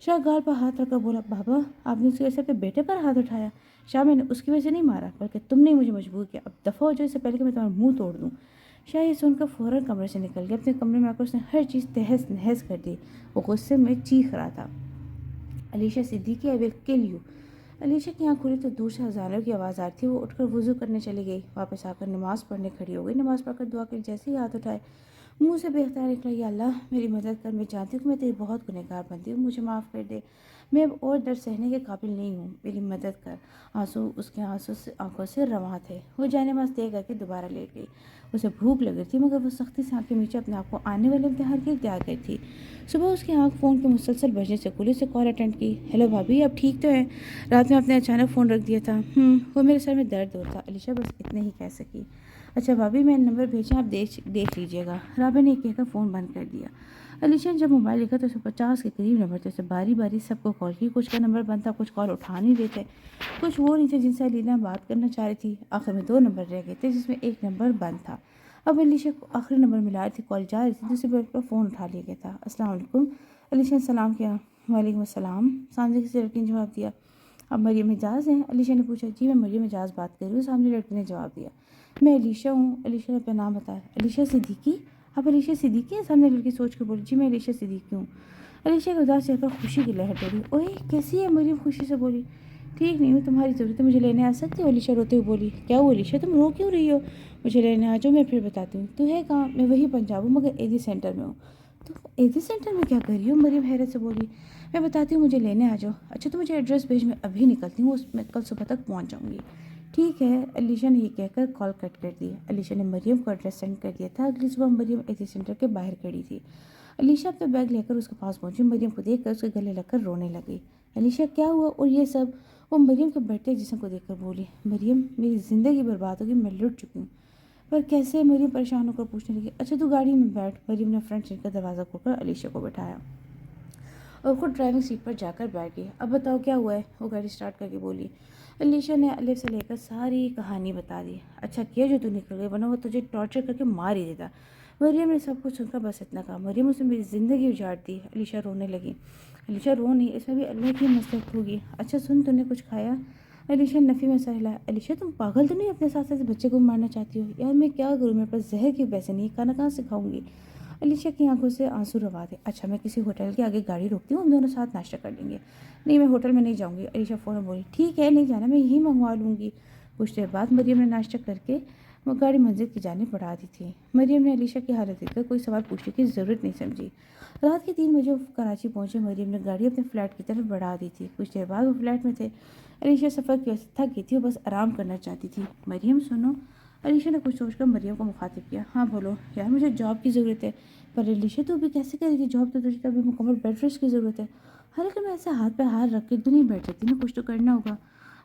شاہ گال پر ہاتھ رکھ کر بولا، بابا آپ نے اس کی وجہ سے اپنے بیٹے پر ہاتھ اٹھایا؟ شاہ میں نے اس کی وجہ سے نہیں مارا بلکہ تم نے مجھے مجبور کیا، اب دفعہ ہو جائے اس سے پہلے کہ میں تمہارا منہ توڑ دوں۔ شاہ یہ سن کر فوراً کمرے سے نکل گیا۔ اپنے کمرے میں آ کر اس نے ہر چیز تہس نہس کر دی، وہ غصے میں چیخ رہا تھا، علیشہ صدیقی آئی ول کل یو۔ علیشہ کی آنکھ کھلی تو دور سے اذانوں کی آواز آ رہی تھی۔ وہ اٹھ کر وضو کرنے چلی گئی، واپس آ کر نماز پڑھنے کھڑی ہو گئی۔ نماز پڑھ کر دعا کے جیسے ہی ہاتھ اٹھائے، منہ سے بے اختیار نکلا، یا اللہ میری مدد کر، میں جانتی ہوں کہ میں تیری بہت گنہگار بندی ہوں، مجھے معاف کر دے، میں اب اور درد سہنے کے قابل نہیں ہوں، میری مدد کر۔ آنسو اس کے آنکھوں سے رواں تھے۔ وہ جائے نماز طے کر کے دوبارہ لیٹ گئی۔ اسے بھوک لگ رہی تھی مگر وہ سختی سے آنکھیں میچے اپنے آپ کو آنے والے امتحان کے لیے تیار کری تھی۔ صبح اس کی آنکھ فون کے مسلسل بجنے سے کھلی، اسے کال اٹینڈ کی۔ ہیلو بھابھی آپ ٹھیک تو ہیں؟ رات میں آپ نے اچانک فون رکھ دیا تھا۔ وہ میرے سر میں درد ہوتا، علیشہ بس اتنے ہی کہہ سکی۔ اچھا بھابھی میں نمبر بھیجیں، آپ دیکھ لیجیے گا۔ رابعہ نے کہہ کر فون بند کر دیا۔ علیشا نے جب موبائل لکھا تو 150 کے قریب نمبر تھے. اسے باری باری سب کو کال کی. کچھ کا نمبر بند تھا, کچھ کال اٹھا نہیں رہے تھے, کچھ وہ نہیں تھے جن سے علینا بات کرنا چاہ رہی تھی. آخر میں 2 نمبر رہ گئے تھے جس میں ایک نمبر بند تھا. اب علیشا کو آخری نمبر ملا رہی تھی, کال جا رہی تھی, دوسری بار پر فون اٹھا لیا گیا تھا. السلام علیکم. علیشا نے سلام کیا. وعلیکم السلام. سامنے کسی لڑکی نے جواب دیا. اب مریم اعجاز ہیں؟ علیشا نے پوچھا. جی میں مریم اعجاز بات کر رہی ہوں. سامنے لڑکی نے جواب دیا. میں علیشا ہوں. علیشا نے اپنا نام بتایا. علیشا صدیقی؟ آپ علیشا صدیقی ہیں؟ سامنے لڑکی سوچ کے بولی. جی میں علیشا صدیقی ہوں. علیشا کے اداس چہرے پر خوشی کی لہر دوڑی. اوئے کیسی ہے؟ مریم خوشی سے بولی. ٹھیک نہیں ہوں, تمہاری ضرورت ہے, مجھے لینے آ سکتے ہو؟ علیشا روتے ہوئے بولی. کیا ہوا علیشا, تم رو کیوں رہی ہو؟ مجھے لینے آ جاؤ, میں پھر بتاتی ہوں. تو ہے کہاں؟ میں وہی پنجاب ہوں مگر ایدی سینٹر میں ہوں. تو ایدی سینٹر میں کیا کر رہی ہو؟ مریم حیرت سے بولی. میں بتاتی ہوں, مجھے لینے آ جاؤ. اچھا تو مجھے ایڈریس بھیج, میں ابھی نکلتی ہوں, میں کل صبح تک پہنچ جاؤں گی. ٹھیک ہے. علیشا نے یہ کہہ کر کال کٹ کر دی. علیشا نے مریم کو ایڈریس سینڈ کر دیا تھا. اگلی صبح مریم ایدی سینٹر کے باہر کھڑی تھی. علیشا اپنا بیگ لے کر اس کے پاس پہنچی. مریم کو دیکھ کر اس کے گلے لگ کر رونے لگی. علیشا کیا ہوا اور یہ سب؟ وہ مریم کے بیٹھے جسم کو دیکھ کر بولی. مریم میری زندگی برباد ہوگی, میں لٹ چکی ہوں. پر کیسے؟ مریم پریشان ہو کر پوچھنے لگی. اچھا تو گاڑی میں بیٹھ. مریم نے فرنٹ سیٹ کا دروازہ کھول کر علیشا کو بٹھایا اور خود ڈرائیونگ سیٹ پر جا کر بیٹھ گئی. اب بتاؤ کیا ہوا ہے؟ وہ گاڑی اسٹارٹ کر کے بولی. علیشا نے الف سے لے کر ساری کہانی بتا دی. اچھا کیا جو تو نکل گئی, ورنہ وہ تجھے ٹارچر کر کے مار ہی دیتا. مریم نے سب کچھ سن کر بس اتنا کہا. مریم اس نے میری زندگی اجاڑ دی. علیشا رونے لگی. علیشا رو نہیں, اس میں بھی اللہ کی مصلحت ہوگی. اچھا سن, تو نے کچھ کھایا؟ علیشا نے نفی میں سر ہلایا. علیشا تم پاگل تو نہیں, اپنے ساتھ ساتھ بچے کو مارنا چاہتی ہو؟ یار میں کیا کروں, میرے پاس زہر کے پیسے نہیں, کھانا کہاں سے کھاؤں گی؟ علیشا کی آنکھوں سے آنسو روا تھے. اچھا میں کسی ہوٹل کے آگے گاڑی روکتی ہوں, ہم دونوں ساتھ ناشتہ کر لیں گے. نہیں میں ہوٹل میں نہیں جاؤں گی. علیشا فوراً بولی. ٹھیک ہے نہیں جانا, میں یہی منگوا لوں گی. کچھ دیر بعد مریم نے ناشتہ کر کے وہ گاڑی منزل کی جانب بڑھا دی تھی. مریم نے علیشا کی حالت دیکھ کر کوئی سوال پوچھنے کی ضرورت نہیں سمجھی. رات کے 3 بجے کراچی پہنچے. مریم نے گاڑی اپنے فلیٹ کی طرف بڑھا دی تھی. کچھ دیر بعد وہ فلیٹ میں تھے. علیشا سفر کی وجہ سے تھک گئی تھی اور بس آرام کرنا چاہتی تھی. مریم سنو. علیشا نے کچھ سوچ کر مریم کو مخاطب کیا. ہاں بولو. یار مجھے جاب کی ضرورت ہے. پر علیشا تو ابھی کیسے کرے گی جاب, تو تجھے ابھی مکمل بیڈ ریسٹ کی ضرورت ہے. حالانکہ میں ایسے ہاتھ پہ ہاتھ رکھ کے تو نہیں بیٹھ سکتی نا, کچھ تو کرنا ہوگا.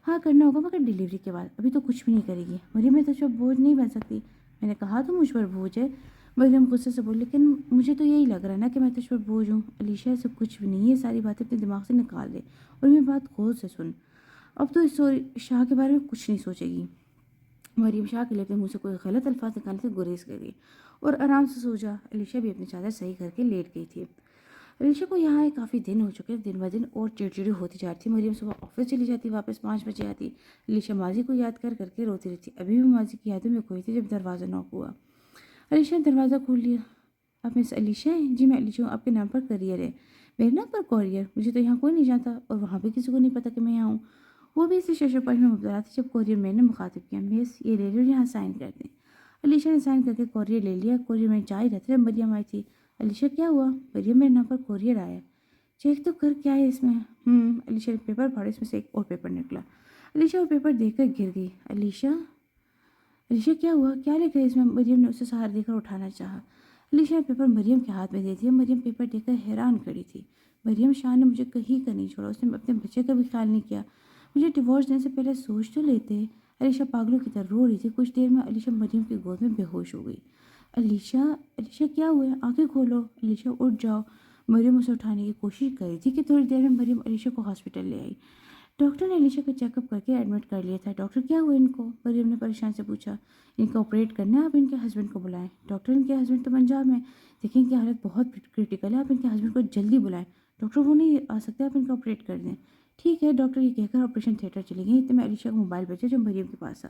ہاں کرنا ہوگا مگر ڈیلیوری کے بعد, ابھی تو کچھ بھی نہیں کرے گی. مریم میں تجھ پر بوجھ نہیں بن سکتی. میں نے کہا تو مجھ پر بوجھ ہے. مریم غصے سے بولی. لیکن مجھے تو یہی لگ رہا ہے نا کہ میں تجھ پر بوجھ ہوں. علیشا ایسے کچھ بھی نہیں ہے, ساری باتیں اپنے دماغ سے نکال دے اور میری بات غور سے سن. اب تو اس شاہ کے بارے میں کچھ نہیں سوچے گی. مریم شاہ کے لیے اپنے منہ سے کوئی غلط الفاظ نکالنے سے گریز کر گئی اور آرام سے سو جا. علیشا بھی اپنی چادر صحیح کر کے لیٹ گئی تھی. علیشا کو یہاں کافی دن ہو چکے, دن بہ دن اور چڑچڑی ہوتی جاتی تھی. مریم صبح آفس چلی جاتی, واپس 5 بجے آتی. علیشا ماضی کو یاد کر کر کے روتی رہتی. ابھی بھی ماضی کی یادوں میں کھوئی تھی جب دروازہ نوک ہوا. علیشا نے دروازہ کھول لیا. آپ مس علیشا ہیں؟ جی میں علیشا ہوں. آپ کے نام پر کوریئر ہے. میرے نام پر کوریئر؟ مجھے تو یہاں کوئی نہیں جانتا اور وہاں بھی کسی کو نہیں پتا کہ میں یہاں ہوں. وہ بھی اسی ششوپاش میں مبتلا تھی جب کوریئر مین نے مخاطب کیا. مس یہ لے لو, یہاں سائن کر دیں. علیشا نے سائن کر کے کوریئر لے لیا. کوریئر مین جا ہی رہتے جب مریم آئی تھی. علیشا کیا ہوا؟ مریم میرے نام پر کوریئر آیا. چیک تو کر, کیا ہے اس میں؟ علیشا نے پیپر پھاڑا, اس میں سے ایک اور پیپر نکلا. علیشا وہ پیپر دیکھ کر گر گئی. علیشا کیا ہوا, کیا لکھا ہے اس میں؟ مریم نے اسے سہارا دے کر اٹھانا چاہا. علیشا نے پیپر مریم کے ہاتھ میں دے دیا. مریم پیپر دیکھ کر حیران کھڑی تھی. مریم شاہ نے مجھے کہیں کا نہیں چھوڑا, اس نے اپنے بچے کا بھی خیال نہیں کیا. مجھے ڈیورس دینے سے پہلے سوچ تو لیتے. علیشا پاگلوں کی طرح رو رہی تھی. کچھ دیر میں علیشا مریم کی گود میں بے ہوش ہو گئی. علیشا کیا ہوا ہے؟ آنکھیں کھولو. علیشا اٹھ جاؤ. مریم اسے اٹھانے کی کوشش کر رہی تھی کہ تھوڑی دیر میں مریم علیشا کو ہاسپٹل لے آئی. ڈاکٹر نے علیشا کا چیک اپ کر کے ایڈمٹ کر لیا تھا. ڈاکٹر کیا ہوا ان کو؟ مریم نے پریشان سے پوچھا. ان کا آپریٹ کرنا ہے, آپ ان کے ہسبینڈ کو بلائیں. ڈاکٹر ان کے ہسبینڈ تو پنجاب میں, دیکھیں ان کی حالت بہت کرٹیکل ہے, آپ ان کے ہسبینڈ کو جلدی بلائیں. ڈاکٹر وہ نہیں آ سکتے, آپ ان کا آپریٹ کر دیں. ٹھیک ہے ڈاکٹر, یہ کہہ کر آپریشن تھیٹر چلی گئی. اتنے میں علیشا کا موبائل بجا جو مریم کے پاس آ.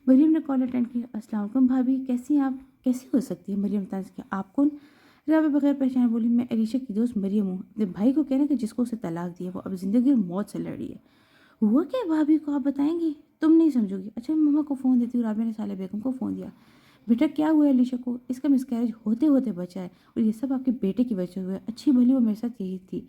مریم نے کال اٹینڈ کی. السلام علیکم بھابھی, کیسی ہیں آپ؟ کیسی ہو سکتی ہے؟ مریم طنز کیا. آپ کون؟ رابعہ بغیر پہچانے بولی. میں علیشا کی دوست مریم ہوں. اپنے بھائی کو کہنا کہ جس کو اسے طلاق دی ہے وہ اب زندگی اور موت سے لڑ رہی ہے. ہوا کیا بھابھی کو, آپ بتائیں گی؟ تم نہیں سمجھو گی. اچھا مما کو فون دیتی ہوں. رابعہ نے صالح بیگم کو فون دیا. بیٹا کیا ہوا ہے علیشا کو؟ اس کا مسکیریج ہوتے ہوتے بچا ہے اور یہ سب آپ کے بیٹے کی وجہ سے ہوا ہے. اچھی بھلی وہ میرے ساتھ یہی تھی,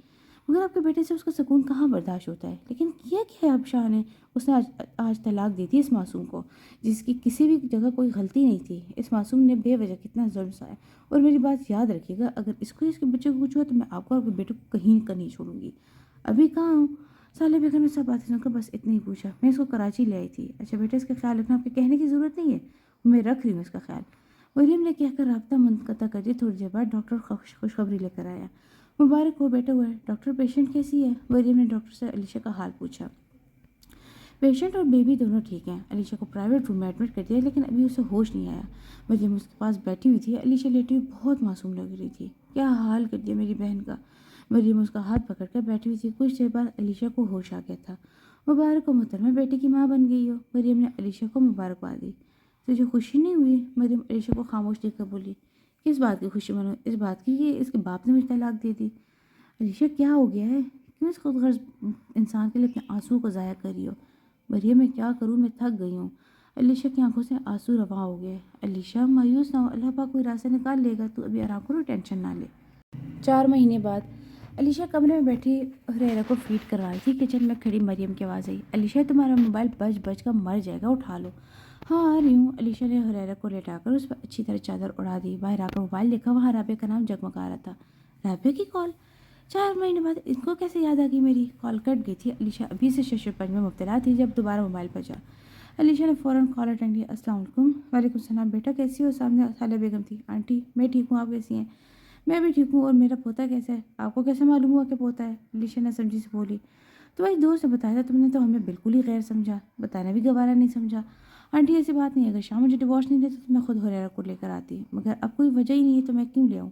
مگر آپ کے بیٹے سے اس کا سکون کہاں برداشت ہوتا ہے. لیکن کیا ہے اب شاہ نے؟ اس نے آج طلاق دی تھی اس معصوم کو, جس کی کسی بھی جگہ کوئی غلطی نہیں تھی. اس معصوم نے بے وجہ کتنا ظلم سہا ہے. اور میری بات یاد رکھیے گا, اگر اس کو اس کے بچے کو کچھ ہوا تو میں آپ کو اور آپ کے بیٹے کو کہیں کا نہیں چھوڑوں گی. ابھی کہاں ہوں؟ صالح بیگم نے سب باتیں سن کر بس اتنا ہی پوچھا. میں اس کو کراچی لے آئی تھی. اچھا بیٹا, اس کا خیال رکھنا آپ کے کہنے کی ضرورت نہیں ہے, میں رکھ رہی ہوں اس کا خیال. مریم نے کہہ کر رابطہ منقطع کر دیا۔ تھوڑی دیر بعد ڈاکٹر خوشخبری لے کر آیا۔ مبارک ہو بیٹا ہوا ہے ڈاکٹر، پیشنٹ کیسی ہے؟ مریم نے ڈاکٹر سے علیشہ کا حال پوچھا۔ پیشنٹ اور بیبی دونوں ٹھیک ہیں۔ علیشہ کو پرائیویٹ روم میں ایڈمٹ کر دیا لیکن ابھی اسے ہوش نہیں آیا۔ مریم اس کے پاس بیٹھی ہوئی تھی۔ علیشہ لیٹی ہوئی بہت معصوم لگ رہی تھی۔ کیا حال کر دیا میری بہن کا۔ مریم اس کا ہاتھ پکڑ کر بیٹھی ہوئی تھی۔ کچھ دیر بعد علیشہ کو ہوش آ گیا تھا۔ مبارک ہو محترمہ، بیٹے کی ماں بن گئی ہو۔ مریم نے علیشہ کو مبارکباد دی۔ تجھے خوشی نہیں ہوئی؟ مریم علیشہ کو خاموش دیکھ کر بولی۔ کس بات کی خوشی منو؟ اس بات کی کہ اس کے باپ نے مجھے طلاق دے دی۔ علیشہ کیا ہو گیا ہے؟ کیوں اس خود غرض انسان کے لیے اپنے آنسو کو ضائع کر رہی ہو؟ مریم میں کیا کروں، میں تھک گئی ہوں۔ علیشہ کی آنکھوں سے آنسو رواں ہو گئے۔ علیشہ مایوس نہ ہو، اللہ پاک کوئی راستہ نکال لے گا، تو ابھی آرام کرو، ٹینشن نہ لے۔ 4 مہینے بعد علیشہ کمرے میں بیٹھی ہریرا کو فیڈ کروا رہی تھی۔ کچن میں کھڑی مریم کی آواز آئی، علیشہ تمہارا موبائل بج بج کا مر جائے گا، اٹھا لو۔ ہاں آ رہی ہوں۔ علیشہ نے ہریرا کو لیٹا کر اس پر اچھی طرح چادر اڑا دی۔ باہر آ کر موبائل دیکھا، وہاں رابعہ کا نام جگمگا رہا تھا۔ رابعہ کی کال! 4 مہینے بعد ان کو کیسے یاد آ گئی میری؟ کال کٹ گئی تھی۔ علیشہ ابھی سے ششر پنج میں مبتلا تھی جب دوبارہ موبائل بجا۔ علیشہ نے فوراً کال اٹینڈ کیا۔ السلام علیکم۔ وعلیکم السلام بیٹا، کیسی ہو؟ سامنے صالحہ بیگم تھی۔ آنٹی میں ٹھیک ہوں، آپ کیسی ہیں؟ میں بھی ٹھیک ہوں۔ اور میرا پوتا کیسا ہے؟ آپ کو کیسے معلوم ہوا کہ پوتا ہے؟ علیشہ نے سمجھی سے بولی۔ تمہاری دوست نے بتایا تھا، تم نے تو ہمیں بالکل ہی غیر سمجھا، بتانا بھی گوارا نہیں سمجھا۔ آنٹی ایسی بات نہیں ہے، اگر شام مجھے ڈیورس نہیں دیتا تو میں خود ہریرا کو لے کر آتی، مگر اب کوئی وجہ ہی نہیں ہے تو میں کیوں لے آؤں؟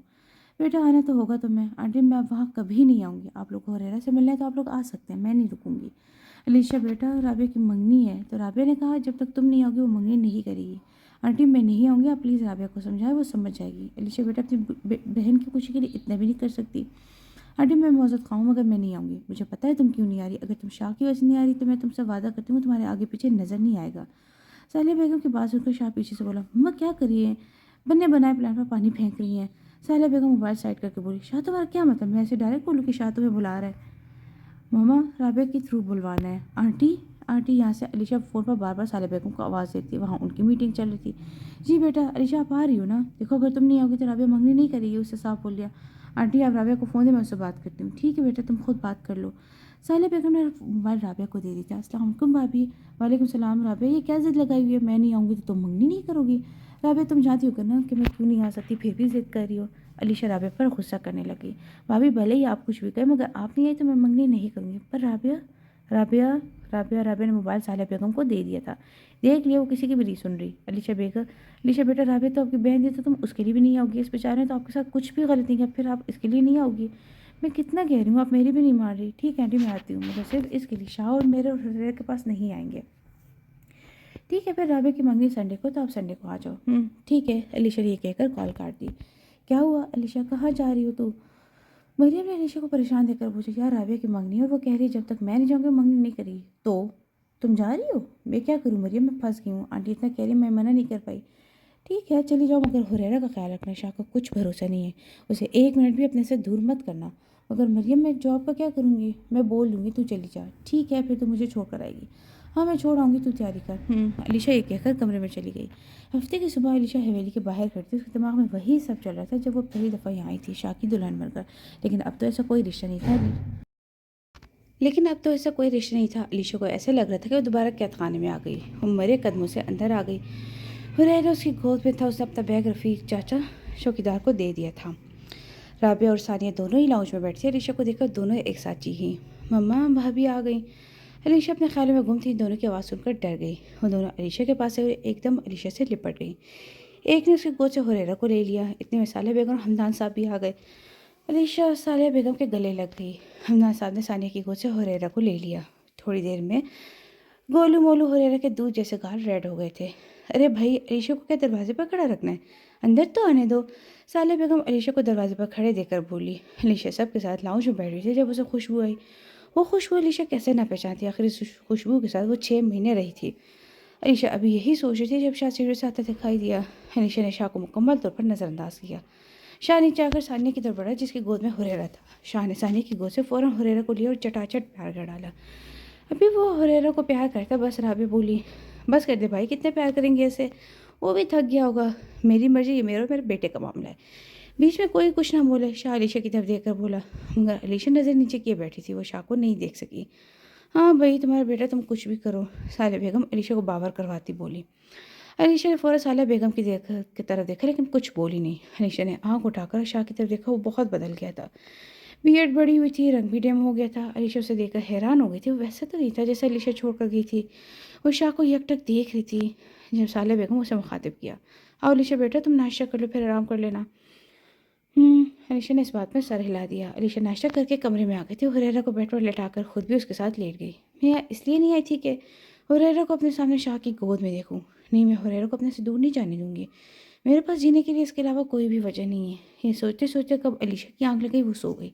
بیٹا آنا تو ہوگا تمہیں۔ آنٹی میں اب وہاں کبھی نہیں آؤں گی، آپ لوگ کو ہریرا سے ملنا ہے تو آپ لوگ آ سکتے ہیں، میں نہیں رکوں گی۔ علیشہ بیٹا رابعہ کی منگنی ہے، تو رابعہ نے کہا جب تک تم نہیں آؤ گی وہ منگنی نہیں کرے گی۔ آنٹی میں نہیں آؤں گی، آپ پلیز رابعہ کو سمجھائیں، وہ سمجھ جائے گی۔ علیشہ بیٹا اپنی بہن کی خوشی کے لیے اتنا بھی نہیں کر سکتی۔ آنٹی میں معذرت خواہ ہوں مگر میں نہیں آؤں گی، مجھے پتہ ہے تم کیوں نہیں آ رہی، اگر تم شاہ کی وجہ سے نہیں آ رہی تو میں تم سے وعدہ کرتی ہوں تمہارے آگے پیچھے نظر نہیں آئے گا۔ صالحہ بیگم کی بات سن کر شاہ پیچھے سے بولا، مما کیا کر رہی ہیں؟ بنے بنائے پلان پر پانی پھینک رہی ہیں۔ صالحہ بیگم موبائل سائڈ کر کے بولی، شاہ تمہارا کیا مطلب؟ میں ایسے ڈائریکٹ بولوں کہ شاہ تمہیں بلا رہا ہے؟ ماما رابعہ کے تھرو بلوانا ہے۔ آنٹی یہاں سے علیشہ فون پر بار بار صالحہ بیگم کو آواز دیتی ہے، وہاں ان کی میٹنگ چل رہی تھی۔ جی بیٹا علیشہ آپ آ رہی ہو نا؟ دیکھو اگر تم نہیں آؤ گی تو رابعہ منگنی نہیں کرے گی، اس سے صاف بول دیا۔ آنٹی آپ رابعہ کو فون دے، میں اس سے بات کرتی ہوں۔ ٹھیک ہے بیٹا تم خود بات کر لو۔ صالحہ بیگم نے موبائل رابعہ کو دے دی تھا۔ السلام علیکم بھابھی۔ وعلیکم السلام۔ رابعہ یہ کیا ضد لگائی ہوئی ہے؟ میں نہیں آؤں گی تو تم منگنی نہیں کرو گی؟ رابعہ تم جانتی ہو نا کہ میں کیوں نہیں آ سکتی، پھر بھی ضد کر رہی ہو۔ علیشہ رابعہ پر غصہ کرنے لگی۔ بھابھی بھلے ہی آپ کچھ بھی کہیں مگر آپ نہیں آئی تو میں منگنی نہیں کروں گی۔ پر رابعہ نے موبائل صالحہ بیگم کو دے دیا تھا۔ دیکھ لیا وہ کسی کی بھی نہیں سن رہی۔ علیشہ بیٹا رابعہ تو آپ کی بہن تھی تو تم اس کے لیے بھی نہیں آؤ گی، اس بیچارے نے تو آپ کے ساتھ کچھ بھی غلط نہیں کیا، پھر آپ اس کے لیے نہیں آؤ گی؟ میں کتنا کہہ رہی ہوں، آپ میری بھی نہیں مان رہی۔ ٹھیک ہے آنٹی میں آتی ہوں، مگر صرف اس کے لیے، شاہ اور میرے اور ہریرا کے پاس نہیں آئیں گے۔ ٹھیک ہے پھر رابعہ کی منگنی سنڈے کو، تو آپ سنڈے کو آ جاؤ۔ ٹھیک ہے۔ علیشہ نے یہ کہہ کر کال کاٹ دی۔ کیا ہوا علیشہ، کہاں جا رہی ہو تو؟ مریم نے علیشہ کو پریشان دیکھ کر پوچھا، یار رابعہ کی منگنی اور وہ کہہ رہی ہے جب تک میں نہیں جاؤں گی وہ منگنی نہیں کرے گی، تو تم جا رہی ہو؟ میں کیا کروں مریم، میں پھنس گئی ہوں، آنٹی اتنا کہہ رہی میں منع نہیں کر پائی۔ ٹھیک ہے چلی جاؤ مگر ہریرا کا خیال رکھنا، شاہ کا کچھ بھروسہ نہیں ہے، اسے 1 منٹ بھی اپنے سے دور مت کرنا۔ مگر مریم میں جاب کا کیا کروں گی؟ میں بول دوں گی تو چلی جا۔ ٹھیک ہے پھر تو مجھے چھوڑ کر آئے گی؟ ہاں میں چھوڑ آؤں گی، تو تیاری کر۔ علیشہ یہ کہہ کر کمرے میں چلی گئی۔ ہفتے کی صبح علیشہ حویلی کے باہر کھڑی تھی، اس کے دماغ میں وہی سب چل رہا تھا جب وہ پہلی دفعہ یہاں آئی تھی، شاہ کی دلہن بن کر، لیکن اب تو ایسا کوئی رشتہ نہیں تھا۔ علیشہ کو ایسے لگ رہا تھا کہ وہ دوبارہ قید خانے میں آ گئی، وہ مرے قدموں سے اندر آ گئی۔ ہریرا اس کی گود میں تھا، اس نے اپنا بیگ رفیق چاچا چوکیدار کو دے دیا تھا۔ رابعہ اور ثانیہ دونوں ہی لاؤنج میں بیٹھی تھی۔ علیشہ کو دیکھ کر دونوں ایک ساتھ چیخیں، مما بھابھی آ گئی۔ علیشہ اپنے خیالوں میں گم تھی، دونوں کی آواز سن کر ڈر گئی۔ وہ دونوں علیشہ کے پاس سے ایک دم علیشہ سے لپٹ گئی۔ ایک نے اس کی گود سے ہریرا کو لے لیا۔ اتنے میں صالحہ بیگم اور حمدان صاحب بھی آ گئے۔ علیشہ صالحہ بیگم کے گلے لگ گئی۔ حمدان صاحب نے ثانیہ کی گود سے ہریرا کو لے لیا۔ تھوڑی دیر میں گولو مولو ہریرا کے دودھ جیسے گال ریڈ ہو گئے تھے۔ ارے بھائی علیشہ کو کیا دروازے پر کھڑا رکھنا ہے، اندر تو آنے دو۔ صالحہ بیگم علیشہ کو دروازے پر کھڑے دیکھ کر بولی۔ علیشہ سب کے ساتھ لاؤنج میں بیٹھ رہی تھی جب اسے خوشبو آئی۔ وہ خوشبو علیشہ کیسے نہ پہچانتی، آخر اس خوشبو کے ساتھ وہ 6 مہینے رہی تھی۔ علیشہ ابھی یہی سوچ رہی تھی جب شاہ سیڑھیوں سے آتا دکھائی دیا۔ علیشہ نے شاہ کو مکمل طور پر نظر انداز کیا۔ شاہ نیچے آ کر ثانیہ کی طرف بڑھا جس کی گود میں ہریرا تھا۔ شاہ نے ثانیہ کی گود سے فوراً ہریرا کو لیا اور چٹاچٹ پیار کر ڈالا۔ ابھی وہ ہریرا کو پیار کرتا بس رابعہ بولی، بس کر دے بھائی، کتنے پیار کریں گے اسے، وہ بھی تھک گیا ہوگا، میری مرضی، یہ میرے اور میرے بیٹے کا معاملہ ہے۔ بیچ میں کوئی کچھ نہ بولے۔ شاہ علیشہ کی طرف دیکھ کر بولا، مگر علیشہ نظر نیچے کیے بیٹھی تھی، وہ شاہ کو نہیں دیکھ سکی۔ ہاں بھائی تمہارا بیٹا، تم کچھ بھی کرو، صالحہ بیگم علیشہ کو باور کرواتی بولی۔ علیشا نے فوراً سالیہ بیگم کی طرف دیکھا لیکن کچھ بولی نہیں۔ علیشا نے آنکھ اٹھا کر شاہ کی طرف دیکھا، وہ بہت بدل گیا تھا، بیئرڈ بڑی ہوئی تھی، رنگ بھی ڈیم ہو گیا تھا۔ علیشا اسے دیکھ کر حیران ہو گئی تھی، وہ ویسا تو نہیں تھا جیسے علیشا چھوڑ کر گئی تھی۔ وہ شاہ کو یکٹک دیکھ رہی تھی جب سالیہ بیگم اسے مخاطب کیا، آؤ علیشا بیٹا تم ناشتہ کر لو پھر آرام کر لینا۔ علیشا نے اس بات میں سر ہلا دیا۔ علیشا ناشتہ کر کے کمرے میں آ گئی تھی، ہریرا کو بیڈ پر لٹا کر خود بھی اس کے ساتھ لیٹ گئی۔ میں اس لیے نہیں آئی تھی کہ ہریرا کو اپنے سامنے شاہ کی گود میں دیکھوں، نہیں میں ہریرا کو اپنے سے دور نہیں جانے دوں گی، میرے پاس جینے کے لیے اس کے علاوہ کوئی بھی وجہ نہیں ہے۔ یہ سوچتے سوچتے کب علیشا کی آنکھ لگی وہ سو گئی۔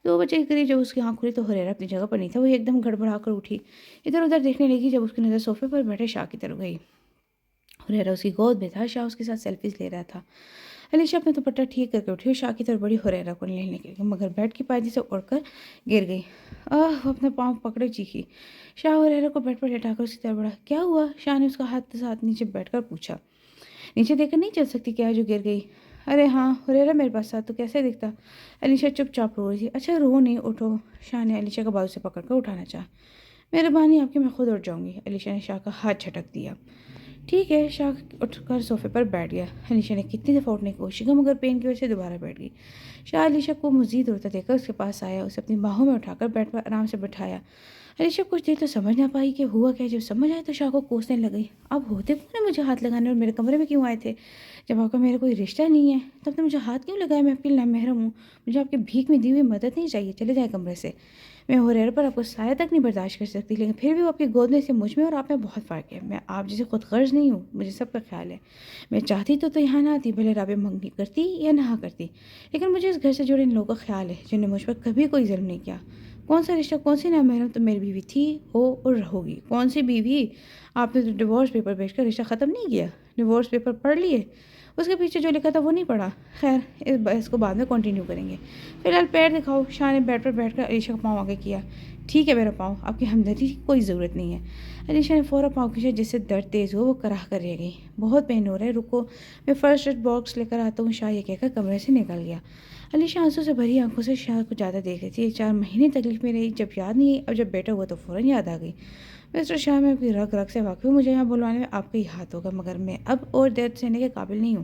2 بجے کے قریب جب اس کی آنکھ کھلی تو ہریرا اپنی جگہ پر نہیں تھا، وہ ایک دم گڑبڑا کر اٹھی، ادھر ادھر دیکھنے لگی۔ جب اس کی نظر صوفے پر بیٹھے شاہ کی طرف گئی، ہریرا اس کی گود میں تھا، شاہ اس کے ساتھ سیلفیز لے رہا تھا۔ علیشا اپنا دوپٹہ ٹھیک کر کے اٹھی اور شاہ کی طرف بڑی، ہریرا کو لینے کے لیے، مگر بیڈ کی پائیدی سے اڑ کر گر گئی۔ وہ اپنا پاؤں پکڑے چیخی۔ شاہ ہریرا کو بیڈ پر لٹا کر اس کی طرف بڑھا۔ کیا ہوا؟ شاہ نے اس کا ہاتھ ساتھ نیچے بیٹھ کر پوچھا۔ نیچے دیکھ کر نہیں چل سکتی کیا جو گر گئی؟ ارے ہاں ہریرا میرے پاس تھا تو کیسے دکھتا؟ علیشا چپ چاپ رو رہی تھی۔ اچھا رو نہیں، اٹھو۔ شاہ نے علیشا کا بازو سے پکڑ کر اٹھانا چاہا۔ مہربانی آپ کی، میں خود اٹھ جاؤں گی۔ علیشا نے شاہ کا ہاتھ جھٹک دیا۔ ٹھیک ہے۔ شاہ اٹھ کر صوفے پر بیٹھ گیا۔ علیشا نے کتنی دفعہ اٹھنے کی کوشش کی مگر پین کی وجہ سے دوبارہ بیٹھ گئی۔ شاہ علیشا کو مزید روتا دیکھ کر اس کے پاس آیا، اسے اپنی باہوں میں اٹھا کر بیڈ پر آرام سے بٹھایا۔ علیشا کچھ دیر تو سمجھ نہ پائی کہ ہوا کیا، جب سمجھ آئے تو شاہ کو کوسنے لگئی۔ اب ہوتے کیوں نے مجھے ہاتھ لگانے اور میرے کمرے میں کیوں آئے تھے؟ جب آپ کا میرا کوئی رشتہ نہیں ہے تو آپ نے مجھے ہاتھ کیوں لگایا؟ میں آپ کی نامحرم ہوں، مجھے آپ کے بھیک میں دی ہوئی مدد نہیں چاہیے، چلے جائیں کمرے سے۔ میں ہریرا پر آپ کو سایہ تک نہیں برداشت کر سکتی، لیکن پھر بھی وہ آپ کی گود میں سے مجھ میں اور آپ میں بہت فرق ہے۔ میں آپ جیسے خود غرض نہیں ہوں، مجھے سب کا خیال ہے۔ میں چاہتی تو یہاں نہ آتی، بھلے رابعہ منگنی کرتی یا نہ کرتی، لیکن مجھے اس گھر سے جڑے ان لوگوں کا خیال ہے جنہوں نے مجھ پر کبھی کوئی ظلم نہیں کیا۔ کون سا رشتہ، کون سی نامحرم تو میری بیوی تھی، ہو اور رہو گی۔ کون سی بیوی؟ آپ نے تو ڈیورس پیپر بھیج کر رشتہ ختم نہیں کیا۔ ڈیورس پیپر پڑھ لیے؟ اس کے پیچھے جو لکھا تھا وہ نہیں پڑھا؟ خیر اس بحث کو بعد میں کنٹینیو کریں گے، فی الحال پیر دکھاؤ۔ شاہ نے بیڈ پر بیٹھ کر علیشا کا پاؤں آگے کیا۔ ٹھیک ہے میرا پاؤں، آپ کی ہمدردی کی کوئی ضرورت نہیں ہے۔ علیشا نے فوراً پاؤں کھینچا، جس سے درد تیز ہو وہ کراہ کر رہ گئی۔ بہت پین ہو رہا ہے، رکو میں فرسٹ ایڈ باکس لے کر آتا ہوں۔ شاہ یہ کہہ کر کمرے سے نکل گیا۔ علیشا آنسو سے بھری آنکھوں سے شاہ کو زیادہ دیکھ رہی تھی۔ 4 مہینے تکلیف میں رہی، جب یاد نہیں، اب جب بیٹا ہوا تو فوراً یاد آ گئی۔ مسٹر شاہ، میں آپ کی رگ رگ سے واقف ہوں، مجھے یہاں بلوانے میں آپ کا ہی ہاتھ ہوگا، مگر میں اب اور درد سہنے کے قابل نہیں ہوں،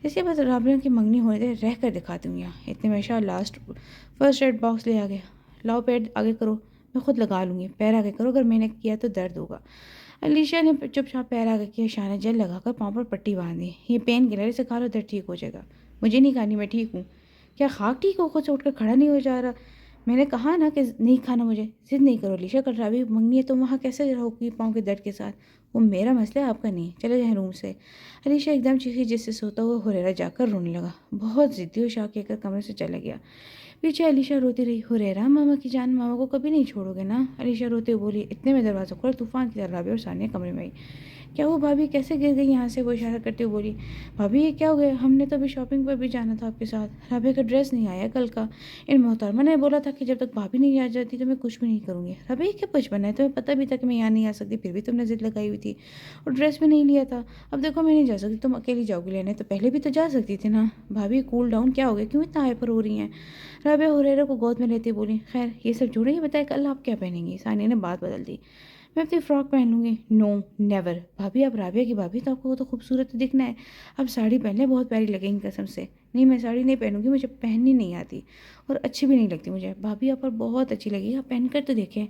اس کے بعد رابعہ کی منگنی ہونے دے، رہ کر دکھاتی ہوں یہاں۔ اتنے میں شاہ فرسٹ ایڈ باکس لے آ گیا۔ لاؤ پیر آگے کرو، میں خود لگا لوں گی، پیر آگے کرو، اگر میں نے کیا تو درد ہوگا۔ علیشا نے چپ چاپ پیر آگے کیا۔ شاہ نے جل لگا کر پاؤں پر پٹی باندھ دی۔ یہ پین کلر سے کھا لو، درد ٹھیک ہو جائے گا۔ مجھے نہیں کھانی، میں ٹھیک ہوں۔ کیا خاک ٹھیک ہو؟ خود سے اٹھ کر کھڑا نہیں ہو جا رہا؟ میں نے کہا نا کہ نہیں کھانا مجھے، ضد نہیں کرو علیشا، کل رابعہ منگنی ہے تو وہاں کیسے رہو گی پاؤں کے درد کے ساتھ؟ وہ میرا مسئلہ ہے، آپ کا نہیں، چلے جائیں روم سے۔ علیشا ایک دم چیخی، جس سے سوتا ہوا ہریرا جا کر رونے لگا۔ بہت ضدی ہو، شاہ کہہ کر کمرے سے چلا گیا۔ پیچھے علیشا روتی رہی۔ ہریرا ماما کی جان، ماما کو کبھی نہیں چھوڑو گے نا؟ علیشا روتے ہوئے بولی۔ اتنے میں دروازہ کھولا، طوفان کی طرح رابعہ اور ثانیہ کمرے میں آئی۔ کیا وہ بھابھی کیسے گر گئی یہاں سے؟ وہ اشارہ کرتے ہوئے بولی۔ بھابھی یہ کیا ہو گیا؟ ہم نے تو ابھی شاپنگ پر بھی جانا تھا آپ کے ساتھ، رابعہ کا ڈریس نہیں آیا کل کا، ان محترمہ نے بولا تھا کہ جب تک بھابھی نہیں آ جاتی تو میں کچھ بھی نہیں کروں گی۔ رابعہ کیا بچپنا ہے، تمہیں پتہ بھی تھا کہ میں یہاں نہیں آ سکتی، پھر بھی تم نے ضد لگائی ہوئی تھی اور ڈریس بھی نہیں لیا تھا۔ اب دیکھو میں نہیں جا سکتی، تم اکیلی جاؤ گی لینے، تو پہلے بھی تو جا سکتی تھی نا۔ بھابھی کول ڈاؤن، کیا ہو گیا، کیوں اتنا ہائپر ہو رہی ہیں؟ رابعہ ہریرا کو گود میں لیتی بولی۔ خیر یہ سب چھوڑیں، یہ بتائے کل آپ کیا پہنیں گی؟ ثانیہ نے بات بدل دی۔ میں اپنی فراک پہن لوں گی۔ نو نیور بھابھی، آپ رابعہ کی بھابھی تو آپ کو تو خوبصورت دکھنا ہے، اب ساڑی پہن لیں، بہت پیاری لگیں گی قسم سے۔ نہیں میں ساڑی نہیں پہنوں گی، مجھے پہننی نہیں آتی اور اچھی بھی نہیں لگتی مجھے۔ بھابھی آپ پر بہت اچھی لگی، آپ پہن کر تو دیکھیں۔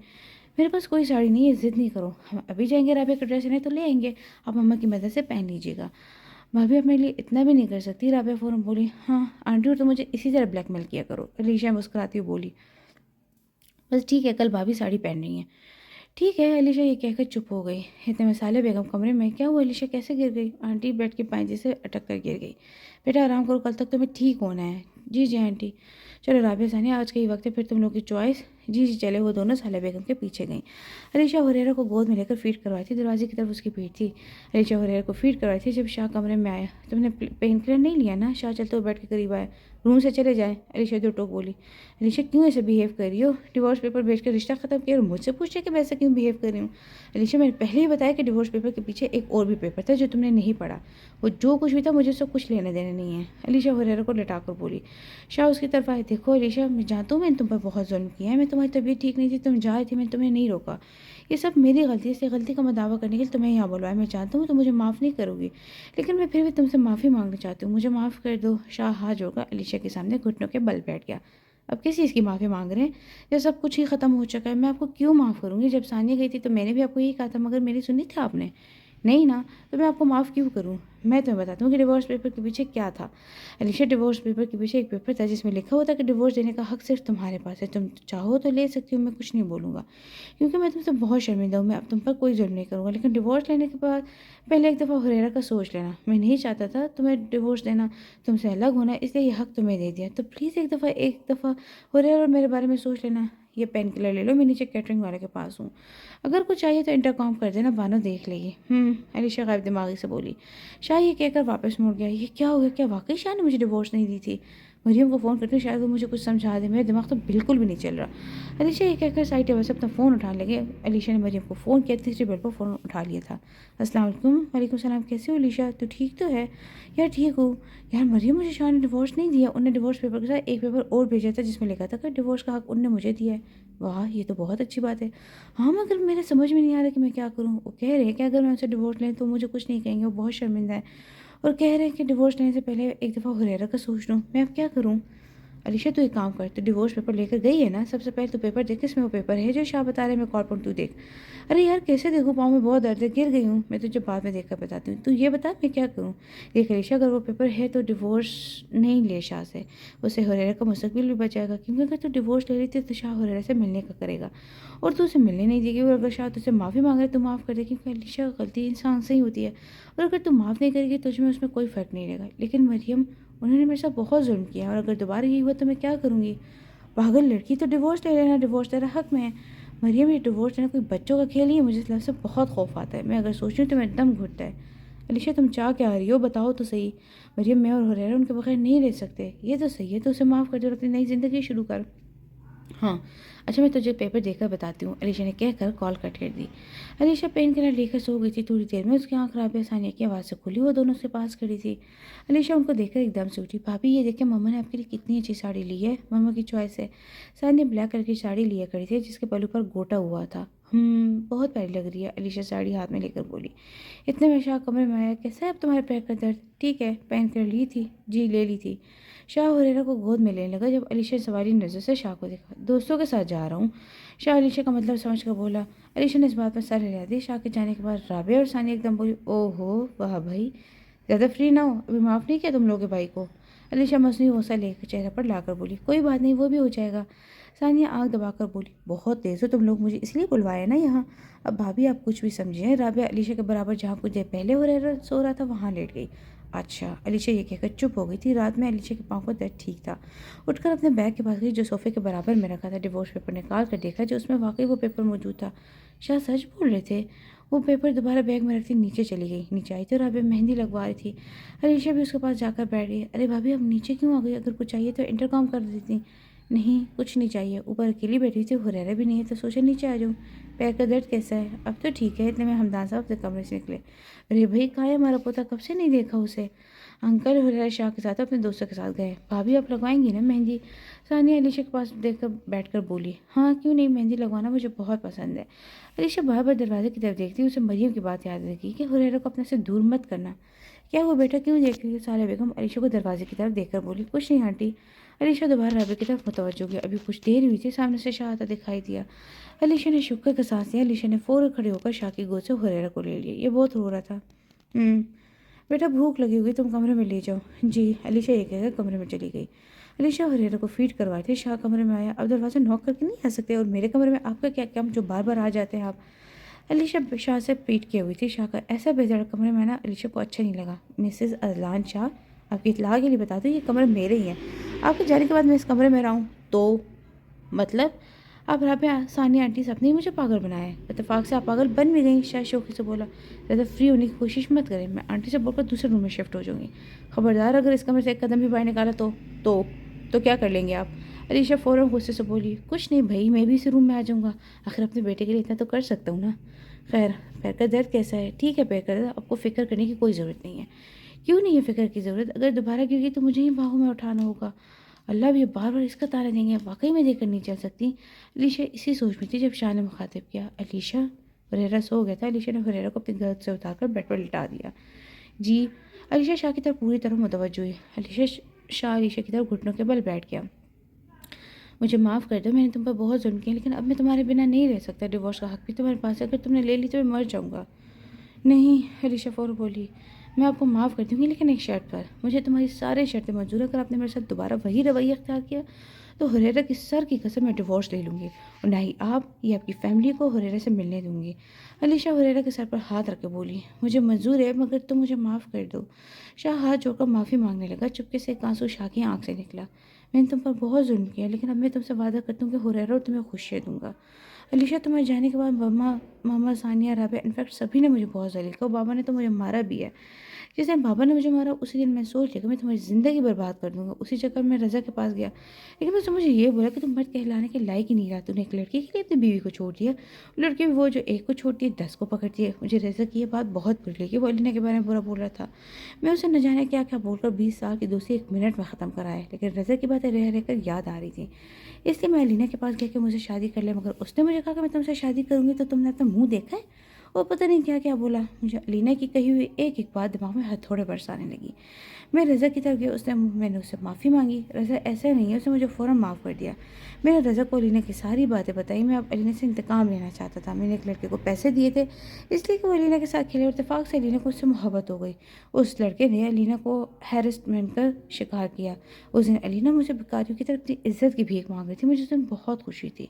میرے پاس کوئی ساڑی نہیں ہے، ضد نہیں کرو، ہم ابھی جائیں گے رابعہ کا ڈریس لینے تو لے آئیں گے، آپ مما کی مدد سے پہن لیجیے گا۔ بھابھی آپ میرے لیے اتنا بھی نہیں کر سکتی؟ رابعہ فوراً بولی۔ ہاں آنٹی، اور تو مجھے اسی طرح بلیک میل کیا کرو۔ علیشا مسکراتی ہوئی بولی۔ بس ٹھیک ہے، کل بھابھی ساڑی پہن رہی ہیں۔ ٹھیک ہے، علیشا یہ کہہ کر چپ ہو گئی۔ اتنے میں سالیہ بیگم کمرے میں۔ کیا ہوا علیشا، کیسے گر گئی؟ آنٹی بیڈ کی پائنجی سے اٹک کر گر گئی۔ بیٹا آرام کرو، کل تک تمہیں ٹھیک ہونا ہے۔ جی جی آنٹی۔ چلو رابعہ ثانیہ، آج کا ہی وقت ہے، پھر تم لوگ کی چوائس۔ جی جی چلے۔ وہ دونوں سالیہ بیگم کے پیچھے گئیں۔ علیشا ہریرا کو گود میں لے کر فیڈ کروائی تھی، دروازے کی طرف اس کی پیٹھ تھی۔ علیشا ہریرا کو فیڈ کروائی تھی جب شاہ کمرے میں آیا۔ تم نے پین کلر نہیں لیا نا؟ شاہ چلتے ہوئے بیٹھ کے قریب آیا۔ روم سے چلے جائیں، علیشا دو ٹوک بولی۔ علیشا کیوں ایسے بیہیو کر رہی ہو؟ ڈیورس پیپر بھیج کر رشتہ ختم کیا اور مجھ سے پوچھ رہے کہ میں ایسا کیوں بیہیو کر رہی ہوں؟ علیشا میں نے پہلے ہی بتایا کہ ڈیورس پیپر کے پیچھے ایک اور بھی پیپر تھا جو تم نے نہیں پڑھا، وہ جو کچھ بھی تھا مجھے اس سے کچھ لینے دینے نہیں ہے۔ علیشا ہریرا کو لٹا کر بولی۔ شاہ اس کی طرف آئے، دیکھو علیشا میں جانتا ہوں میں نے تم پر بہت ظلم کیا ہے، میں تمہاری طبیعت ٹھیک نہیں تھی، تم جا رہی تھی، میں نے تمہیں نہیں روکا، یہ سب میری غلطی ہے، اس غلطی کا مداوع کرنے کے لیے تمہیں یہاں بلوایا، میں جانتا ہوں تم مجھے معاف نہیں کرو گی، لیکن میں پھر بھی تم سے معافی مانگنا چاہتی ہوں، مجھے معاف کر دو۔ شاہ ہاتھ جوڑ کر علیشا کے سامنے گھٹنوں کے بل بیٹھ گیا۔ اب کس چیز کی معافی مانگ رہے ہیں؟ جب سب کچھ ہی ختم ہو چکا ہے، میں آپ کو کیوں معاف کروں گی؟ جب ثانیہ گئی تھی تو میں نے بھی آپ کو یہی کہا تھا، مگر میری سنی تھی آپ نے؟ نہیں نا، تو میں آپ کو معاف کیوں کروں؟ میں تمہیں بتاتا ہوں کہ ڈیورس پیپر کے پیچھے کیا تھا۔ علیشا، ڈیورس پیپر کے پیچھے ایک پیپر تھا جس میں لکھا ہوا تھا کہ ڈیورس دینے کا حق صرف تمہارے پاس ہے، تم چاہو تو لے سکتی ہو، میں کچھ نہیں بولوں گا، کیونکہ میں تم سے بہت شرمندہ ہوں، میں اب تم پر کوئی ظلم نہیں کروں گا، لیکن ڈیورس لینے کے بعد پہلے ایک دفعہ ہریرا کا سوچ لینا، میں نہیں چاہتا تھا تمہیں ڈیورس دینا، تم سے الگ ہونا، اس لیے یہ حق تمہیں دے دیا، تو پلیز ایک دفعہ ہریرا اور میرے بارے میں سوچ لینا۔ یہ پین کلر لے لو، میں نیچے کیٹرنگ والے کے پاس ہوں، اگر کچھ چاہیے تو انٹرکام کر دینا، بانو دیکھ لے گی۔ علیشا غائب دماغی سے بولی۔ شاہ یہ کہہ کر واپس مڑ گیا۔ یہ کیا ہو گیا؟ کیا واقعی شاہ نے مجھے ڈیورس نہیں دی تھی؟ مریم کو فون کرتی ہوں، شاید وہ مجھے کچھ سمجھا دے، میرا دماغ تو بالکل بھی نہیں چل رہا۔ علیشا یہ کہہ کر سائڈ ٹیبل سے اپنا فون اٹھانے لگے۔ علیشا نے مریم کو فون کیا، تیسری بیل پر فون اٹھا لیا تھا۔ السلام علیکم۔ وعلیکم السلام، کیسے ہو علیشا؟ تو ٹھیک تو ہے؟ یار ٹھیک ہوں یار، مریم مجھے شاہ نے ڈیورس نہیں دیا، انہوں نے ڈیورس پیپر کے ساتھ ایک پیپر اور بھیجا تھا جس میں لکھا تھا کہ ڈیورس کا حق انہوں نے مجھے دیا ہے۔ واہ، یہ تو بہت اچھی بات ہے۔ ہاں مگر میرے سمجھ میں نہیں آ رہا کہ میں کیا کروں۔ وہ کہہ رہے ہیں کہ اگر میں ان سے ڈیورس لیں تو مجھے کچھ نہیں کہیں گے، وہ بہت شرمندہ ہے، اور کہہ رہے ہیں کہ ڈیورس لینے سے پہلے ایک دفعہ ہریرا کا سوچ لوں، میں اب کیا کروں؟ علیشا تو ایک کام کر، تو ڈیورس پیپر لے کر گئی ہے نا، سب سے پہلے تو پیپر دیکھ، اس میں وہ پیپر ہے جو شاہ بتا رہے ہیں، میں کال پر تو دیکھ۔ ارے یار کیسے دیکھوں، پاؤں میں بہت درد ہے، گر گئی ہوں، میں تجھے بعد میں دیکھ کر بتاتی ہوں، تو یہ بتا میں کیا کروں؟ دیکھ علیشا، اگر وہ پیپر ہے تو ڈیورس نہیں لے شاہ سے، اسے ہریرا کا مستقبل بھی بچائے گا، کیونکہ اگر تو ڈیورس لے لیتی تو شاہ ہریرا سے ملنے کا کرے گا، اور تو اسے ملنے نہیں دے گی، اور اگر شاہ تجھ سے معافی مانگ رہے تو معاف کر دے، کیونکہ علیشا غلطی انسان سے ہی ہوتی ہے، اور اگر تم معاف نہیں کرے گی تو اس میں کوئی فرق نہیں رہے گا۔ لیکن مریم، انہوں نے میرے ساتھ بہت ظلم کیا ہے، اور اگر دوبارہ یہی ہوا تو میں کیا کروں گی؟ پاگل لڑکی، تو ڈیورس لے لینا، ڈیورس تیرا حق میں ہے۔ مریم، یہ ڈیورس لینا کوئی بچوں کا کھیل نہیں ہے، مجھے اس لفظ سے بہت خوف آتا ہے، میں اگر سوچوں تو میرا دم گھٹتا ہے۔ علیشا، تم چاہ کیا رہی ہو، بتاؤ تو صحیح۔ مریم، میں اور ہریرا ان کے بغیر نہیں رہ سکتے۔ یہ تو صحیح ہے، تو اسے معاف کر دو اور اپنی نئی زندگی شروع کر۔ ہاں اچھا، میں تجھے پیپر دیکھ کر بتاتی ہوں، علیشا نے کہہ کر کال کٹ کر دی۔ علیشا پین کلر لے کر سو گئی تھی، تھوڑی دیر میں اس کی آنکھ رابعہ ثانیہ کی آواز سے کھلی، وہ دونوں اس کے پاس کھڑی تھی۔ علیشا ان کو دیکھ کر ایک دم سے اٹھی۔ بھابھی یہ دیکھیں، مما نے آپ کے لیے کتنی اچھی ساڑی لی ہے، مما کی چوائس ہے۔ ثانیہ بلیک کلر کی ساڑی لیا کری تھی جس کے پلو پر گوٹا ہوا تھا۔ بہت پیاری لگ رہی ہے، علیشا ساڑی ہاتھ میں لے کر بولی۔ اتنے میں شاہ کمرے میں آیا۔ کیسا ہے اب تمہارے پیر کا درد؟ ٹھیک ہے، پین کلر لی تھی؟ جی لے لی تھی۔ شاہ ہریرا کو گود میں لینے لگا جب علیشا نے سوالی نظر سے شاہ کو دیکھا۔ دوستوں کے ساتھ جا رہا ہوں، شاہ علیشا کا مطلب سمجھ کر بولا۔ علیشا نے اس بات پر سر ہلا دی۔ شاہ کے جانے کے بعد رابعہ اور ثانیہ ایک دم بولی، او ہو واہ بھائی، زیادہ فری نہ ہو، ابھی معاف نہیں کیا تم لوگوں کے بھائی کو؟ علیشا مصنوعی غصہ لے کر چہرہ پر لا کر بولی، کوئی بات نہیں، وہ بھی ہو جائے گا۔ ثانیہ آنکھ دبا کر بولی، بہت تیز ہو تم لوگ، مجھے اس لیے بلوایا نا یہاں۔ اب بھابھی آپ کچھ بھی سمجھیں۔ رابعہ علیشا کے برابر جہاں کچھ دیر پہلے ہریرا سو رہا تھا وہاں لیٹ گئی۔ اچھا، علیشا یہ کہہ کر چپ ہو گئی تھی۔ رات میں علیشا کے پاؤں کا درد ٹھیک تھا، اٹھ کر اپنے بیگ کے پاس گئی جو صوفے کے برابر میں رکھا تھا، ڈیورس پیپر نکال کر دیکھا جو اس میں واقعی وہ پیپر موجود تھا۔ شاہ سچ بول رہے تھے۔ وہ پیپر دوبارہ بیگ میں رکھتی نیچے چلی گئی۔ نیچے آئی تو رابعہ مہندی لگوا رہی تھی۔ علیشا بھی اس کے پاس جا کر بیٹھ گئی۔ ارے بھابھی اب نیچے کیوں آ گئی؟ اگر کچھ چاہیے تو انٹرکام کر دیتی۔ نہیں کچھ نہیں چاہیے، اوپر اکیلی بیٹھی تھی، ہریرا بھی نہیں ہے تو سوچا نیچے آ جاؤں۔ پیر کا درد کیسا ہے؟ اب تو ٹھیک ہے۔ اتنے میں حمدان صاحب اپنے کمرے سے نکلے۔ ارے بھائی کہاں ہے ہمارا پوتا، کب سے نہیں دیکھا اسے؟ انکل ہریرا شاہ کے ساتھ اپنے دوستوں کے ساتھ گئے۔ بھابھی آپ لگوائیں گی نا مہندی؟ ثانیہ علیشا کے پاس دیکھ کر بیٹھ کر بولی، ہاں کیوں نہیں، مہندی لگوانا مجھے بہت پسند ہے۔ علیشا بار بار دروازے کی طرف دیکھتی، اسے مریم کی بات یاد رہی کہ ہریرا کو اپنے سے دور مت کرنا۔ کیا ہوا بیٹا، کیوں دیکھ رہی ہے؟ سالیہ بیگم علیشا کو دروازے کی طرف دیکھ کر بولی، کچھ نہیں آنٹی۔ علیشا دوبارہ رابعہ کی طرف متوجہ ہو گیا۔ ابھی کچھ دیر ہوئی تھی، سامنے سے شاہ آتا دکھائی دیا۔ علیشا نے شکر کا سانس لیا۔ علیشا نے فوراً کھڑے ہو کر شاہ کی گود سے ہریرا کو لے لیا، یہ بہت رو رہا تھا۔ بیٹا بھوک لگی ہوگی، تم کمرے میں لے جاؤ۔ جی، علیشا یہ کہہ کر کمرے میں چلی گئی۔ علیشا ہریرا کو فیڈ کروائی تھی، شاہ کمرے میں آیا۔ اب دروازہ نوک کر کے نہیں آ سکتے، اور میرے کمرے میں آپ کا کیا کام جو بار بار آ جاتے ہیں آپ؟ علیشا شاہ سے پیٹ کیے ہوئی تھی۔ شاہ کا ایسا بے دھڑک کمرے میں آنا علیشا کو اچھا نہیں لگا۔ مسز اذلان شاہ، آپ کی اطلاع کے لیے بتا دوں یہ کمرے میرے ہی ہیں، آپ کے جانے کے بعد میں اس کمرے میں رہا ہوں تو مطلب آپ رابعہ ثانیہ آنٹی سب نے مجھے پاگل بنایا ہے۔ اتفاق سے آپ پاگل بن بھی گئیں۔ شاہ شوخی سے بولا، زیادہ فری ہونے کی کوشش مت کریں، میں آنٹی سے بول کر دوسرے روم میں شفٹ ہو جاؤں گی، خبردار اگر اس کمرے سے ایک قدم بھی باہر نکالا تو کیا کر لیں گے آپ؟ علیشا فوراً غصے سے بولی، کچھ نہیں بھائی، میں بھی اسی روم میں آ جاؤں گا، آخر اپنے بیٹے کے لیے اتنا تو کر سکتا ہوں نا۔ خیر، پیر کا درد کیسا ہے؟ ٹھیک ہے پیر کا درد، آپ کو فکر کرنے کی کوئی ضرورت نہیں ہے۔ کیوں نہیں ہے فکر کی ضرورت؟ اگر دوبارہ گر گئی تو مجھے ہی باہوں میں اٹھانا ہوگا۔ اللہ بھی بار بار اس کا تانا دیں گے، واقعی میں دیکھ کر نہیں چل سکتی۔ علیشا اسی سوچ میں تھی جب شاہ نے مخاطب کیا، علیشا۔ ہریرا سو گیا تھا۔ علیشا نے ہریرا کو اپنی گود سے اتار کر بیڈ پر لٹا دیا۔ جی۔ علیشا شاہ کی طرف پوری طرح متوجہ ہوئی۔ شاہ علیشا کی طرف گھٹنوں کے بل بیٹھ گیا۔ مجھے معاف کر دو، میں نے تم پر بہت ظلم کیا، لیکن اب میں تمہارے بنا نہیں رہ سکتا۔ ڈیورس کا حق بھی تمہارے پاس ہے، اگر تم نے لے لی تو میں مر جاؤں گا۔ نہیں، علیشا فوراً بولی، میں آپ کو معاف کر دوں گی، لیکن ایک شرط پر۔ مجھے تمہاری سارے شرطیں منظور ہیں۔ اگر آپ نے میرے ساتھ دوبارہ وہی رویہ اختیار کیا تو ہریرا کی سر کی قسم میں ڈیورس لے لوں گی، اور نہ ہی آپ یا آپ کی فیملی کو ہریرا سے ملنے دوں گی۔ علیشا ہریرا کے سر پر ہاتھ رکھ کے بولی، مجھے منظور ہے، مگر تم مجھے معاف کر دو۔ شاہ ہاتھ جوڑ کر معافی مانگنے لگا۔ چپکے سے ایک آنسو شاہ کی آنکھ سے نکلا۔ میں نے تم پر بہت ظلم کیا، لیکن اب میں تم سے وعدہ کرتا ہوں کہ ہریرا اور تمہیں خوشیاں دوں گا۔ علیشا، تمہارے جانے کے بعد ماما، ثانیہ، رابعہ، انفیکٹ سبھی نے مجھے بہت ذلیل کیا، اور بابا نے تو مجھے مارا بھی ہے۔ جس دن بابا نے مجھے مارا اسی دن میں سوچ لیا کہ میں تمہاری زندگی برباد کر دوں گا۔ اسی چکر میں رضا کے پاس گیا، لیکن اس نے مجھے یہ بولا کہ تم مرد کہلانے کے لائق ہی نہیں رہا، تو نے ایک لڑکی کے لیے اپنی بیوی کو چھوڑ دیا۔ لڑکی بھی وہ جو ایک کو چھوڑتی ہے 10 کو پکڑتی ہے۔ مجھے رضا کی یہ بات بہت بری لگی، وہ علینا کے بارے میں برا بول رہا تھا۔ میں اسے نہ جانے کیا کیا بول کر 20 سال کی دوستی 1 منٹ میں ختم کرایا، لیکن رضا کی باتیں رہ کر یاد آ رہی تھیں۔ اس لیے میں علینا کے پاس گیا کہ مجھے شادی کر لے، مگر اس نے مجھے کہا کہ میں تم سے شادی کروں گی تو تم نے اپنا منہ دیکھا ہے؟ اور پتہ نہیں کیا کیا بولا۔ مجھے علینا کی کہی ہوئی ایک ایک بات دماغ میں ہتھوڑے برسانے لگی۔ میں رضا کی طرف گیا، میں نے اس سے معافی مانگی۔ رضا ایسا نہیں ہے، اس نے مجھے فوراً معاف کر دیا۔ میں نے رضا کو علینا کی ساری باتیں بتائی۔ میں اب علینا سے انتقام لینا چاہتا تھا۔ میں نے ایک لڑکے کو پیسے دیے تھے اس لیے کہ وہ علینا کے ساتھ کھیلے، اور اتفاق سے علینا کو اس سے محبت ہو گئی۔ اس لڑکے نے علینا کو ہیرسمنٹ کا شکار کیا۔ اس دن علینا مجھے بھکاریوں کی طرف اپنی عزت کی بھیک مانگ رہی تھی۔ مجھے اس دن بہت خوشی تھی۔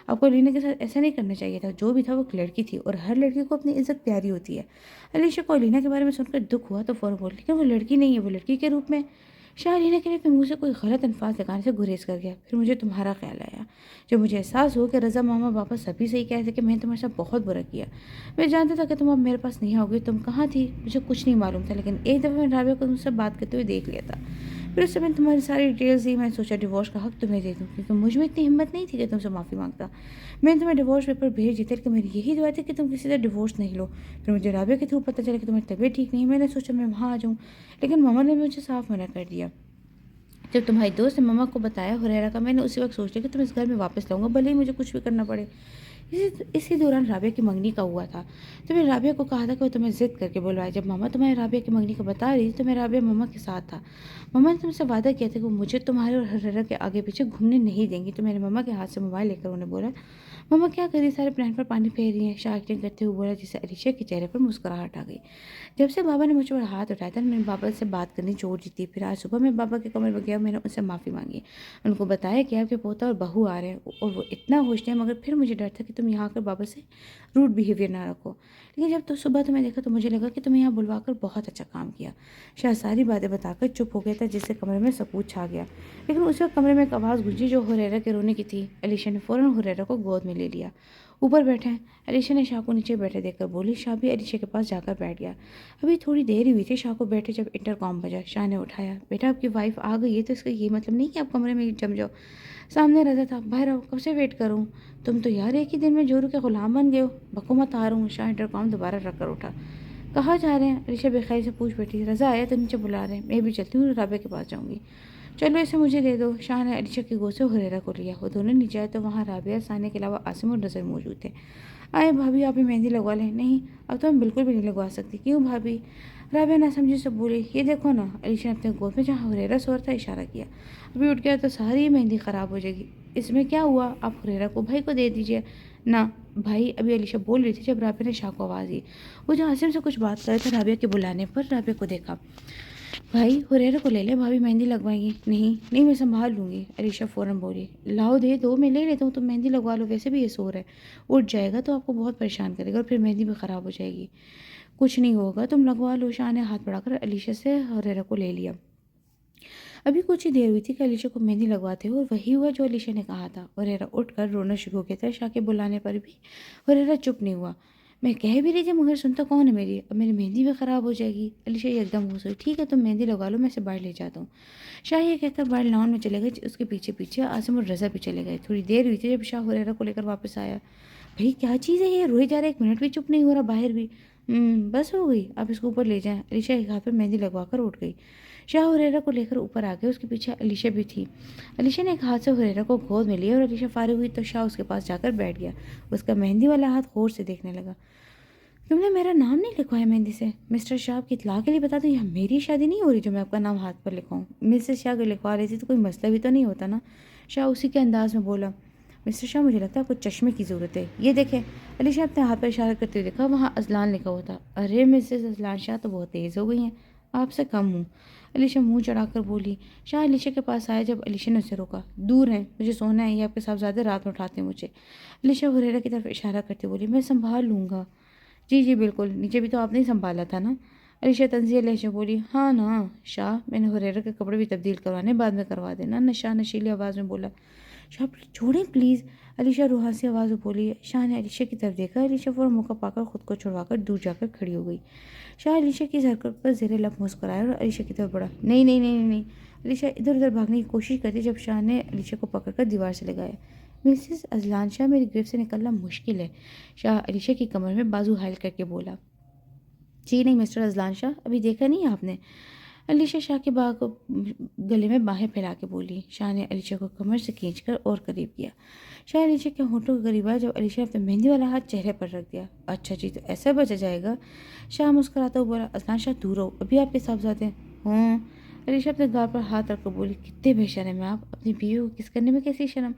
آپ کو علینا کے ساتھ ایسا نہیں کرنا چاہیے تھا۔ جو بھی تھا وہ ایک لڑکی تھی، اور ہر لڑکی کو اپنی عزت پیاری ہوتی ہے۔ علیشا کو علینا کے بارے میں سن کر دکھ ہوا تو فوراً بولی، لیکن وہ لڑکی نہیں ہے، وہ لڑکی کے روپ میں۔ شاہ علینا کے لیے اپنے منہ سے کوئی غلط الفاظ لگانے سے گریز کر گیا۔ پھر مجھے تمہارا خیال آیا، جب مجھے احساس ہو کہ رضا، ماما، پاپا سبھی صحیح کہتے کہ میں نے تمہارے ساتھ بہت برا کیا۔ میں جانتا تھا کہ تم اب میرے پاس نہیں آؤ گے۔ تم کہاں تھی مجھے کچھ نہیں معلوم تھا، لیکن ایک دفعہ میں نے رابعہ کو تم سے بات کرتے ہوئے دیکھ لیا تھا۔ پھر اس سے میں نے تمہاری ساری ڈیٹیلز دی۔ میں نے سوچا ڈیورس کا حق تمہیں دے دوں، کیونکہ مجھ میں اتنی ہمت نہیں تھی کہ تم سے معافی مانگتا۔ میں نے تمہیں ڈیورس پیپر بھیج دیتے، لیکن میری یہی دعا تھی کہ تم کسی سے ڈیورس نہیں لو۔ پھر مجھے رابعہ کے تھرو پتہ چلا کہ تمہاری طبیعت ٹھیک نہیں ہے۔ میں نے سوچا میں وہاں آ جاؤں، لیکن ماما نے مجھے صاف منع کر دیا۔ جب تمہاری دوست نے ماما کو بتایا ہریرا کا، میں نے اسی وقت سوچ لیا کہ تم اس گھر میں واپس لاؤں گا، بھلے ہی مجھے کچھ بھی کرنا پڑے۔ اسی دوران رابعہ کی منگنی کا ہوا تھا۔ تو میں رابعہ کو کہا تھا کہ وہ تمہیں ضد کر کے بلوائے۔ جب ماما تمہیں رابعہ کی منگنی کا بتا رہی تھی تو میں رابعہ ماما کے ساتھ تھا۔ ماما نے تم سے وعدہ کیا تھا کہ وہ مجھے تمہارے اور ہریرا کے آگے پیچھے گھومنے نہیں دیں گی، تو میں نے ماما کے ہاتھ سے موبائل لے کر انہیں بولا، ماما کیا کری، سارے پلان پر پانی پھیر رہی ہیں۔ شاہ ایکٹنگ کرتے ہوئے بولا، جس سے علیشا کے چہرے پر مسکراہٹ آ گئی۔ جب سے بابا نے مجھ پر ہاتھ اٹھایا تھا میں نے بابا سے بات کرنی چھوڑ دی تھی۔ پھر آج صبح میں بابا کے کمرے میں گیا، میں نے ان سے معافی مانگی، ان کو بتایا کہ آپ کے پوتا اور بہو آ رہے ہیں اور وہ اتنا خوش تھے، مگر پھر مجھے ڈر تھا کہ تم یہاں کر بابا سے روڈ بیہیویئر نہ رکھو۔ لیکن جب تو صبح تمہیں دیکھا تو مجھے لگا کہ تمہیں یہاں بلوا کر بہت اچھا کام کیا۔ شاہ ساری باتیں بتا کر چپ ہو گیا تھا، جس سے کمرے میں سکوت چھا گیا۔ لیکن اس وقت کمرے میں ایک آواز گونجی جو ہریرا کے رونے کی تھی۔ علیشا نے فوراً ہریرا کو گود میں لے لیا۔ اوپر بیٹھے ہیں، علیشا نے شاہ کو نیچے بیٹھے دیکھ کر بولی۔ شاہ بھی علیشا کے پاس جا کر بیٹھ گیا۔ ابھی تھوڑی دیر ہی ہوئی تھی شاہ کو بیٹھے جب انٹر کام بجا۔ شاہ نے اٹھایا، بیٹا آپ کی وائف آ گئی ہے تو اس کا یہ مطلب نہیں کہ آپ کمرے میں جم جاؤ۔ سامنے رضا تھا، باہر آؤ، کب سے ویٹ کروں؟ تم تو یار ایک ہی دن میں جورو کے غلام بن گئے ہو۔ بکو مت آ رہا ہوں۔ شاہ انٹر کام دوبارہ رکھ کر اٹھا۔ کہاں جا رہے ہیں؟ علیشا بے خیال سے پوچھ بیٹھی۔ رضا آیا تو نیچے بلا رہے ہیں، میں بھی چلتی ہوں، رابعہ کے پاس جاؤں گی۔ چلو اسے مجھے دے دو۔ شاہ نے علیشا کی گود سے ہریرا کو لیا۔ وہ دونوں نیچے آئے تو وہاں رابعہ، ثانیہ کے علاوہ عاصم اور نظر موجود تھے۔ آئے بھابھی، آپ بھی مہندی لگوا لیں۔ نہیں، اب تو میں بالکل بھی نہیں لگوا سکتی۔ کیوں بھابھی؟ رابعہ نہ سمجھی سے بولی، یہ دیکھو نا۔ علیشا نے اپنے گود میں جہاں ہریرا سو رہا تھا اشارہ کیا۔ ابھی اٹھ گیا تو ساری مہندی خراب ہو جائے گی۔ اس میں کیا ہوا، آپ ہریرا کو بھائی کو دے دیجیے نا۔ بھائی، ابھی علیشا بول رہی تھی جب رابعہ نے شاہ کو آواز دی۔ وہ جو عاصم سے کچھ بات کر رہے تھے، رابعہ کے بلانے پر رابعہ کو دیکھا۔ بھائی، ہریرا کو لے لے، بھابھی مہندی لگوائیں گی۔ نہیں میں سنبھال لوں گی، علیشا فوراً بولی۔ لاؤ دے دو، میں لے لیتا ہوں، تم مہندی لگوا لو، ویسے بھی یہ سو رہا ہے، اٹھ جائے گا تو آپ کو بہت پریشان کرے گا اور پھر مہندی بھی خراب ہو جائے گی۔ کچھ نہیں ہوگا، تم لگوا لو۔ شاہ نے ہاتھ بڑھا کر علیشا سے ہریرا کو لے لیا۔ ابھی کچھ ہی دیر ہوئی تھی کہ علیشا کو مہندی لگواتے ہوئے وہی ہوا جو علیشا نے کہا تھا۔ ہریرا اٹھ کر رونا شروع ہو گیا تھا۔ شاہ کے بلانے پر بھی ہریرا چپ نہیں ہوا۔ میں کہہ بھی رہی تھی مگر سنتا کون ہے میری، اب میری مہندی بھی خراب ہو جائے گی۔ علیشا ایک دم غصے ہوئی، ٹھیک ہے تم مہندی لگوا لو، میں اسے باہر لے جاتا ہوں۔ شاہ یہ کہتا باہر لاؤن میں چلے گئے، اس کے پیچھے پیچھے عاصم اور رضا بھی چلے گئے۔ تھوڑی دیر ہوئی تھی جب شاہ ہریرا کو لے کر واپس آیا۔ بھائی کیا چیز ہے یہ، روئے جا رہا ہے، 1 منٹ بھی چپ نہیں ہو رہا، باہر بھی۔ بس ہو گئی، آپ اس کو اوپر لے جائیں۔ علیشا ایک ہاتھ پہ مہندی لگوا کر اٹھ گئی۔ شاہ ہریرہ کو لے کر اوپر آ گئے. اس کے پیچھے علیشہ بھی تھی. علیشہ نے ایک ہاتھ سے ہریرہ کو گود میں لیا اور علیشہ فارغ ہوئی تو شاہ اس کے پاس جا کر بیٹھ گیا. اس کا مہندی والا ہاتھ غور سے دیکھنے لگا. تم نے میرا نام نہیں لکھوایا مہندی سے. مسٹر شاہ کی اطلاع کے لیے بتا دوں یہاں میری شادی نہیں ہو رہی جو میں آپ کا نام ہاتھ پر لکھواؤں. مسز شاہ اگر لکھوا رہی تھی تو کوئی مسئلہ بھی تو نہیں ہوتا نا. شاہ اسی کے انداز میں بولا. مسٹر شاہ مجھے لگتا ہے آپ کو چشمے کی ضرورت ہے. یہ دیکھیں. علیشہ اپنے ہاتھ پر اشارہ کرتے ہوئے دیکھا وہاں اذلان لکھا ہوا تھا. ارے مسز اذلان شاہ تو بہت تیز ہو گئی ہیں, آپ سے کم ہوں. علیشہ منہ چڑھا کر بولی. شاہ علیشہ کے پاس آیا جب علیشہ نے اسے روکا. دور ہیں, مجھے سونا ہے, یہ آپ کے صاحبزادے رات میں اٹھاتے ہیں مجھے. علیشہ ہریرہ کی طرف اشارہ کرتے بولی. میں سنبھال لوں گا. جی بالکل, نیچے بھی تو آپ نے سنبھالا تھا نا. علیشہ طنزیہ لہجے بولی. ہاں نا شاہ, میں نے ہریرہ کے کپڑے بھی تبدیل کروانے, بعد میں کروا دینا. شاہ نشیلی آواز میں بولا. شاہ چھوڑیں پلیز. علیشہ روحانسی آواز میں بولی. شاہ نے علیشہ کی طرف دیکھا. علیشہ فوراً موقع پا کر خود کو چھڑوا کر دور جا کر کھڑی ہو گئی. شاہ علیشہ کی اس حرکت پر زیر لب مسکرایا اور علیشہ کی طرف بڑھا. نہیں. علیشہ ادھر ادھر بھاگنے کی کوشش کرتی جب شاہ نے علیشہ کو پکڑ کر دیوار سے لگایا. مسز اذلان شاہ, میری گرفت سے نکلنا مشکل ہے. شاہ علیشہ کی کمر میں بازو حائل کر کے بولا. جی نہیں مسٹر اذلان شاہ, ابھی دیکھا نہیں آپ نے. علیشہ شاہ کے گلے میں باہیں پھیلا کے بولی. شاہ نے علیشہ کو کمر سے کھینچ کر اور قریب کیا. شاہ علیشہ کے ہونٹوں کے قریب آیا جب علیشہ نے اپنے مہندی والا ہاتھ چہرے پر رکھ دیا. اچھا جی, تو ایسا بچا جائے گا. شاہ مسکراتا ہوا بولا. اذلان شاہ دور ہو, ابھی آپ کے صاحبزادے ہوں. علیشہ اپنے گال پر ہاتھ رکھ کر بولی. کتنے بے شرم ہیں آپ, اپنی بیوی کو کس کرنے میں کیسی شرم.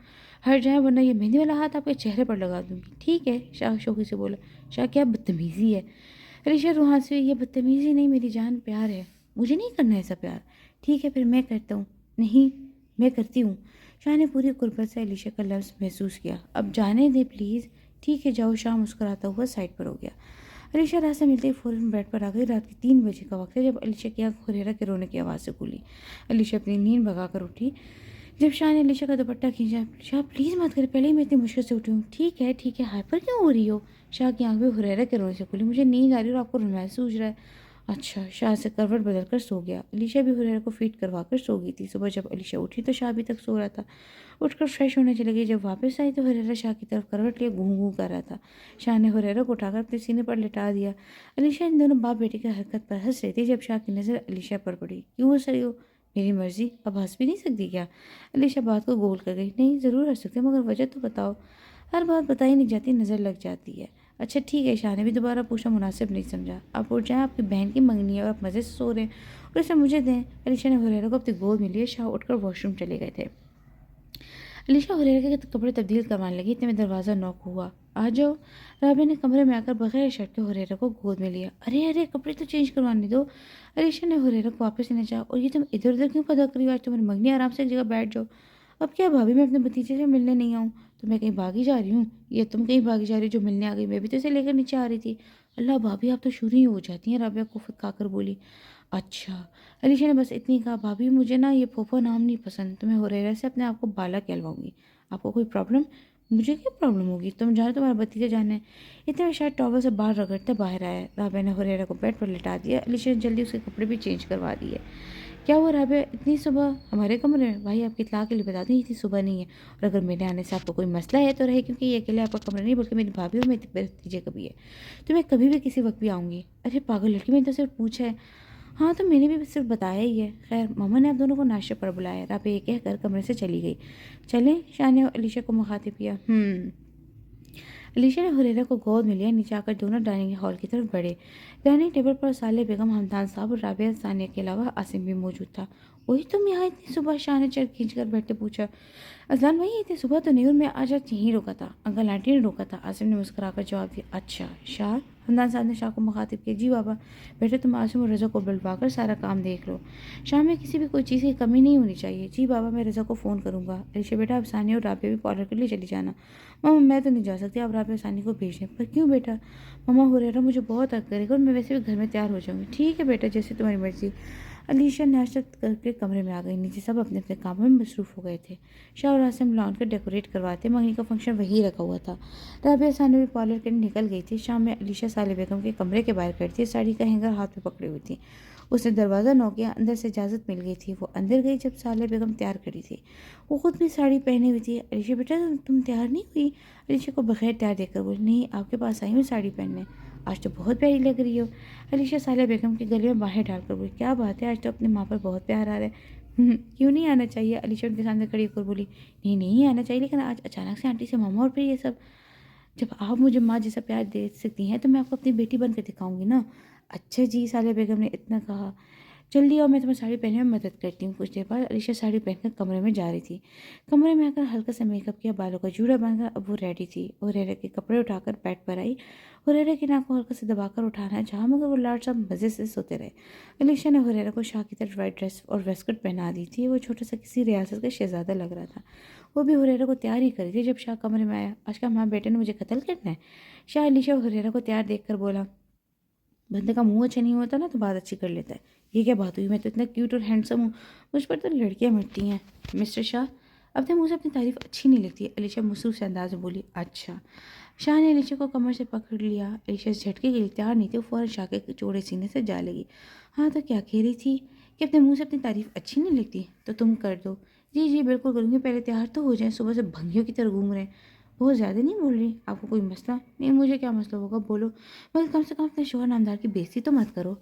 ہٹ جائیں ورنہ یہ مہندی والا ہاتھ آپ کے چہرے پر لگا دوں گی. ٹھیک ہے, شاہ شوخی سے بولا. شاہ کیا بدتمیزی ہے. علیشہ روحان سے. یہ بدتمیزی نہیں میری جان, پیار ہے. مجھے نہیں کرنا ایسا پیار. ٹھیک ہے پھر میں کرتا ہوں. نہیں میں کرتی ہوں. شاہ نے پوری قربت سے علیشہ کا لفظ محسوس کیا. اب جانے دیں پلیز. ٹھیک ہے جاؤ. شاہ مسکراتا ہوا سائڈ پر ہو گیا. علیشہ راہ سے ملتے ہی فوراً بیڈ پر آ گئی. رات کے 3 بجے کا وقت ہے جب علیشہ کی آنکھ ہریرہ کے رونے کی آواز سے کھلی. علیشہ اپنی نیند بھگا کر اٹھی جب شاہ نے علیشہ کا دوپٹہ کھینچا. شاہ پلیز مت کرے, پہلے ہی میں اتنی مشکل سے اٹھی ہوں. ٹھیک ہے ہائپر کیوں ہو رہی ہو. شاہ کی آنکھ بھی ہریرہ کے رونے سے کھلی. مجھے نیند آ رہی ہے اور آپ کو رومانس سوچ رہا ہے. اچھا. شاہ سے کروٹ بدل کر سو گیا. علیشہ بھی ہریرہ کو فیڈ کروا کر سو گئی تھی. صبح جب علیشہ اٹھی تو شاہ ابھی تک سو رہا تھا. اٹھ کر فریش ہونے چلی گئی. جب واپس آئی تو ہریرہ شاہ کی طرف کروٹ لیے گھوں گھوں کر رہا تھا. شاہ نے ہریرہ کو اٹھا کر اپنے سینے پر لٹا دیا. علیشہ ان دونوں باپ بیٹی کی حرکت پر ہنس رہی تھی جب شاہ کی نظر علیشہ پر پڑی. کیوں ہنس رہی ہو. میری مرضی, اب ہنس بھی نہیں سکتی کیا. علیشہ بات کو گول کر گئی. نہیں ضرور ہنس سکتے مگر وجہ تو بتاؤ. ہر بات بتائی نہیں جاتی, نظر لگ جاتی ہے. اچھا ٹھیک ہے. شاہ نے بھی دوبارہ پوچھا. مناسب نہیں سمجھا. آپ اٹھ جائیں, آپ کی بہن کی منگنی ہے اور آپ مزے سے سو رہے ہیں اور اسے مجھے دیں. علیشہ نے ہریرہ کو اپنی گود میں لیا. شاہ اٹھ کر واش روم چلے گئے تھے. علیشہ ہریرہ کے کپڑے تبدیل کروانے لگی. اتنے میں دروازہ نوک ہوا. آ جاؤ. رابعہ نے کمرے میں آ کر بغیر شرٹ کے ہریرہ کو گود میں لیا. ارے کپڑے تو چینج کروانے دو. علیشہ نے ہریرہ کو واپس لینا چاہا. اور یہ تم ادھر ادھر کیوں پیدا کری ہو, آج تمہاری منگنی, آرام سے ایک جگہ بیٹھ جاؤ. اب کیا بھابھی, میں اپنے بھتیجے سے ملنے نہیں آؤں تو میں کہیں بھاگی جا رہی ہوں, یا تم کہیں بھاگی جا رہی جو ملنے آ گئی. میں بھی تو اسے لے کر نیچے آ رہی تھی. اللہ بھابھی آپ تو شروع ہی ہو جاتی ہیں. رابعہ کو کھا کر بولی. اچھا. علیشہ نے بس اتنی کہا. بھابھی مجھے نا یہ پھوپھو نام نہیں پسند. تو میں ہریرہ سے اپنے آپ کو بالا کہلواؤں گی. آپ کو کوئی پرابلم. مجھے کیا پرابلم ہوگی, تم جانے تمہارا بھتیجا جانا ہے. اتنے میں شاید ٹاول سے باہر رگڑتے باہر آیا. رابعہ نے ہریرہ کو بیڈ پر لٹا دیا. علیشہ نے جلدی اس کے کپڑے بھی چینج کروا دیے. کیا ہوا رابعہ, اتنی صبح ہمارے کمرے میں. بھائی آپ کی اطلاع کے لیے بتا دیں اتنی صبح نہیں ہے, اور اگر میرے آنے سے آپ کو کوئی مسئلہ ہے تو رہے, کیونکہ یہ اکیلے آپ کا کمرہ نہیں بلکہ میری بھابھی اور میرے بھتیجے کا بھی ہے. تو میں کبھی بھی کسی وقت بھی آؤں گی. ارے پاگل لڑکی, میں نے تو صرف پوچھا ہے. ہاں تو میں نے بھی صرف بتایا ہی ہے. خیر ماما نے آپ دونوں کو ناشتے پر بلایا. رابعہ یہ کہہ کر کمرے سے چلی گئی. چلیں. شاہ نے علیشہ کو مخاطب کیا. علیشہ نے ہریرہ کو گود میں لیا. نیچے آ کر دونوں ڈائننگ ہال کی طرف بڑھے. ڈائننگ ٹیبل پر صالح بیگم, حمدان صاحب اور رابعہ ثانیہ کے علاوہ عاصم بھی موجود تھا. وہی تم یہاں اتنی صبح, شاہ نے چڑھ کھینچ کر بیٹھتے پوچھا. اذلان بھائی اتنی صبح تو نہیں, اور میں آج یہیں روکا تھا. انکل آنٹی نے روکا تھا. عاصم نے مسکرا کر جواب دیا. اچھا. شاہ. حمدان صاحب نے شاہ کو مخاطب کیا. جی بابا. بیٹے تم عاصم اور رضا کو بلوا کر سارا کام دیکھ لو. شاہ میں کسی بھی کوئی چیز کی کمی نہیں ہونی چاہیے. جی بابا, میں رضا کو فون کروں گا. علیشہ بیٹا اب ثانیہ اور رابعہ بھی پارلر کے لیے چلی جانا. ماما میں تو نہیں جا سکتی, آپ رابعہ ثانیہ کو بھیج دیں. پر کیوں بیٹا. ماما ہریرہ مجھے بہت تنگ کرے گا اور میں ویسے بھی گھر میں تیار ہو جاؤں گی. ٹھیک ہے بیٹا, جیسے تمہاری مرضی. علیشہ ناشتہ کر کے کمرے میں آ گئی. نیچے سب اپنے اپنے کاموں میں مصروف ہو گئے تھے. شاہ اور عاصم لان کا ڈیکوریٹ کرواتے. منگنی کا فنکشن وہی رکھا ہوا تھا. رابعہ ثانیہ بھی پارلر کے لیے نکل گئی تھی. شام میں علیشہ صالح بیگم کے کمرے کے باہر کھڑی تھی. ساڑی کا ہینگر ہاتھ میں پکڑی ہوئی تھی. اس نے دروازہ نوک کیا. اندر سے اجازت مل گئی تھی. وہ اندر گئی جب صالح بیگم تیار کھڑی تھی. وہ خود بھی ساڑی پہنے ہوئی تھی. علیشہ بیٹا تم تیار نہیں ہوئی. علیشہ کو بغیر تیار دیکھ کر بولی. نہیں, آپ کے پاس آئی ہوں ساڑی پہننے. آج تو بہت پیاری لگ رہی ہو۔ علیشہ صالح بیگم کے گلے میں باہیں ڈال کر بولی، کیا بات ہے، آج تو اپنی ماں پر بہت پیار آ رہا ہے۔ کیوں نہیں آنا چاہیے؟ علیشہ ان کے سامنے کھڑی ہو کر بولی، نہیں نہیں آنا چاہیے، لیکن آج اچانک سے آنٹی سے ماما اور پھر یہ سب، جب آپ مجھے ماں جیسا پیار دے سکتی ہیں تو میں آپ کو اپنی بیٹی بن کر دکھاؤں گی نا۔ اچھا جی، صالح بیگم نے اتنا کہا، جلدی آؤ میں تمہیں ساڑی پہننے میں مدد کرتی ہوں۔ کچھ دیر بعد علیشہ ساڑی پہن کر کمرے میں جا رہی تھی۔ کمرے میں آ کر ہلکا سا میک اپ کیا، بالوں کا جوڑا باندھ کر اب وہ ریڈی تھی۔ ہریرا کے کپڑے اٹھا کر بیڈ پر آئی۔ ہریرا کی ناک کو ہلکا سے دبا کر اٹھانا چاہا مگر وہ لاڈ صاحب مزے سے سوتے رہے۔ علیشہ نے ہریرا کو شاہ کی طرح وائٹ ڈریس اور ویسکٹ پہنا دی تھی۔ وہ چھوٹا سا کسی ریاست کا شہزادہ لگ رہا تھا۔ وہ بھی ہریرا کو تیار ہی کری تھی جب شاہ کمرے میں آیا۔ آج کا ہمارے بیٹے نے مجھے قتل کرنا ہے؟ شاہ علیشہ اور ہریرا کو تیار دیکھ کر بولا، بندے کا منہ اچھا نہیں ہوتا نا تو بات اچھی کر لیتا ہے۔ یہ کیا بات ہوئی، میں تو اتنا کیوٹ اور ہینڈسم ہوں، مجھ پر تو لڑکیاں مٹتی ہیں۔ مسٹر شاہ، اپنے منہ سے اپنی تعریف اچھی نہیں لگتی، علیشہ مصروف سے انداز میں بولی۔ اچھا۔ شاہ نے علیشہ کو کمر سے پکڑ لیا۔ علیشہ اس جھٹکے کے لیے تیار نہیں تھی، وہ فوراً شاہ کے چوڑے سینے سے جا لگی۔ ہاں تو کیا کہہ رہی تھی کہ اپنے منہ سے اپنی تعریف اچھی نہیں لگتی؟ تو تم کر دو۔ جی جی بالکل کروں گی، پہلے تیار تو ہو جائیں، صبح سے بھنگیوں کی طرح گھوم رہے ہیں۔ بہت زیادہ نہیں بول رہی؟ آپ کو کوئی مسئلہ نہیں؟ مجھے کیا مسئلہ ہوگا، بولو، بس کم سے کم اپنے شوہر نامدار کی بےعزتی تو مت کرو۔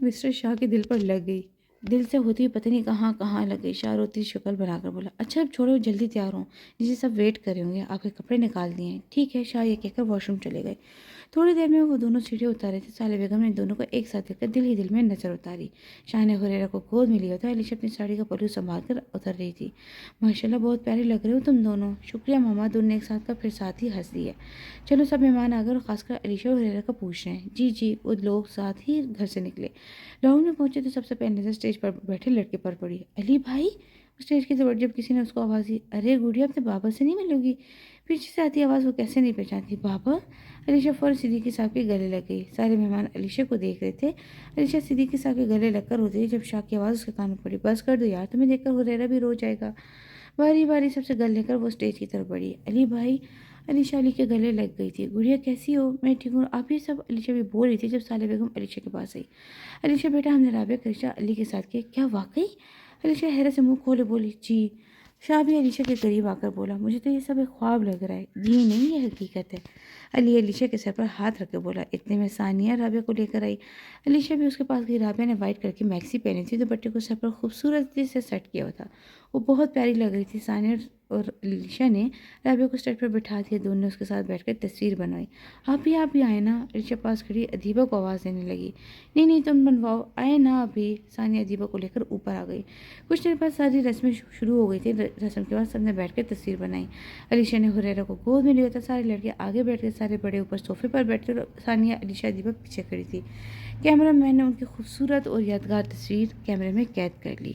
مسٹر شاہ کے دل پر لگ گئی، دل سے ہوتی ہوئی پتہ نہیں کہاں کہاں لگ گئی۔ شاہ روتی شکل بنا کر بولا، اچھا اب چھوڑو، جلدی تیار ہوں، جسے سب ویٹ کر رہے ہوں گے، آپ کے کپڑے نکال دیے ہیں۔ ٹھیک ہے، شاہ یہ کہہ کر واش روم چلے گئے۔ تھوڑی دیر میں وہ دونوں سیڑھیاں اتارے تھے۔ صالح بیگم نے دونوں کو ایک ساتھ دیکھ کر دل ہی دل میں نظر اتاری۔ شاہ نے ہریرا کو گود میں لیا تھا۔ علیشہ اپنی ساڑی کا پلو سنبھال کر اتر رہی تھی۔ ماشاءاللہ بہت پیاری لگ رہے ہو تم دونوں۔ شکریہ ماما، دونوں نے ایک ساتھ کا پھر ساتھ ہی ہنس دیا۔ چلو سب مہمان آ گئے اور خاص کر علیشہ اور ہریرا کا پوچھ رہے ہیں۔ جی جی، وہ لوگ ساتھ ہی گھر سے نکلے۔ لاؤنج میں پہنچے تو سب سے پہلے نظر اسٹیج پر بیٹھے لڑکے پر پڑی۔ علی بھائی! اسٹیج کی طرف جب کسی نے اس کو آواز دی، ارے گڑیا اپنے بابا سے نہیں ملو گی؟ پیچھے سے آتی آواز وہ کیسے نہیں پہچانتی، بابا؟ علیشہ فوراً صدیقی صاحب کے گلے لگ گئی۔ سارے مہمان علیشہ کو دیکھ رہے تھے۔ علیشہ صدیقی صاحب کے گلے لگ کر روتی جب شاہ کی آواز اس کے کان میں پڑی، بس کر دو یار، تمہیں دیکھ کر ہریرا بھی رو جائے گا۔ باری باری سب سے گل لے کر وہ اسٹیج کی طرف بڑھی۔ علی بھائی! علیشہ علی کے گلے لگ گئی تھی۔ گڑیا کیسی ہو؟ میں ٹھیک ہوں، آپ یہ سب علیشہ بھی بول رہی تھی جب صالح بیگم علیشہ کے پاس آئی۔ علیشہ بیٹا، ہم نے رابعہ کا رشتہ علی کے ساتھ کیا، کیا واقعی؟ علیشہ حیرت سے منہ کھولے بولی، جی۔ شاہ بھی علیشہ کے قریب آ کر بولا، مجھے تو یہ سب ایک خواب لگ رہا ہے، یہ نہیں، یہ حقیقت ہے۔ علی علیشہ کے سر پر ہاتھ رکھ کے بولا۔ اتنے میں ثانیہ رابعہ کو لے کر آئی۔ علیشہ بھی اس کے پاس گئی۔ رابعہ نے وائٹ کلر کی میکسی پہنی تھی، دوپٹے کو سر پر خوبصورتی سے سیٹ کیا ہوا تھا، وہ بہت پیاری لگ رہی تھی۔ ثانیہ اور علیشہ نے رابعہ کو اسٹیج پر بٹھا دیا، دونوں نے اس کے ساتھ بیٹھ کر تصویر بنوائی۔ آپ بھی آئے نا؟ علیشہ پاس کھڑی ادیبہ کو آواز دینے لگی۔ نہیں نہیں، تم بنواؤ، آئے نا ابھی۔ ثانیہ ادیبہ کو لے کر اوپر آ گئی۔ کچھ دیر بعد ساری رسمیں شروع ہو گئی تھی۔ رسم کے بعد سب نے بیٹھ کر تصویر بنائی۔ علیشہ نے ہریرا کو گود میں لیا تھا۔ سارے لڑکے آگے بیٹھ گئے، سارے بڑے اوپر صوفے پر بیٹھ کر، ثانیہ علیشہ ادیبہ پیچھے کھڑی تھی۔ کیمرہ مین نے ان کی خوبصورت اور یادگار تصویر کیمرے میں قید کر لی۔